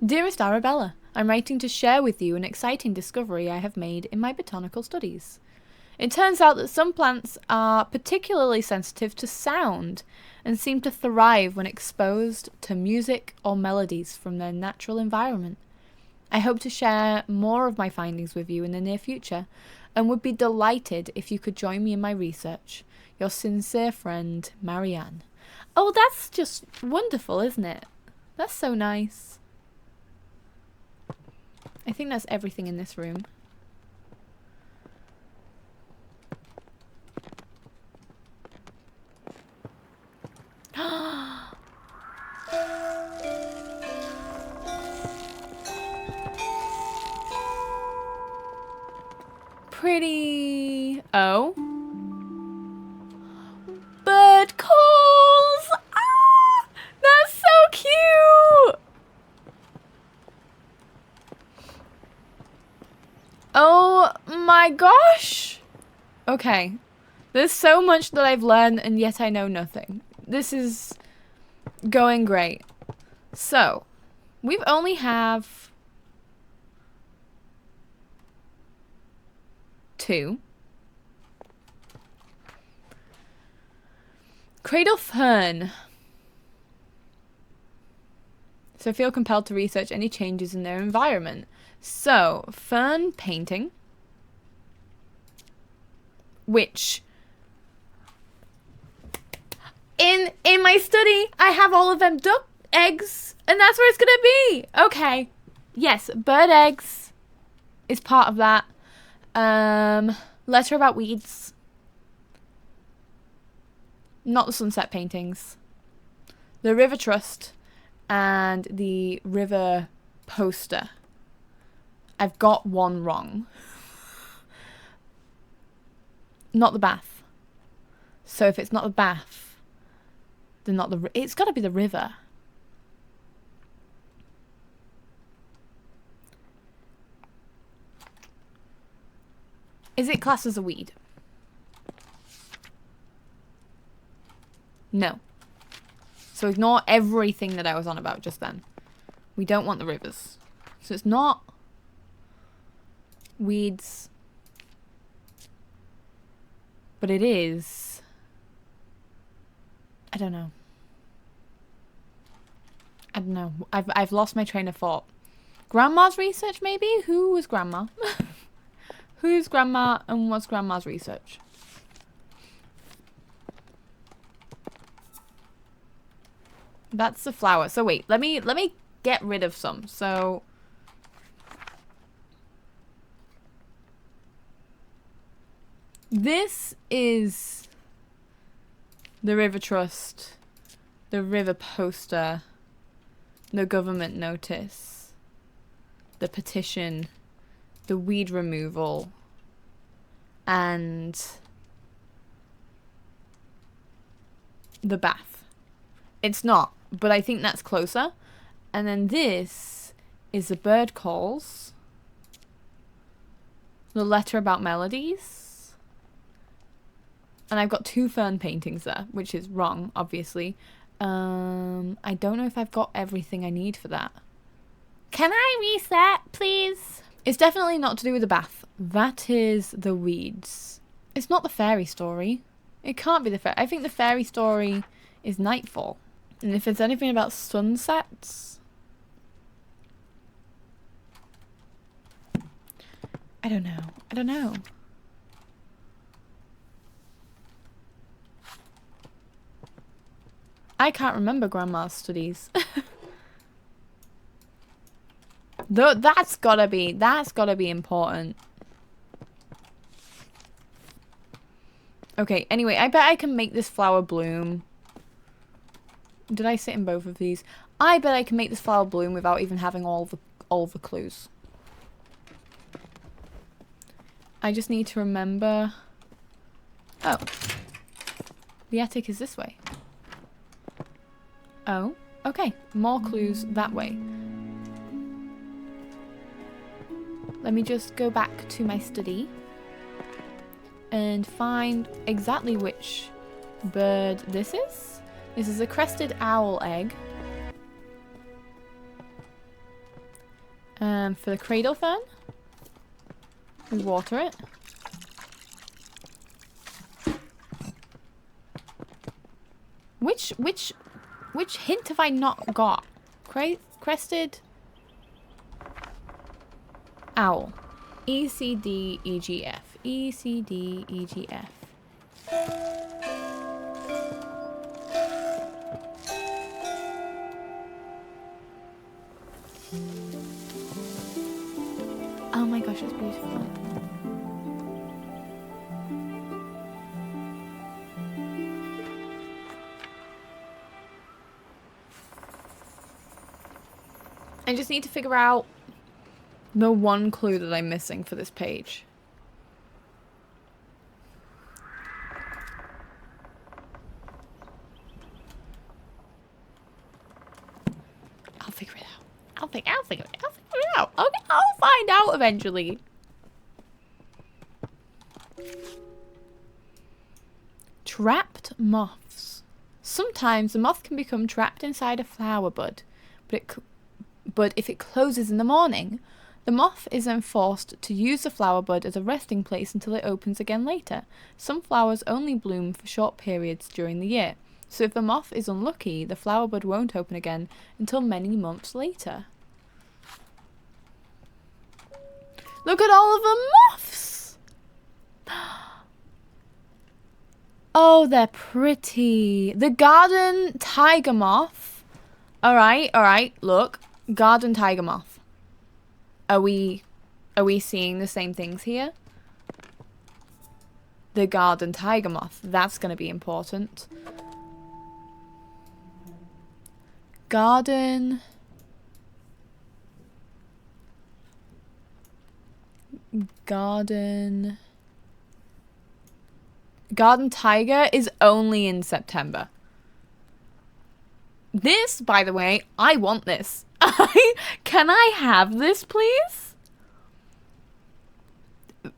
Dearest Arabella, I'm writing to share with you an exciting discovery I have made in my botanical studies. It turns out that some plants are particularly sensitive to sound and seem to thrive when exposed to music or melodies from their natural environment. I hope to share more of my findings with you in the near future and would be delighted if you could join me in my research. Your sincere friend, Marianne. Oh, that's just wonderful, isn't it? That's so nice. I think that's everything in this room. Pretty. Oh. Bird calls! Ah! That's so cute! Oh my gosh! Okay. There's so much that I've learned and yet I know nothing. This is going great. So, we only have 2. Cradle fern. So feel compelled to research any changes in their environment. So, fern painting. Which in my study, I have all of them duck eggs, and that's where it's gonna be. Okay. Yes, bird eggs is part of that. Letter about weeds. Not the sunset paintings. The River Trust and the River Poster. I've got one wrong. Not the bath. So if it's not the bath, then not the... It's got to be the river. Is it classed as a weed? No. So ignore everything that I was on about just then. We don't want the rivers. So it's not weeds. But it is... I don't know. I don't know. I've lost my train of thought. Grandma's research, maybe? Who was Grandma? Who's Grandma and what's Grandma's research? That's the flower. So wait, let me get rid of some. So this is the River Trust, the River Poster, the government notice, the petition, the weed removal, and the bath. It's not, but I think that's closer. And then this is the bird calls, the letter about melodies, and I've got 2 fern paintings there, which is wrong, obviously. I don't know if I've got everything I need for that. Can I reset, please? It's definitely not to do with the bath. That is the weeds. It's not the fairy story. It can't be the fairy. I think the fairy story is Nightfall. And if it's anything about sunsets... I don't know. I don't know. I can't remember Grandma's studies. Though that's gotta be important. Okay, anyway, I bet I can make this flower bloom. Did I sit in both of these? I bet I can make this flower bloom without even having all the clues. I just need to remember. Oh. The attic is this way. Oh, okay. More clues that way. let me just go back to my study and find exactly which bird this is. This is a crested owl egg. For the cradle fern, we water it. Which hint have I not got? Crested owl. E, C, D, E, G, F. E, C, D, E, G, F. Oh my gosh, it's beautiful. I just need to figure out the one clue that I'm missing for this page. I'll figure it out. I'll figure it out. Okay, I'll find out eventually. Trapped moths. Sometimes a moth can become trapped inside a flower bud, but if it closes in the morning, the moth is then forced to use the flower bud as a resting place until it opens again later. Some flowers only bloom for short periods during the year, so if the moth is unlucky, the flower bud won't open again until many months later. Look at all of the moths! Oh, they're pretty. The garden tiger moth. Alright, look. Garden tiger moth. Are we seeing the same things here? The garden tiger moth. That's going to be important. Garden tiger is only in September. This, by the way, I want this. Can I have this, please?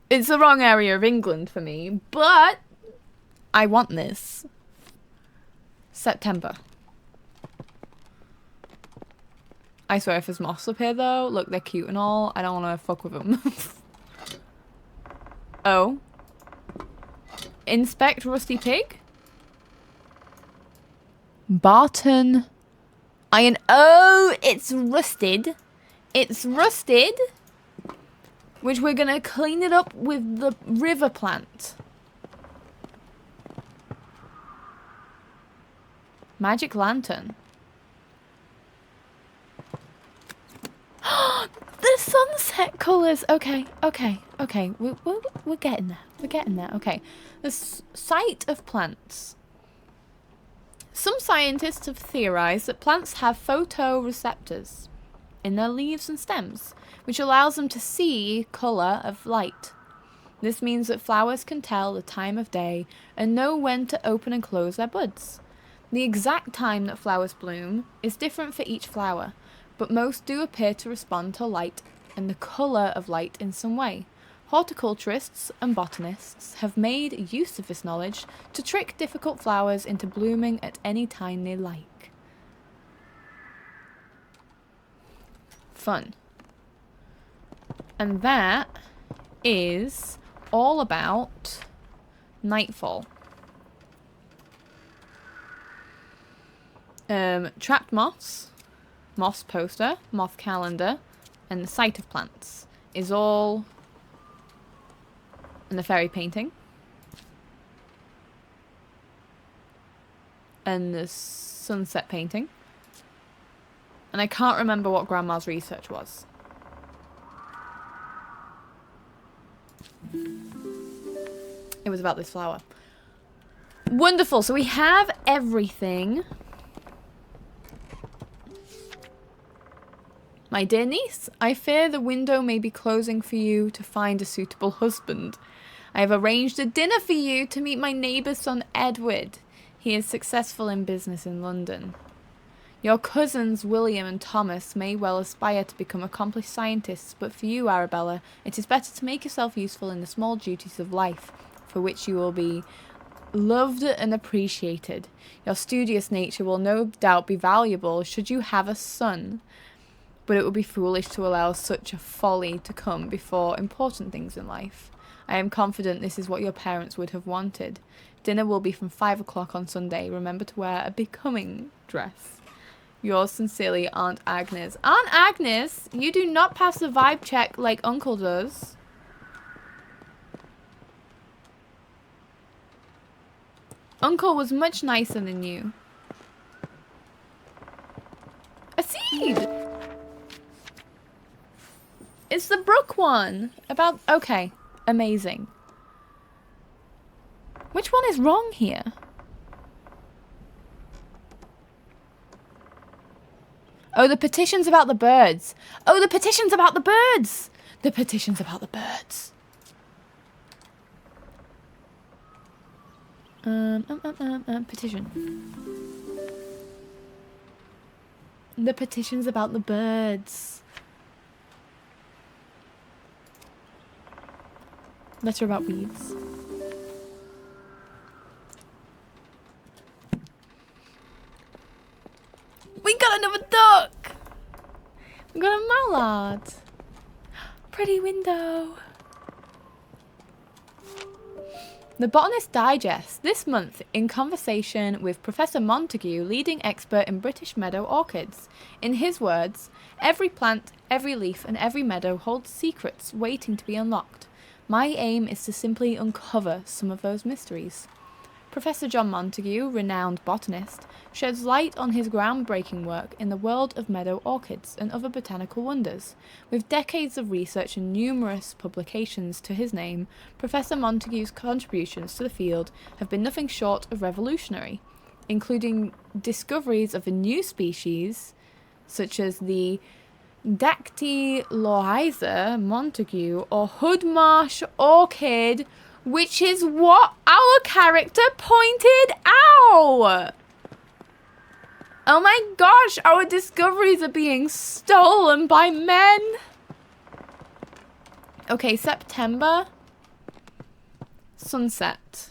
It's the wrong area of England for me, but I want this. September. I swear if there's moths up here though, look, they're cute and all. I don't want to fuck with them. Oh. Inspect rusty pig. Barton iron. Oh, it's rusted. It's rusted. Which we're going to clean it up with the river plant. Magic lantern. The sunset colours. Okay. We're getting there. Okay. The sight of plants. Some scientists have theorized that plants have photoreceptors in their leaves and stems, which allows them to see color of light. This means that flowers can tell the time of day and know when to open and close their buds. The exact time that flowers bloom is different for each flower, but most do appear to respond to light and the color of light in some way. Horticulturists and botanists have made use of this knowledge to trick difficult flowers into blooming at any time they like. Fun. And that is all about nightfall. Trapped moths, moths poster, moth calendar, and the sight of plants is all in the fairy painting. And the sunset painting. And I can't remember what Grandma's research was. It was about this flower. Wonderful. So we have everything. My dear niece, I fear the window may be closing for you to find a suitable husband. I have arranged a dinner for you to meet my neighbour's son Edward. He is successful in business in London. Your cousins William and Thomas may well aspire to become accomplished scientists, but for you, Arabella, it is better to make yourself useful in the small duties of life, for which you will be loved and appreciated. Your studious nature will no doubt be valuable should you have a son, but it would be foolish to allow such a folly to come before important things in life. I am confident this is what your parents would have wanted. Dinner will be from 5 o'clock on Sunday. Remember to wear a becoming dress. Yours sincerely, Aunt Agnes. Aunt Agnes, you do not pass the vibe check like Uncle does. Uncle was much nicer than you. A seed! It's the Brook one. About... Okay. Amazing. Which one is wrong here? Oh, the petition's about the birds. Oh, the petition's about the birds. The petition's about the birds. Petition. The petition's about the birds. Letter about weeds. We got another duck! We got a mallard. Pretty window. The Botanist Digest, this month in conversation with Professor Montague, leading expert in British meadow orchids. In his words, every plant, every leaf and every meadow holds secrets waiting to be unlocked. My aim is to simply uncover some of those mysteries. Professor John Montague, renowned botanist, sheds light on his groundbreaking work in the world of meadow orchids and other botanical wonders. With decades of research and numerous publications to his name, Professor Montague's contributions to the field have been nothing short of revolutionary, including discoveries of a new species, such as the Dactylohyza Montague or Hoodmarsh orchid, which is what our character pointed out. Oh my gosh, our discoveries are being stolen by men. Okay, September. Sunset.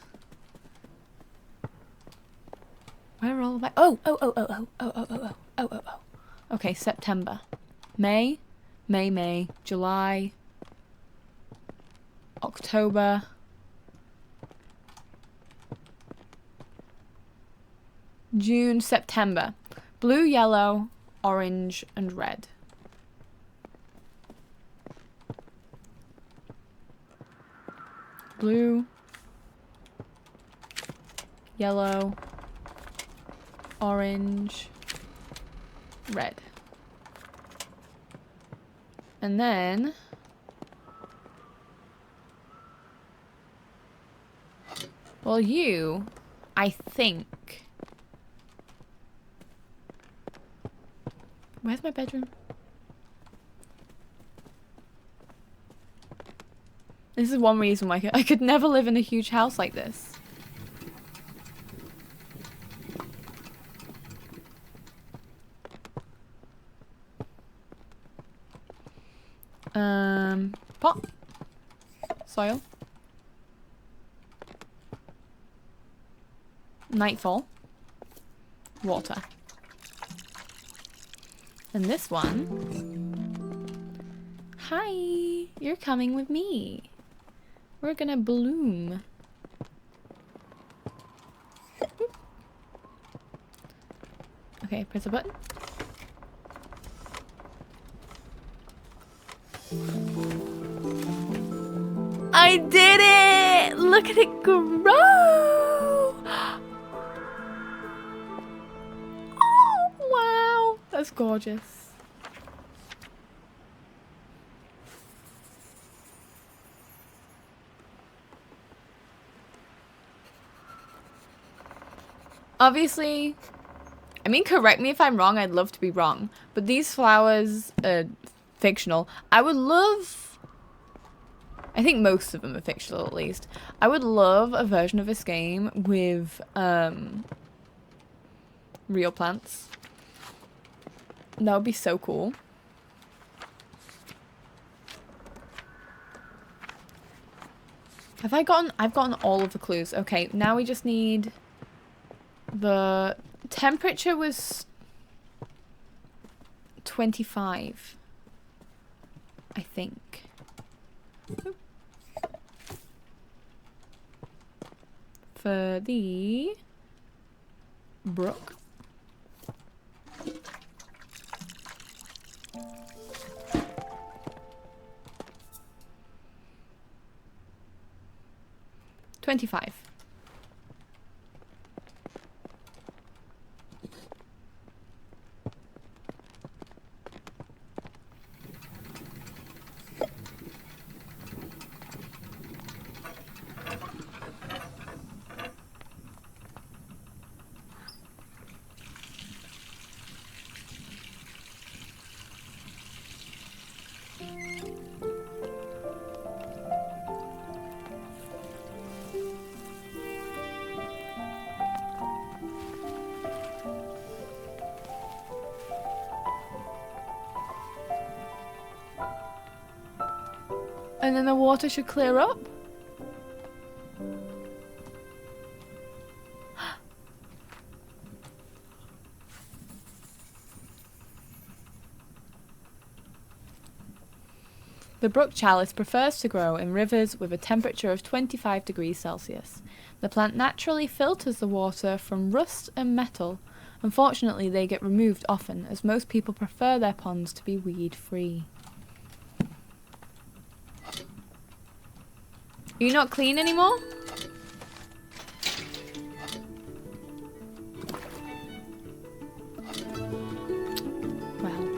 Where are all my... Oh. Okay, September. May, July, October, June, September. Blue, yellow, orange, and red. Blue, yellow, orange, red. And then well, you, I think. Where's my bedroom? This is one reason why I could never live in a huge house like this. Pot. Soil. Nightfall. Water. And this one. Hi, you're coming with me. We're gonna bloom. Okay, press a button. I did it! Look at it grow! Oh, wow! That's gorgeous. Obviously, I mean, correct me if I'm wrong, I'd love to be wrong, but these flowers are fictional. I would love... I think most of them are fictional, at least. I would love a version of this game with real plants. That would be so cool. I've gotten all of the clues. Okay, now we just need the temperature was 25, I think. For the brook. $25. And then the water should clear up. The brook chalice prefers to grow in rivers with a temperature of 25 degrees Celsius. The plant naturally filters the water from rust and metal. Unfortunately, they get removed often, as most people prefer their ponds to be weed-free. Are you not clean anymore? Well.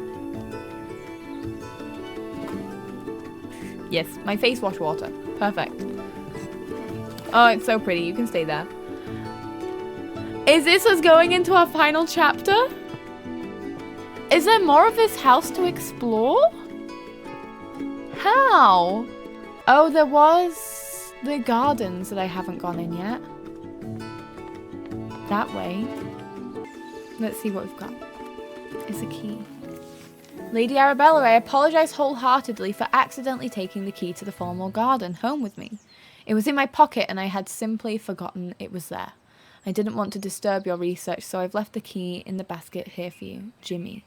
Yes, my face wash water. Perfect. Oh, it's so pretty. You can stay there. Is this us going into our final chapter? Is there more of this house to explore? How? Oh, there was the gardens that I haven't gone in yet. That way. Let's see what we've got. It's a key. Lady Arabella, I apologize wholeheartedly for accidentally taking the key to the formal garden home with me. It was in my pocket and I had simply forgotten it was there. I didn't want to disturb your research, so I've left the key in the basket here for you, Jimmy.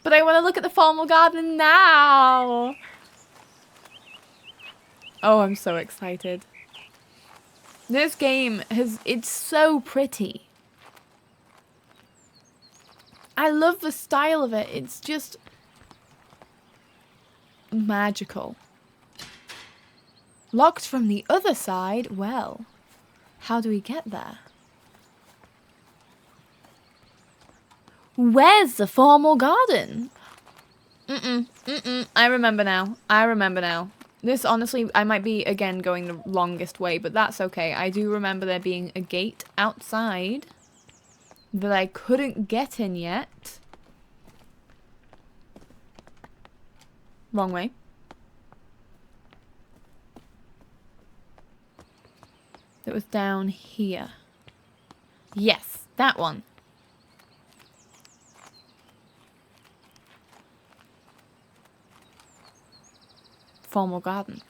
But I want to look at the formal garden now! Oh, I'm so excited. This game it's so pretty. I love the style of it. It's just magical. Locked from the other side? Well, how do we get there? Where's the formal garden? I remember now. This, honestly, I might be, again, going the longest way, but that's okay. I do remember there being a gate outside that I couldn't get in yet. Wrong way. It was down here. Yes, that one. Formal garden.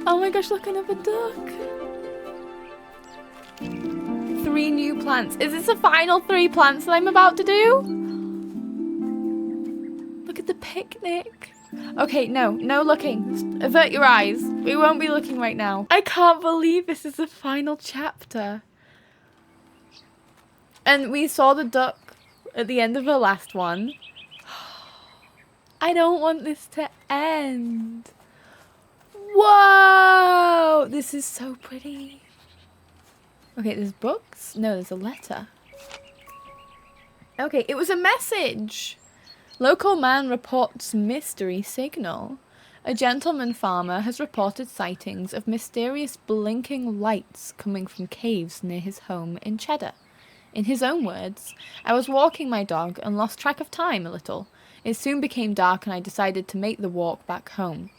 Oh my gosh, look, another duck. 3 new plants. Is this the final 3 plants that I'm about to do? Look at the picnic. Okay, no looking. Just avert your eyes. We won't be looking right now. I can't believe this is the final chapter. And we saw the duck at the end of the last one. I don't want this to end. Whoa! This is so pretty. Okay, there's books. No, there's a letter. Okay, it was a message. Local man reports mystery signal. A gentleman farmer has reported sightings of mysterious blinking lights coming from caves near his home in Cheddar. In his own words, I was walking my dog and lost track of time a little. It soon became dark and I decided to make the walk back home.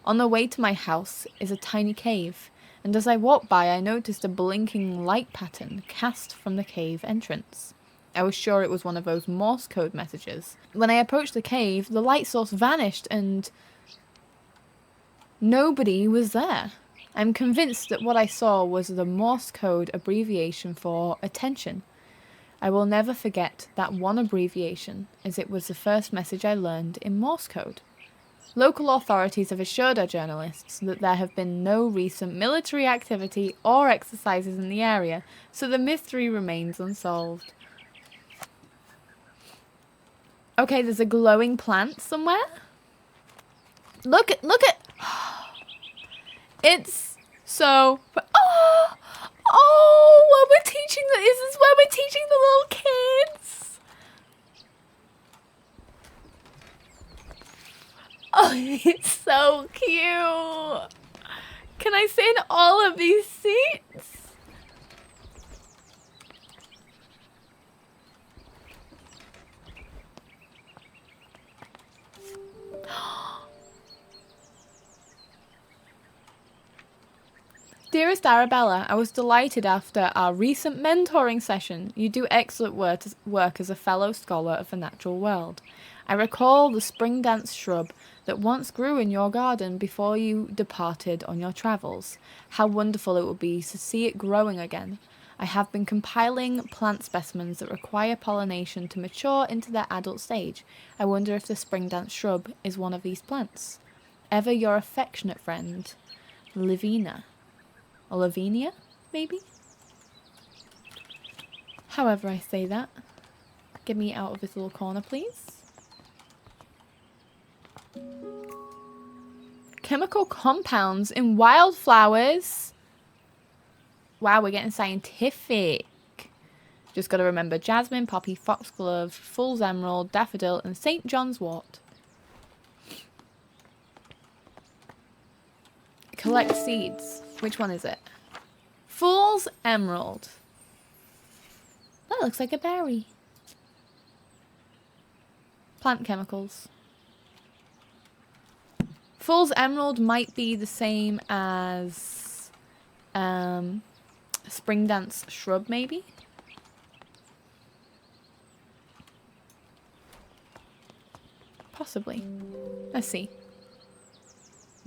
On the way to my house is a tiny cave, and as I walked by I noticed a blinking light pattern cast from the cave entrance. I was sure it was one of those Morse code messages. When I approached the cave, the light source vanished and nobody was there. I'm convinced that what I saw was the Morse code abbreviation for attention. I will never forget that one abbreviation, as it was the first message I learned in Morse code. Local authorities have assured our journalists that there have been no recent military activity or exercises in the area, so the mystery remains unsolved. Okay, there's a glowing plant somewhere. Look at it's so well, we're teaching this is where we're teaching the little kids. Oh, it's so cute. Can I sit in all of these seats? Dearest Arabella, I was delighted after our recent mentoring session. You do excellent work as a fellow scholar of the natural world. I recall the spring dance shrub that once grew in your garden before you departed on your travels. How wonderful it would be to see it growing again. I have been compiling plant specimens that require pollination to mature into their adult stage. I wonder if the spring dance shrub is one of these plants. Ever your affectionate friend, Livina. Or Lavinia, maybe? However I say that. Get me out of this little corner, please. Chemical compounds in wildflowers. Wow, we're getting scientific. Just got to remember jasmine, poppy, foxglove, fool's emerald, daffodil, and St. John's wort. Collect seeds. Which one is it? Fool's emerald. That looks like a berry. Plant chemicals. Fool's emerald might be the same as spring dance shrub, maybe. Possibly. Let's see.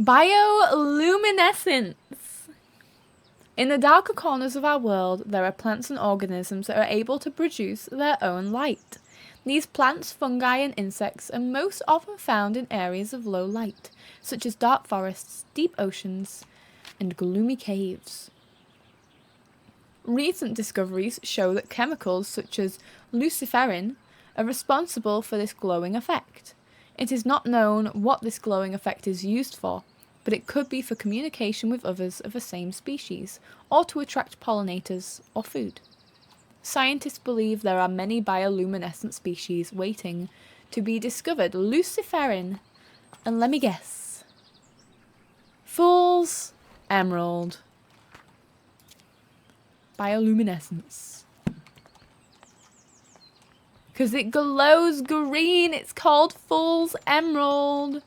Bioluminescence. In the darker corners of our world, there are plants and organisms that are able to produce their own light. These plants, fungi, and insects are most often found in areas of low light, such as dark forests, deep oceans, and gloomy caves. Recent discoveries show that chemicals such as luciferin are responsible for this glowing effect. It is not known what this glowing effect is used for, but it could be for communication with others of the same species, or to attract pollinators or food. Scientists believe there are many bioluminescent species waiting to be discovered. Luciferin, and let me guess. Fool's emerald. Bioluminescence. Because it glows green, it's called fool's emerald.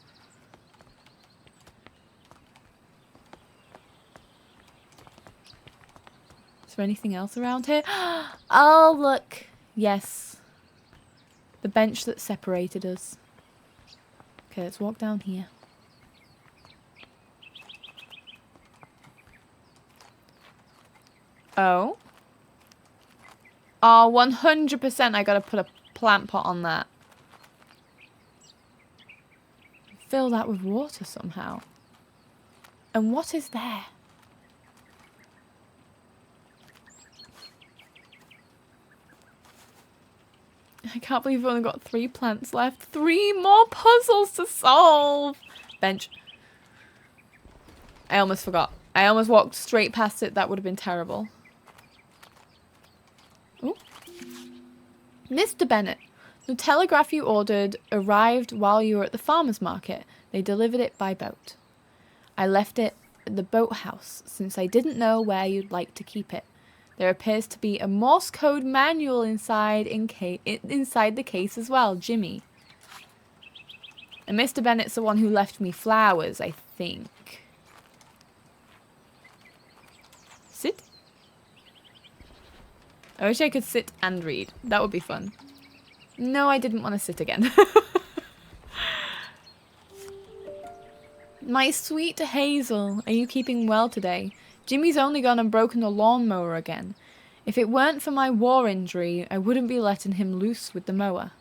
Is there anything else around here? Oh, look. Yes. The bench that separated us. Okay, let's walk down here. Oh. Oh, 100% I gotta put a plant pot on that. Fill that with water somehow. And what is there? I can't believe we've only got 3 plants left. 3 more puzzles to solve. Bench. I almost forgot. I almost walked straight past it. That would have been terrible. Ooh. Mr. Bennett, the telegraph you ordered arrived while you were at the farmer's market. They delivered it by boat. I left it at the boathouse since I didn't know where you'd like to keep it. There appears to be a Morse code manual inside the case as well, Jimmy. And Mr. Bennett's the one who left me flowers, I think. Sit. I wish I could sit and read. That would be fun. No, I didn't want to sit again. My sweet Hazel, are you keeping well today? Jimmy's only gone and broken the lawnmower again. If it weren't for my war injury, I wouldn't be letting him loose with the mower.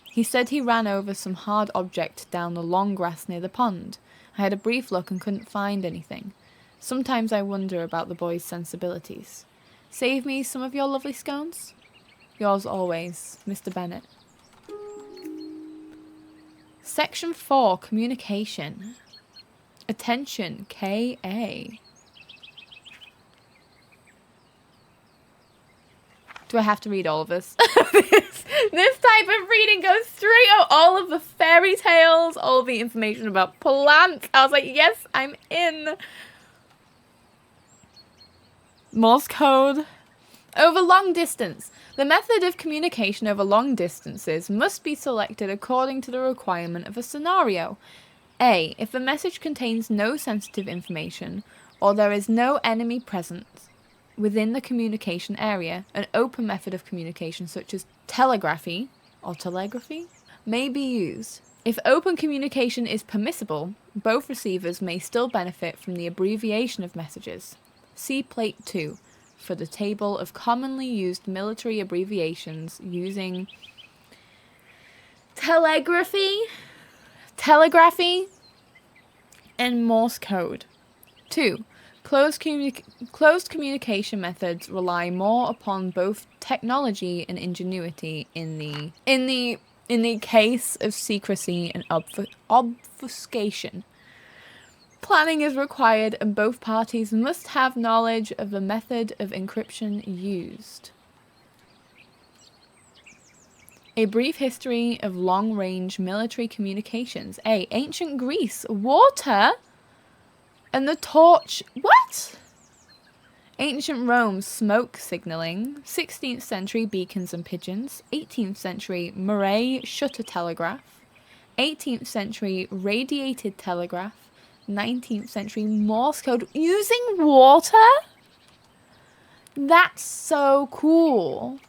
He said he ran over some hard object down the long grass near the pond. I had a brief look and couldn't find anything. Sometimes I wonder about the boy's sensibilities. Save me some of your lovely scones? Yours always, Mr. Bennett. Section 4, Communication. Attention, K.A. Do I have to read all of this? This type of reading goes straight out all of the fairy tales, all of the information about plants. I was like, yes, I'm in. Morse code. Over long distance. The method of communication over long distances must be selected according to the requirement of a scenario. A. If the message contains no sensitive information, or there is no enemy present within the communication area, an open method of communication such as telegraphy or telegraphy may be used. If open communication is permissible, both receivers may still benefit from the abbreviation of messages. See Plate 2 for the table of commonly used military abbreviations using telegraphy, and Morse code. 2. Closed communication methods rely more upon both technology and ingenuity in the case of secrecy and obfuscation. Planning is required and both parties must have knowledge of the method of encryption used. A brief history of long-range military communications. A. Ancient Greece. Water? And the torch. What? Ancient Rome. Smoke signaling. 16th century beacons and pigeons. 18th century Murray shutter telegraph. 18th century radiated telegraph. 19th century Morse code. Using water? That's so cool.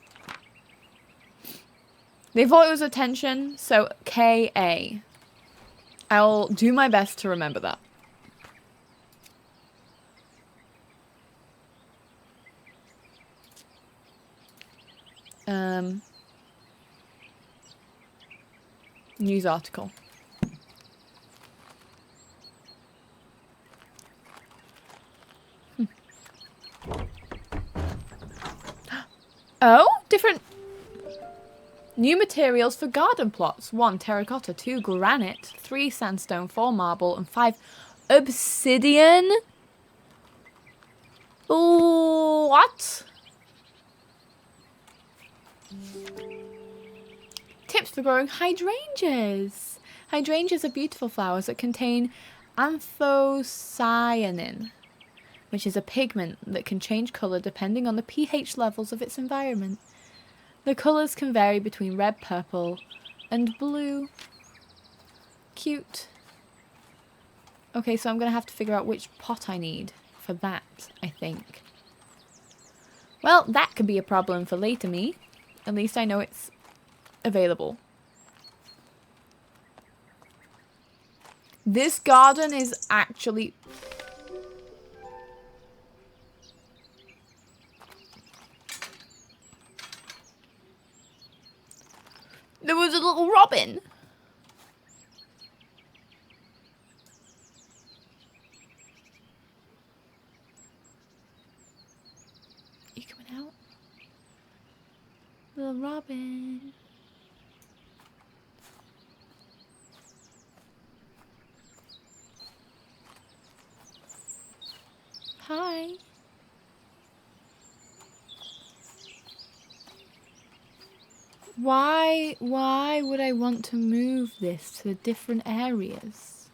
They thought it was attention, so K.A. I'll do my best to remember that. News article. Oh, different. New materials for garden plots. 1. Terracotta. 2. Granite. 3. Sandstone. 4. Marble. And 5. Obsidian. Ooh, what? Tips for growing hydrangeas. Hydrangeas are beautiful flowers that contain anthocyanin, which is a pigment that can change colour depending on the pH levels of its environment. The colours can vary between red, purple, and blue. Cute. Okay, so I'm going to have to figure out which pot I need for that, I think. Well, that could be a problem for later me. At least I know it's available. This garden is actually... There was a little robin. You coming out? Little robin. Hi. Why would I want to move this to different areas?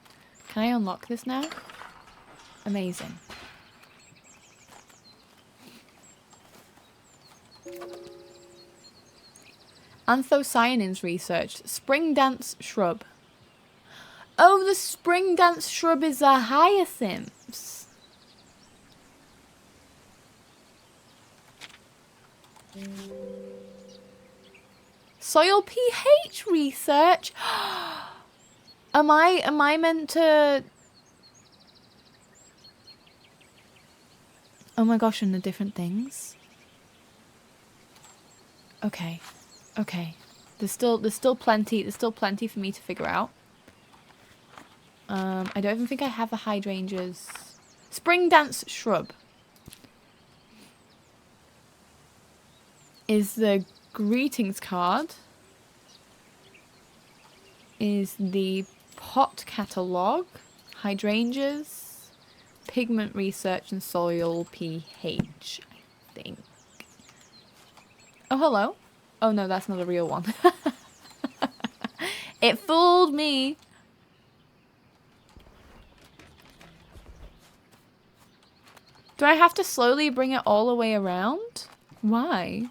Can I unlock this now? Amazing. Anthocyanins researched. Spring dance shrub. Oh, the spring dance shrub is a hyacinths. Soil pH research. Am I meant to? Oh my gosh, and the different things. Okay. Okay. There's still plenty for me to figure out. I don't even think I have the hydrangeas. Spring dance shrub is the greetings card. Is the pot catalogue, hydrangeas, pigment research, and soil pH, I think. Oh, hello. Oh no, that's not a real one. It fooled me. Do I have to slowly bring it all the way around? Why?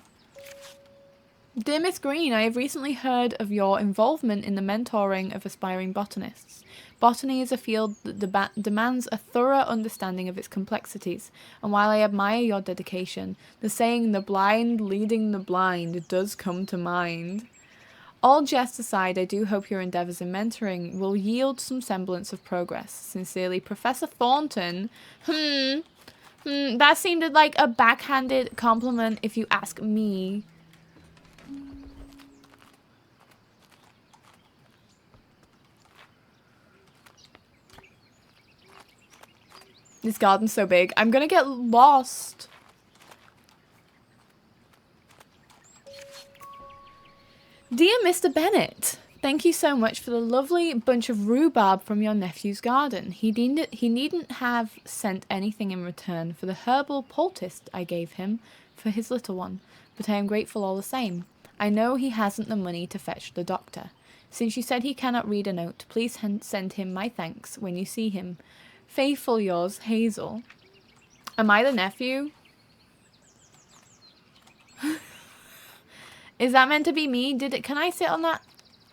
Dear Miss Green, I have recently heard of your involvement in the mentoring of aspiring botanists. Botany is a field that demands a thorough understanding of its complexities, and while I admire your dedication, the saying, "the blind leading the blind," does come to mind. All jests aside, I do hope your endeavours in mentoring will yield some semblance of progress. Sincerely, Professor Thornton. That seemed like a backhanded compliment if you ask me. This garden's so big. I'm gonna get lost. Dear Mr. Bennett, thank you so much for the lovely bunch of rhubarb from your nephew's garden. He needn't have sent anything in return for the herbal poultice I gave him for his little one, but I am grateful all the same. I know he hasn't the money to fetch the doctor. Since you said he cannot read a note, please send him my thanks when you see him. Faithful yours, Hazel. Am I the nephew? Is that meant to be me? Can I sit on that?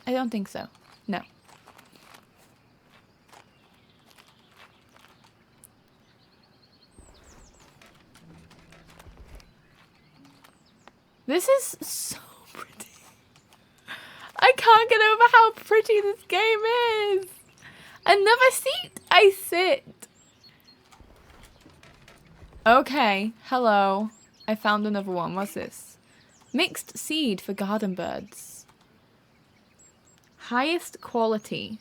I don't think so. No. This is so pretty. I can't get over how pretty this game is. Another seat. I sit. Okay. Hello. I found another one. What's this? Mixed seed for garden birds. Highest quality.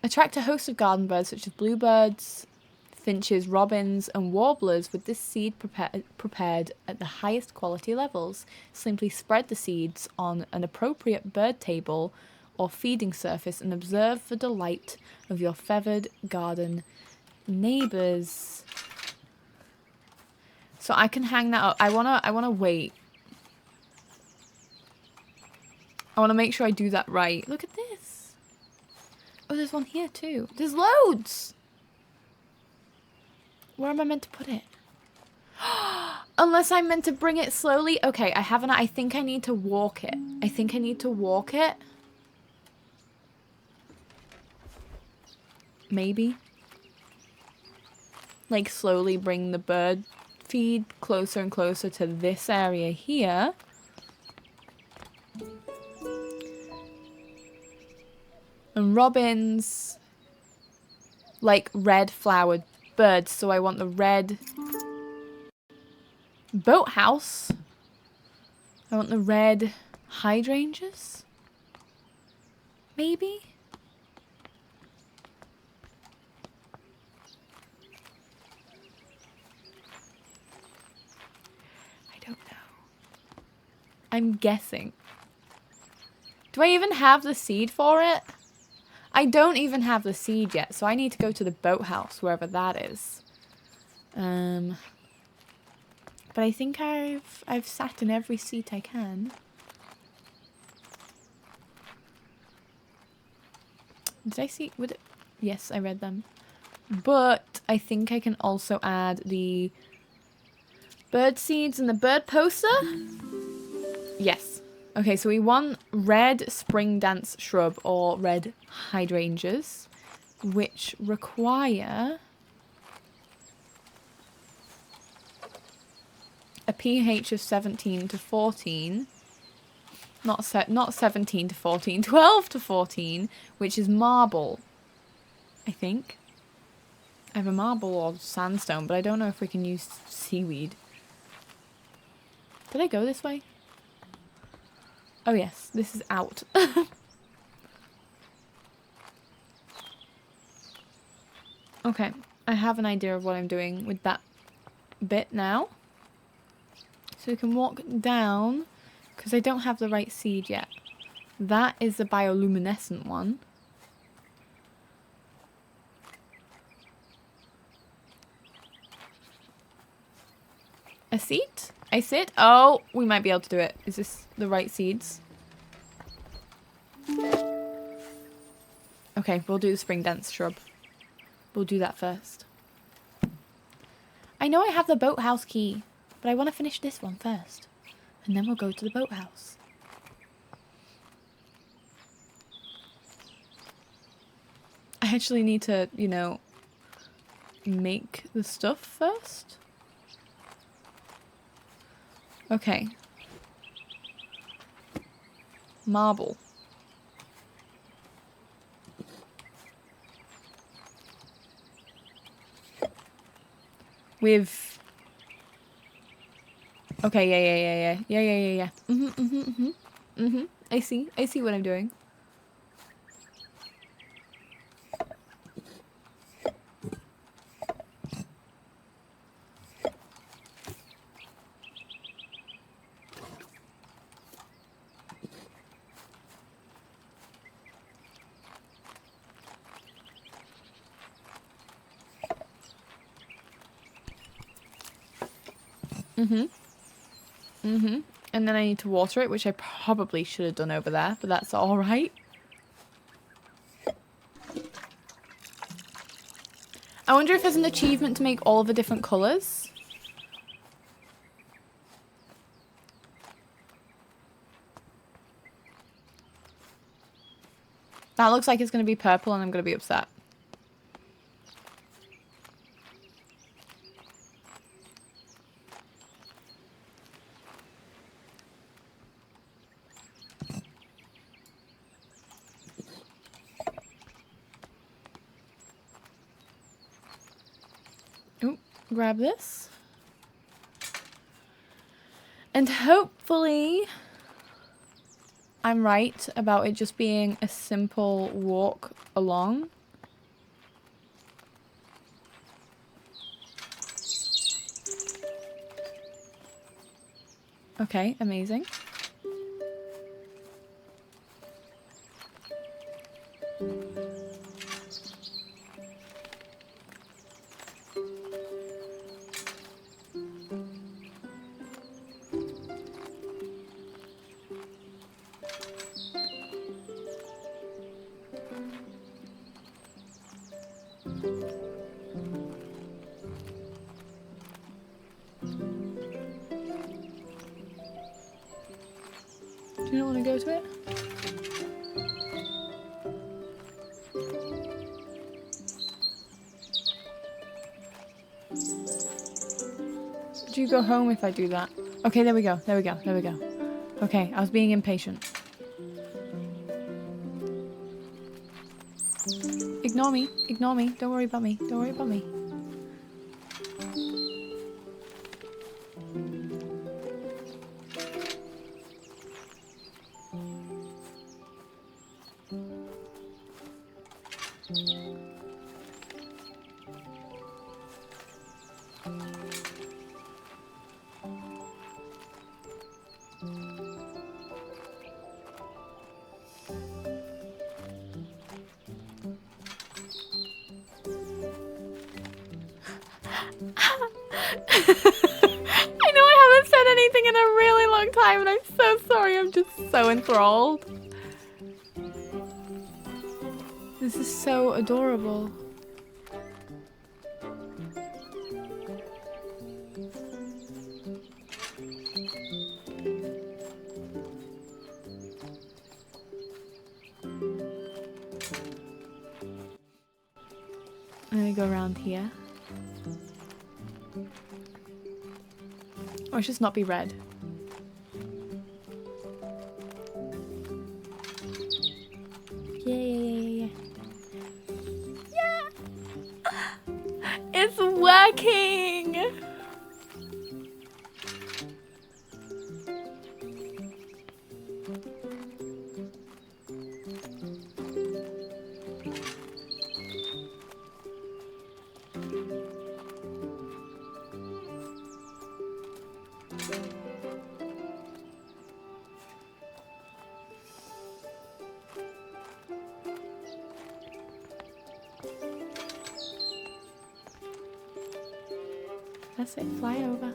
Attract a host of garden birds such as bluebirds, finches, robins, and warblers with this seed prepared at the highest quality levels. Simply spread the seeds on an appropriate bird table or feeding surface and observe the delight of your feathered garden neighbors. So I can hang that up. I wanna wait. I wanna make sure I do that right. Look at this. Oh, there's one here too. There's loads. Where am I meant to put it? Unless I'm meant to bring it slowly. Okay, I think I need to walk it. I think I need to walk it. Maybe. Like slowly bring the bird feed closer and closer to this area here. And robins like red flowered birds, so I want the red boathouse. I want the red hydrangeas. Maybe? I'm guessing. Do I even have the seed for it? I don't even have the seed yet, so I need to go to the boathouse, wherever that is. But I think I've sat in every seat I can. Did I see? Would it? Yes, I read them. But I think I can also add the bird seeds and the bird poster. Yes. Okay, so we want red spring dance shrub or red hydrangeas, which require a pH of 17 to 14. Not 17 to 14, 12 to 14, which is marble, I think. Either marble or sandstone, but I don't know if we can use seaweed. Did I go this way? Oh yes, this is out. Okay, I have an idea of what I'm doing with that bit now. So we can walk down, because I don't have the right seed yet. That is the bioluminescent one. A seed? A seed? Oh, we might be able to do it. Is this the right seeds? Okay, we'll do the spring dance shrub. We'll do that first. I know I have the boathouse key, but I want to finish this one first. And then we'll go to the boathouse. I actually need to, you know, make the stuff first. Okay. Marble. With... Okay, yeah. I see what I'm doing. And then I need to water it, which I probably should have done over there, but that's alright. I wonder if there's an achievement to make all the different colours. That looks like it's going to be purple and I'm going to be upset. Grab this. And hopefully I'm right about it just being a simple walk along. Okay, amazing. Do you not want to go to it? Do you go home if I do that? Okay, there we go. Okay, I was being impatient. Ignore me. Don't worry about me. I know I haven't said anything in a really long time and I'm so sorry, I'm just so enthralled. This is so adorable. gonna go around here. Or it should not be red. Yeah. It's working! That's it, fly over.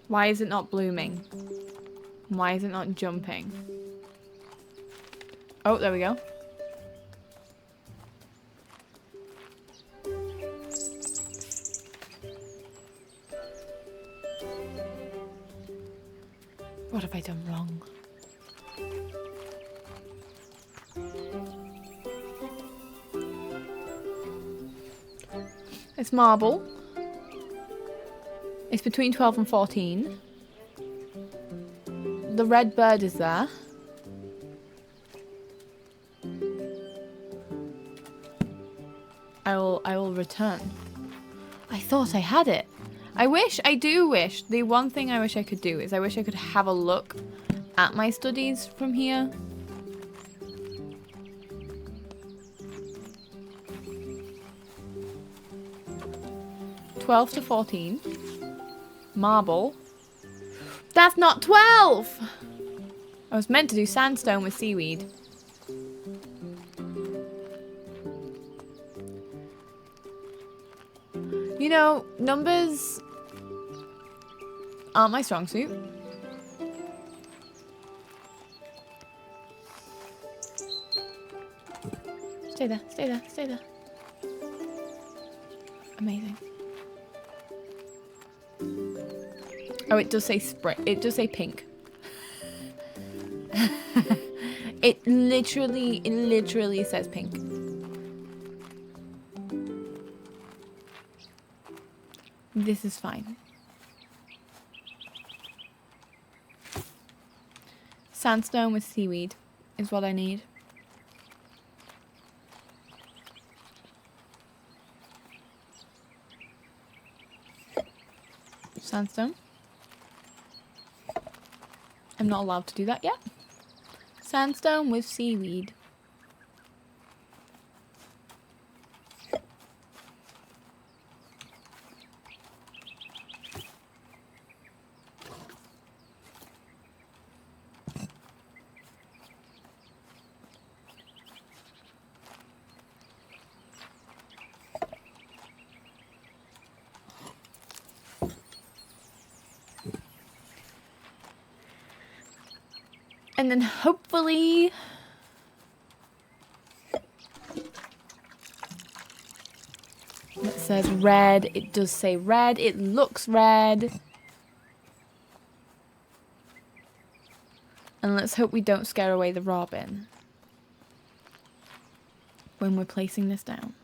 Why is it not blooming? Why is it not jumping? Oh, there we go. What have I done wrong? It's marble. It's between 12 and 14. The red bird is there. I will return. I thought I had it. I do wish, the one thing I wish I could do is I wish I could have a look at my studies from here. (12 to 14). Marble. That's not 12! I was meant to do sandstone with seaweed. You know, numbers aren't my strong suit. Stay there, stay there, stay there. Amazing. Oh, it does say spring. It does say pink. It literally says pink. This is fine. Sandstone with seaweed is what I need. Sandstone. I'm not allowed to do that yet. Sandstone with seaweed. And then hopefully it says red. It does say red. It looks red. And let's hope we don't scare away the robin when we're placing this down.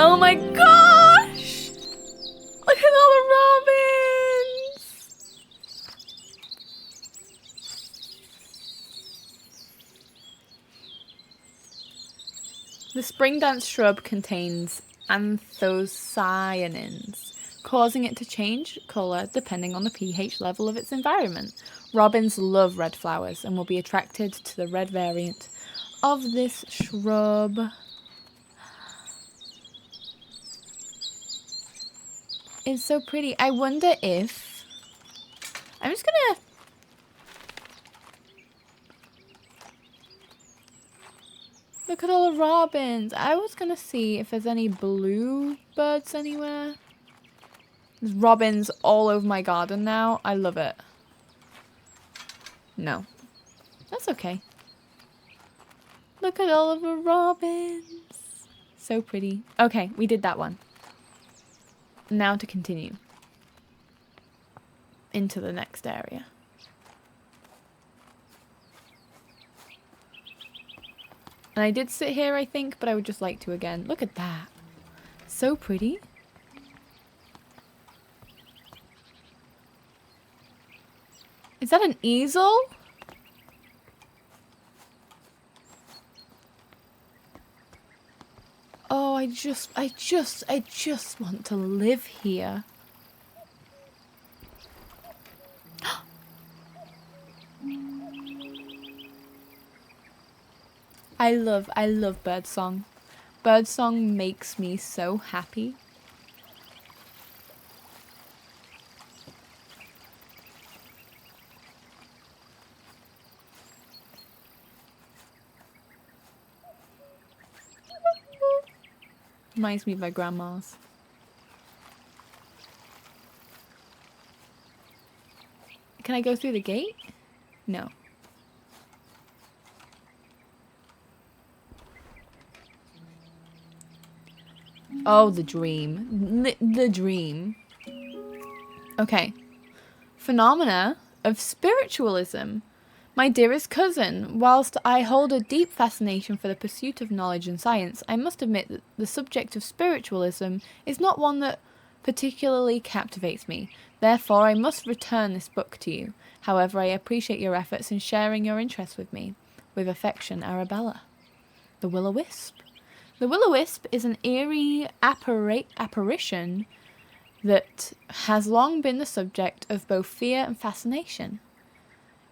Oh my gosh! Look at all the robins! The spring dance shrub contains anthocyanins, causing it to change colour depending on the pH level of its environment. Robins love red flowers and will be attracted to the red variant of this shrub. It's so pretty. I wonder if... I'm just gonna... Look at all the robins. I was gonna see if there's any blue birds anywhere. There's robins all over my garden now. I love it. No. That's okay. Look at all of the robins. So pretty. Okay, we did that one. Now to continue. Into the next area. And I did sit here, I think, but I would just like to again. Look at that. So pretty. Is that an easel? Oh, I just want to live here. I love birdsong. Birdsong makes me so happy. Reminds me of my grandma's. Can I go through the gate? No. Oh, the dream. The dream. Okay. Phenomena of spiritualism. My dearest cousin, whilst I hold a deep fascination for the pursuit of knowledge and science, I must admit that the subject of spiritualism is not one that particularly captivates me. Therefore, I must return this book to you. However, I appreciate your efforts in sharing your interest with me. With affection, Arabella. The Will-O-Wisp. The Will-O-Wisp is an eerie apparition that has long been the subject of both fear and fascination.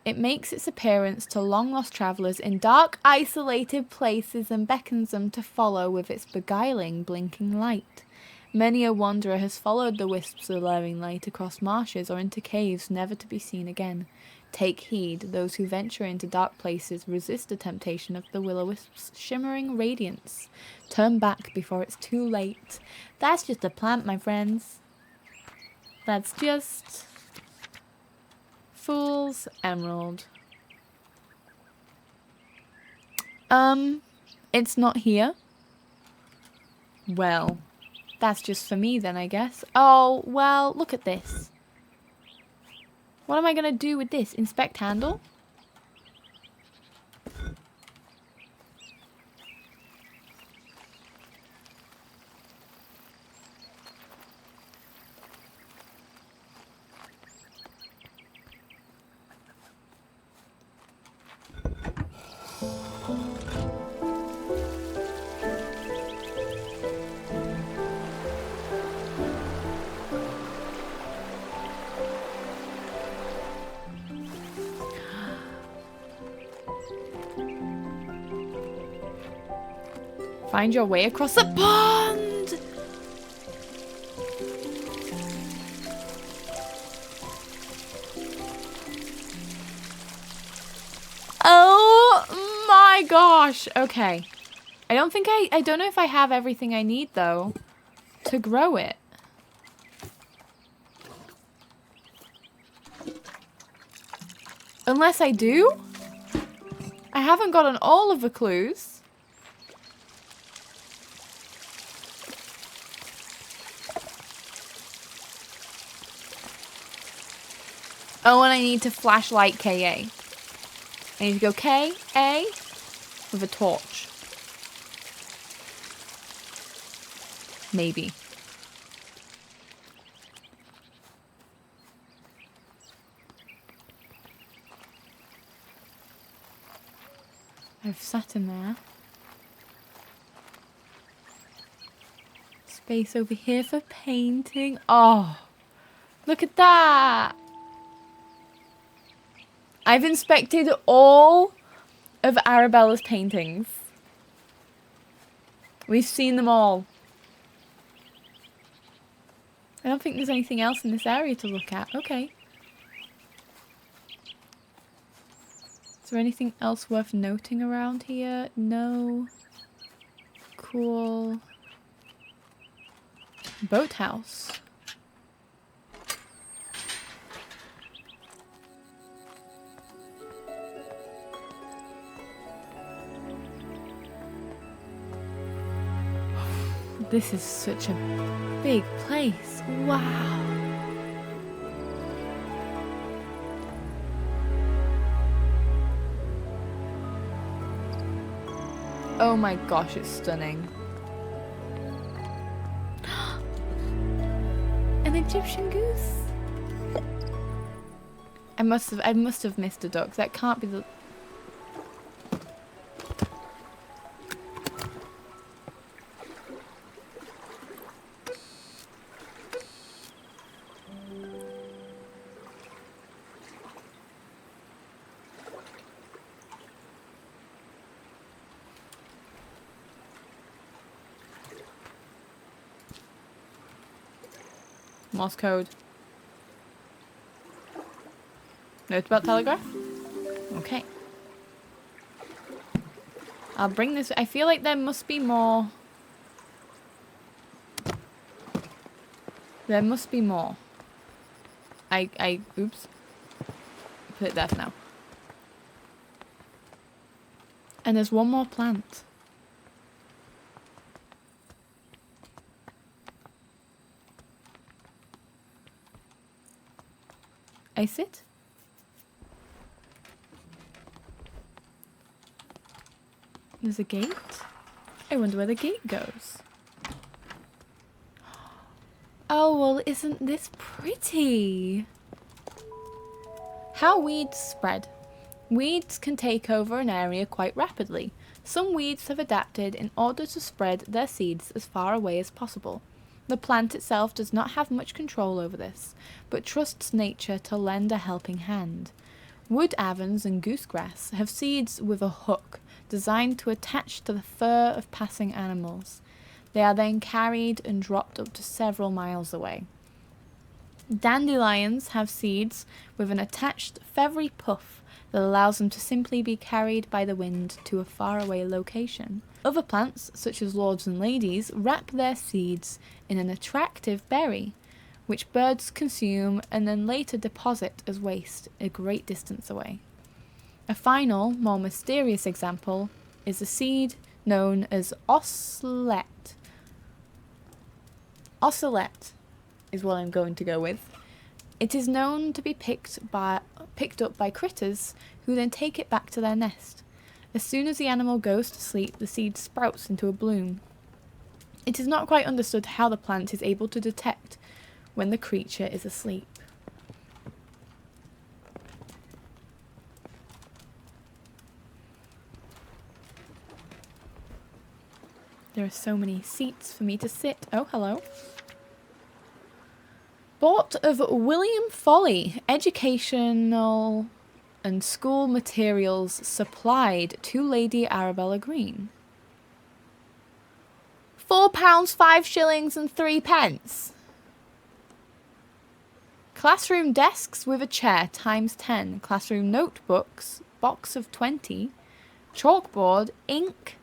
It makes its appearance to long-lost travellers in dark, isolated places and beckons them to follow with its beguiling, blinking light. Many a wanderer has followed the wisp's alluring light across marshes or into caves never to be seen again. Take heed, those who venture into dark places resist the temptation of the will-o-wisp's shimmering radiance. Turn back before it's too late. That's just a plant, my friends. That's just... Fool's Emerald. It's not here. Well, that's just for me then, I guess. Oh, well, look at this. What am I going to do with this? Inspect handle? Find your way across the pond! Oh my gosh! Okay. I don't know if I have everything I need though to grow it. Unless I do? I haven't gotten all of the clues. Oh, and I need to flashlight KA. I need to go KA with a torch. Maybe. I've sat in there. Space over here for painting. Oh, look at that. I've inspected all of Arabella's paintings. We've seen them all. I don't think there's anything else in this area to look at. Okay. Is there anything else worth noting around here? No. Cool. Boathouse. This is such a big place. Wow. Oh my gosh, it's stunning. An Egyptian goose. I must have missed a duck. That can't be the... Morse code. Note about telegraph? Okay. I'll bring this... I feel like there must be more. There must be more. Oops. Put it there for now. And there's one more plant. Is it? There's a gate? I wonder where the gate goes. Oh, well, isn't this pretty? How weeds spread. Weeds can take over an area quite rapidly. Some weeds have adapted in order to spread their seeds as far away as possible. The plant itself does not have much control over this, but trusts nature to lend a helping hand. Wood avens and goosegrass have seeds with a hook designed to attach to the fur of passing animals. They are then carried and dropped up to several miles away. Dandelions have seeds with an attached feathery puff that allows them to simply be carried by the wind to a faraway location. Other plants, such as lords and ladies, wrap their seeds in an attractive berry, which birds consume and then later deposit as waste a great distance away. A final, more mysterious example is a seed known as ocelette. Ocelette is what I'm going to go with. It is known to be picked up by critters who then take it back to their nest. As soon as the animal goes to sleep, the seed sprouts into a bloom. It is not quite understood how the plant is able to detect when the creature is asleep. There are so many seats for me to sit. Oh, hello. Bought of William Foley, educational and school materials supplied to Lady Arabella Green. £4, 5 shillings and 3 pence. Classroom desks with a chair ×10. Classroom notebooks, box of 20. Chalkboard, ink,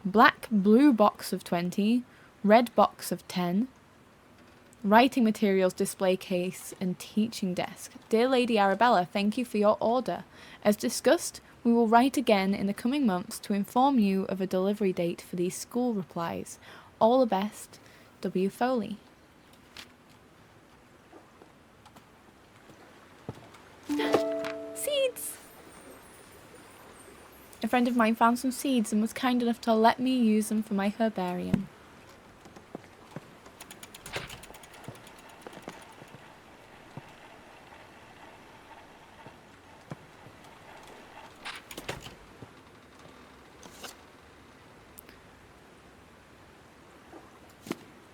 black blue box of 20. Red box of 10. Writing materials display case and teaching desk. Dear Lady Arabella, thank you for your order. As discussed, we will write again in the coming months to inform you of a delivery date for these school replies. All the best, W. Foley. Seeds! A friend of mine found some seeds and was kind enough to let me use them for my herbarium.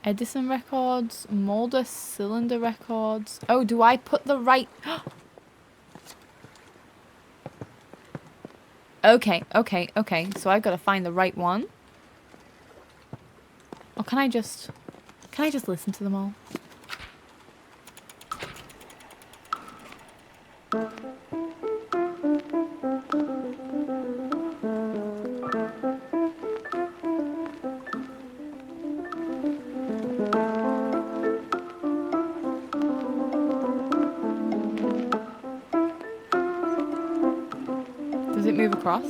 Edison records, Mulder cylinder records. Oh, do I put the right... Okay. So I've got to find the right one. Or can I just listen to them all? across.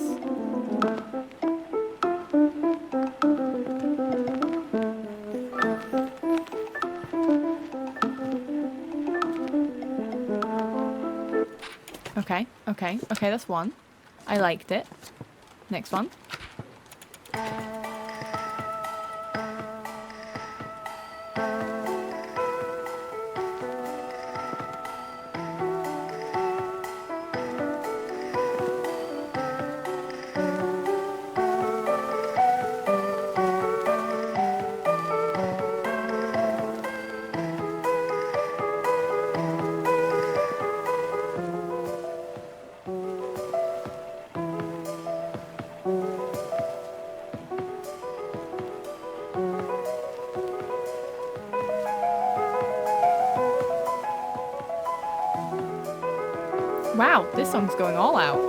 Okay, okay, okay, that's one. I liked it. Next one. Wow, this song's going all out.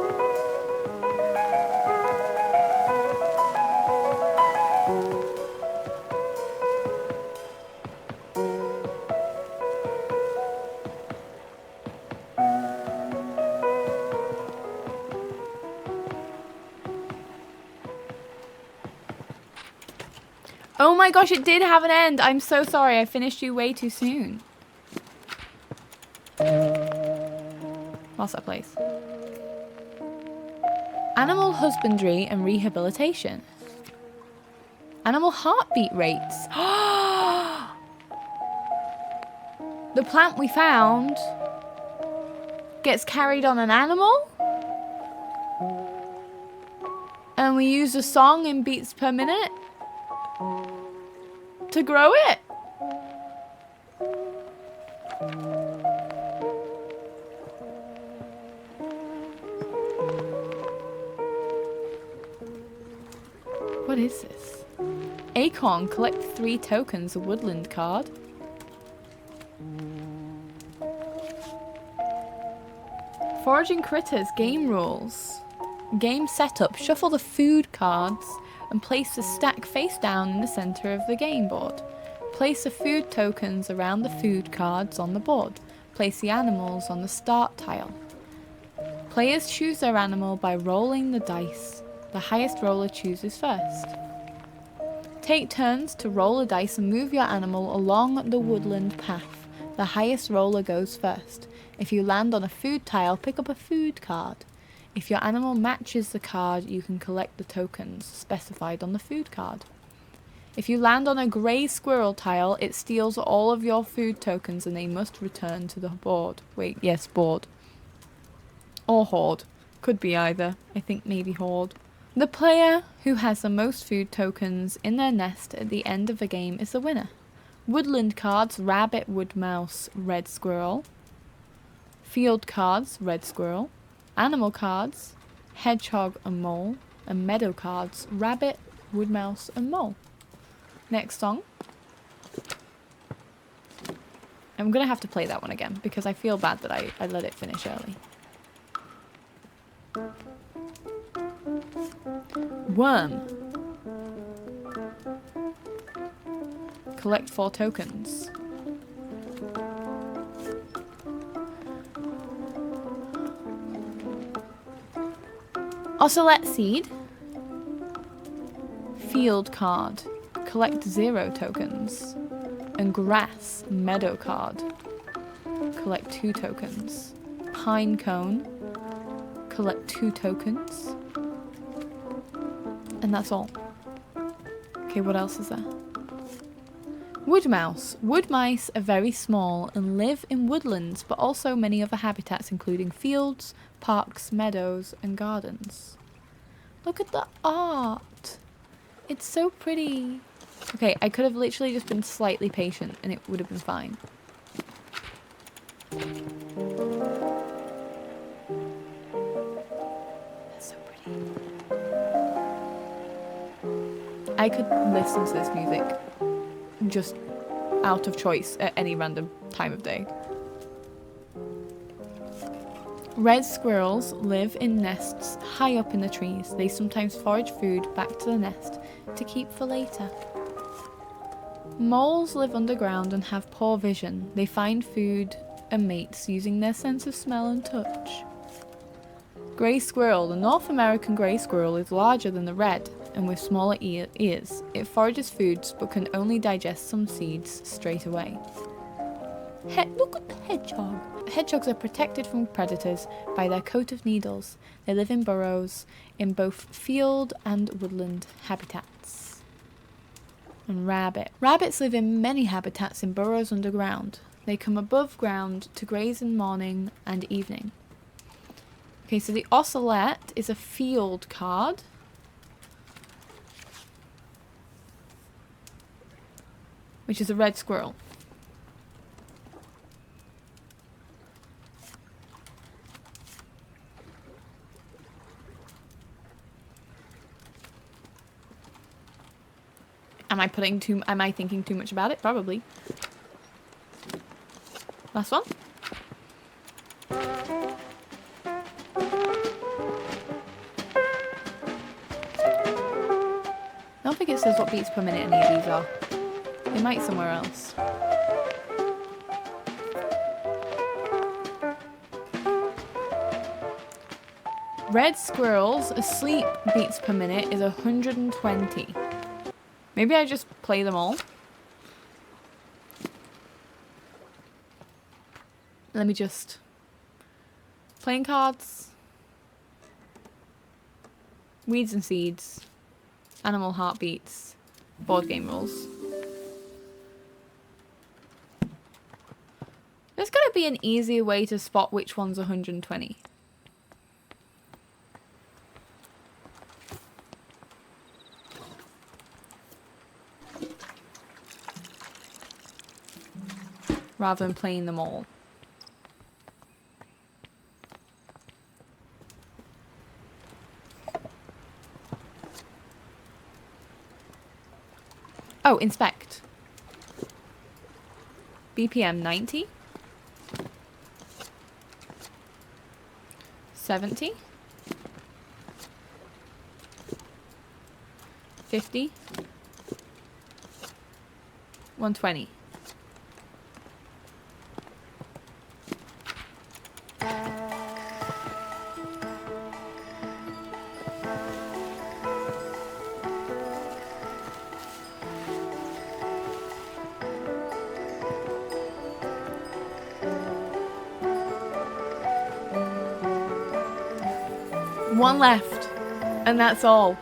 Oh my gosh, it did have an end. I'm so sorry. I finished you way too soon. What's that place? Animal husbandry and rehabilitation. Animal heartbeat rates. The plant we found gets carried on an animal. And we use a song in beats per minute to grow it. What is this? Acorn, collect 3 tokens, a woodland card. Foraging critters, game rules. Game setup, shuffle the food cards and place the stack face down in the center of the game board. Place the food tokens around the food cards on the board. Place the animals on the start tile. Players choose their animal by rolling the dice. The highest roller chooses first. Take turns to roll a dice and move your animal along the woodland path. The highest roller goes first. If you land on a food tile, pick up a food card. If your animal matches the card, you can collect the tokens specified on the food card. If you land on a grey squirrel tile, it steals all of your food tokens and they must return to the board. Wait, yes, board. Or hoard. Could be either. I think maybe hoard. The player who has the most food tokens in their nest at the end of the game is the winner. Woodland cards, rabbit, wood mouse, red squirrel. Field cards, red squirrel. Animal cards, hedgehog and mole. And meadow cards, rabbit, wood mouse and mole. Next song. I'm going to have to play that one again because I feel bad that I let it finish early. Worm. Collect 4 tokens. Ocelot seed. Field card. Collect 0 tokens. And grass, meadow card. Collect 2 tokens. Pine cone. Collect 2 tokens. And that's all. Okay, what else is there? Wood mouse. Wood mice are very small and live in woodlands, but also many other habitats, including fields, parks, meadows, and gardens. Look at the art. It's so pretty. Okay, I could have literally just been slightly patient and it would have been fine. That's so pretty. I could listen to this music just out of choice at any random time of day. Red squirrels live in nests high up in the trees. They sometimes forage food back to the nest to keep for later. Moles live underground and have poor vision. They find food and mates using their sense of smell and touch. Grey squirrel. The North American grey squirrel is larger than the red and with smaller ears. It forages foods but can only digest some seeds straight away. Look at the hedgehog. Hedgehogs are protected from predators by their coat of needles. They live in burrows in both field and woodland habitats. And rabbit. Rabbits live in many habitats in burrows underground. They come above ground to graze in morning and evening. Okay, so the ocelot is a field card. Which is a red squirrel. Am I thinking too much about it? Probably. Last one. I don't think it says what beats per minute any of these are. They might somewhere else. Red squirrels asleep beats per minute is 120. Maybe I just play them all. Let me just... Playing cards. Weeds and seeds. Animal heartbeats. Board game rules. There's gotta be an easier way to spot which one's 120. Rather than playing them all. Oh, inspect. BPM 90. 70. 50. 120. One left, and that's all.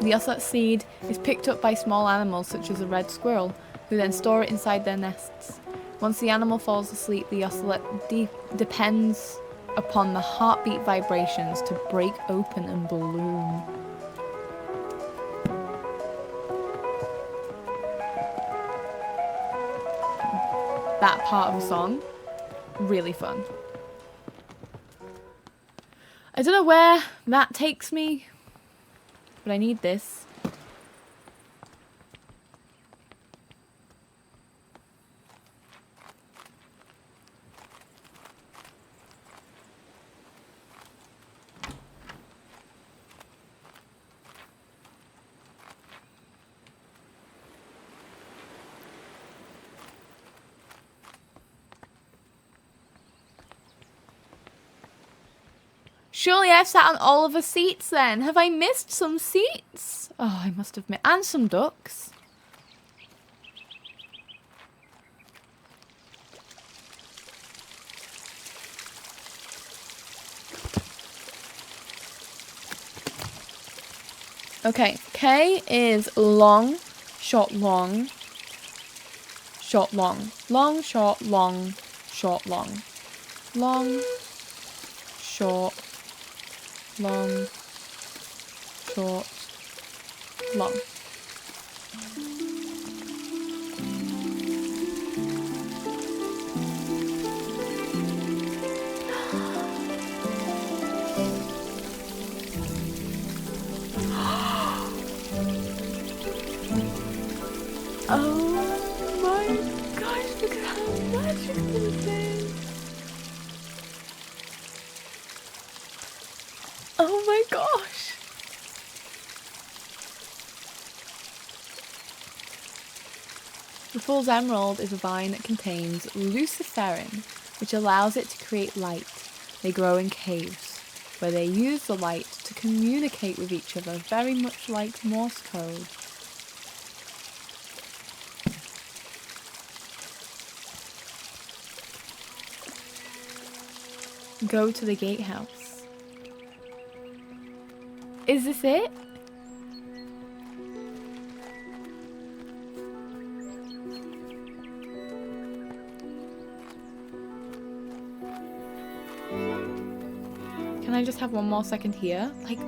The ocelot seed is picked up by small animals such as a red squirrel, who then store it inside their nests. Once the animal falls asleep, the ocelot depends upon the heartbeat vibrations to break open and bloom. That part of the song, really fun. I don't know where that takes me, but I need this. Surely I've sat on all of the seats then. Have I missed some seats? Oh, I must have missed. And some ducks. Okay, K is long, short, long, short, long, long, short, long, short, long, long, short, long, short, long. Oh my gosh, look at how magical this is. Oh my gosh. The fool's emerald is a vine that contains luciferin, which allows it to create light. They grow in caves, where they use the light to communicate with each other, very much like Morse code. Go to the gatehouse. Is this it? Can I just have one more second here? Like...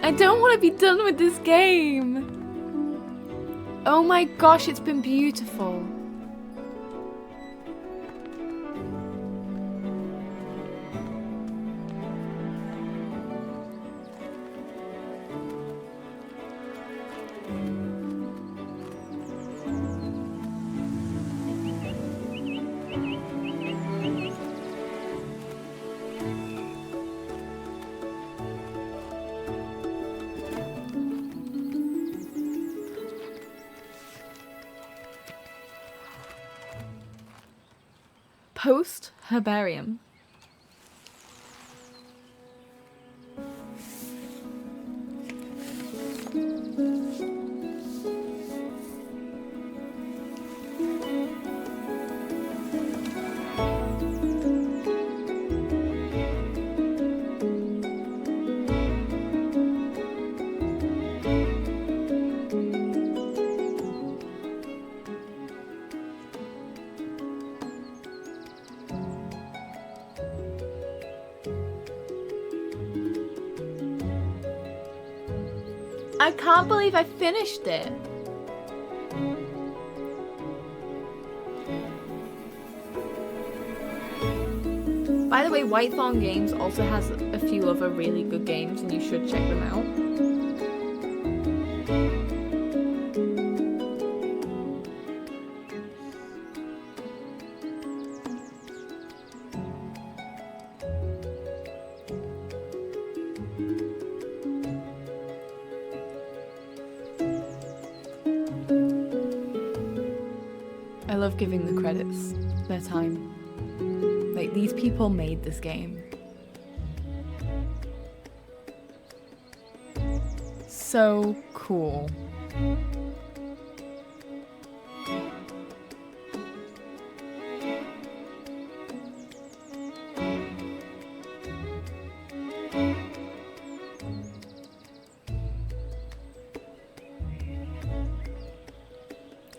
I don't want to be done with this game! Oh my gosh, it's been beautiful. Post herbarium. I can't believe I finished it. By the way, Whitethorn Games also has a few other really good games and you should check them out. I love giving the credits their time. Like, these people made this game. So cool.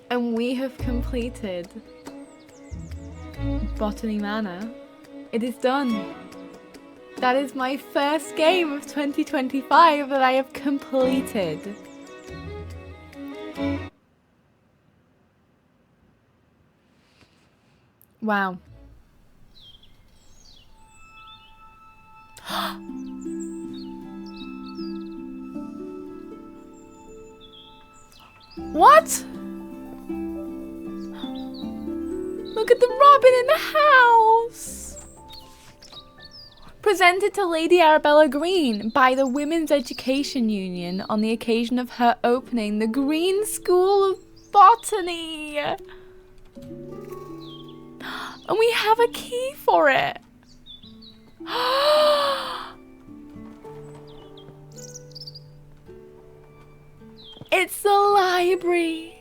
And we have completed Botany Manor. It is done. That is my first game of 2025 that I have completed. Wow. What? Look at the robin in the house! Presented to Lady Arabella Green by the Women's Education Union on the occasion of her opening the Green School of Botany. And we have a key for it. It's the library.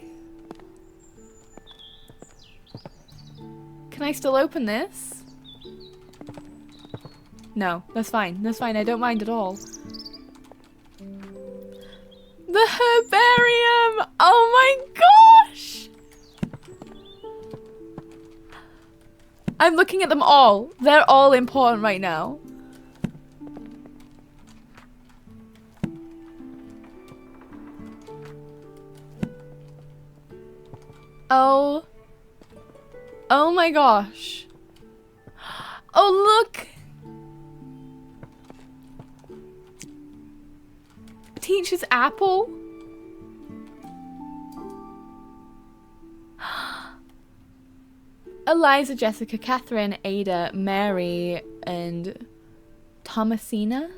Can I still open this? No, that's fine. That's fine. I don't mind at all. The herbarium! Oh my gosh! I'm looking at them all. They're all important right now. Oh. Oh my gosh. Oh, look. Teacher's apple. Eliza, Jessica, Catherine, Ada, Mary, and Thomasina.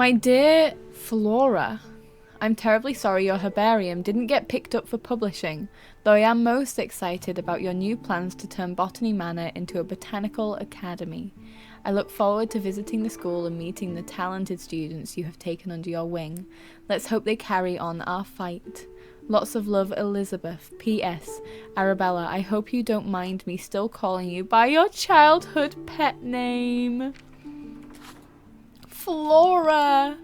My dear Flora, I'm terribly sorry your herbarium didn't get picked up for publishing, though I am most excited about your new plans to turn Botany Manor into a botanical academy. I look forward to visiting the school and meeting the talented students you have taken under your wing. Let's hope they carry on our fight. Lots of love, Elizabeth. P.S. Arabella, I hope you don't mind me still calling you by your childhood pet name. Flora.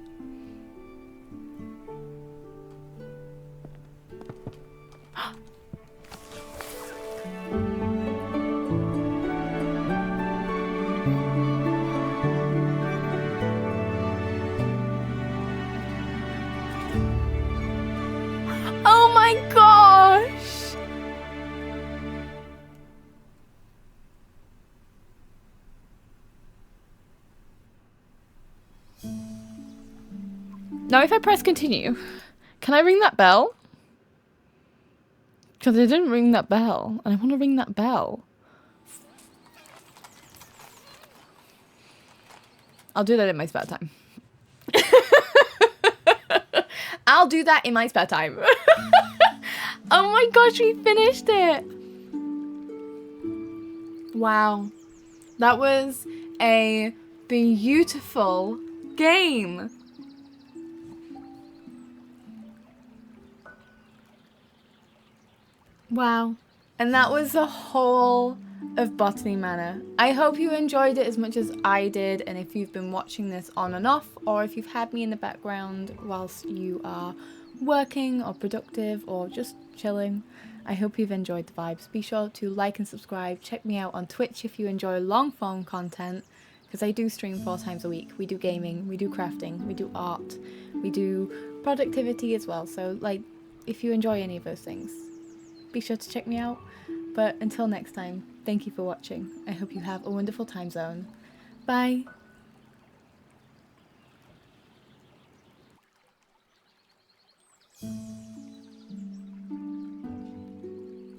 Oh my gosh! Now if I press continue, can I ring that bell? Because I didn't ring that bell, and I want to ring that bell. I'll do that in my spare time. I'll do that in my spare time. Oh my gosh, we finished it. Wow. That was a beautiful game. Wow. And that was the whole of Botany Manor. I hope you enjoyed it as much as I did, and if you've been watching this on and off, or if you've had me in the background whilst you are working or productive or just chilling, I hope you've enjoyed the vibes. Be sure to like and subscribe. Check me out on Twitch if you enjoy long form content, because I do stream 4 times a week. We do gaming, we do crafting, we do art, we do productivity as well. So like, if you enjoy any of those things, be sure to check me out. But until next time, thank you for watching. I hope you have a wonderful time zone. Bye.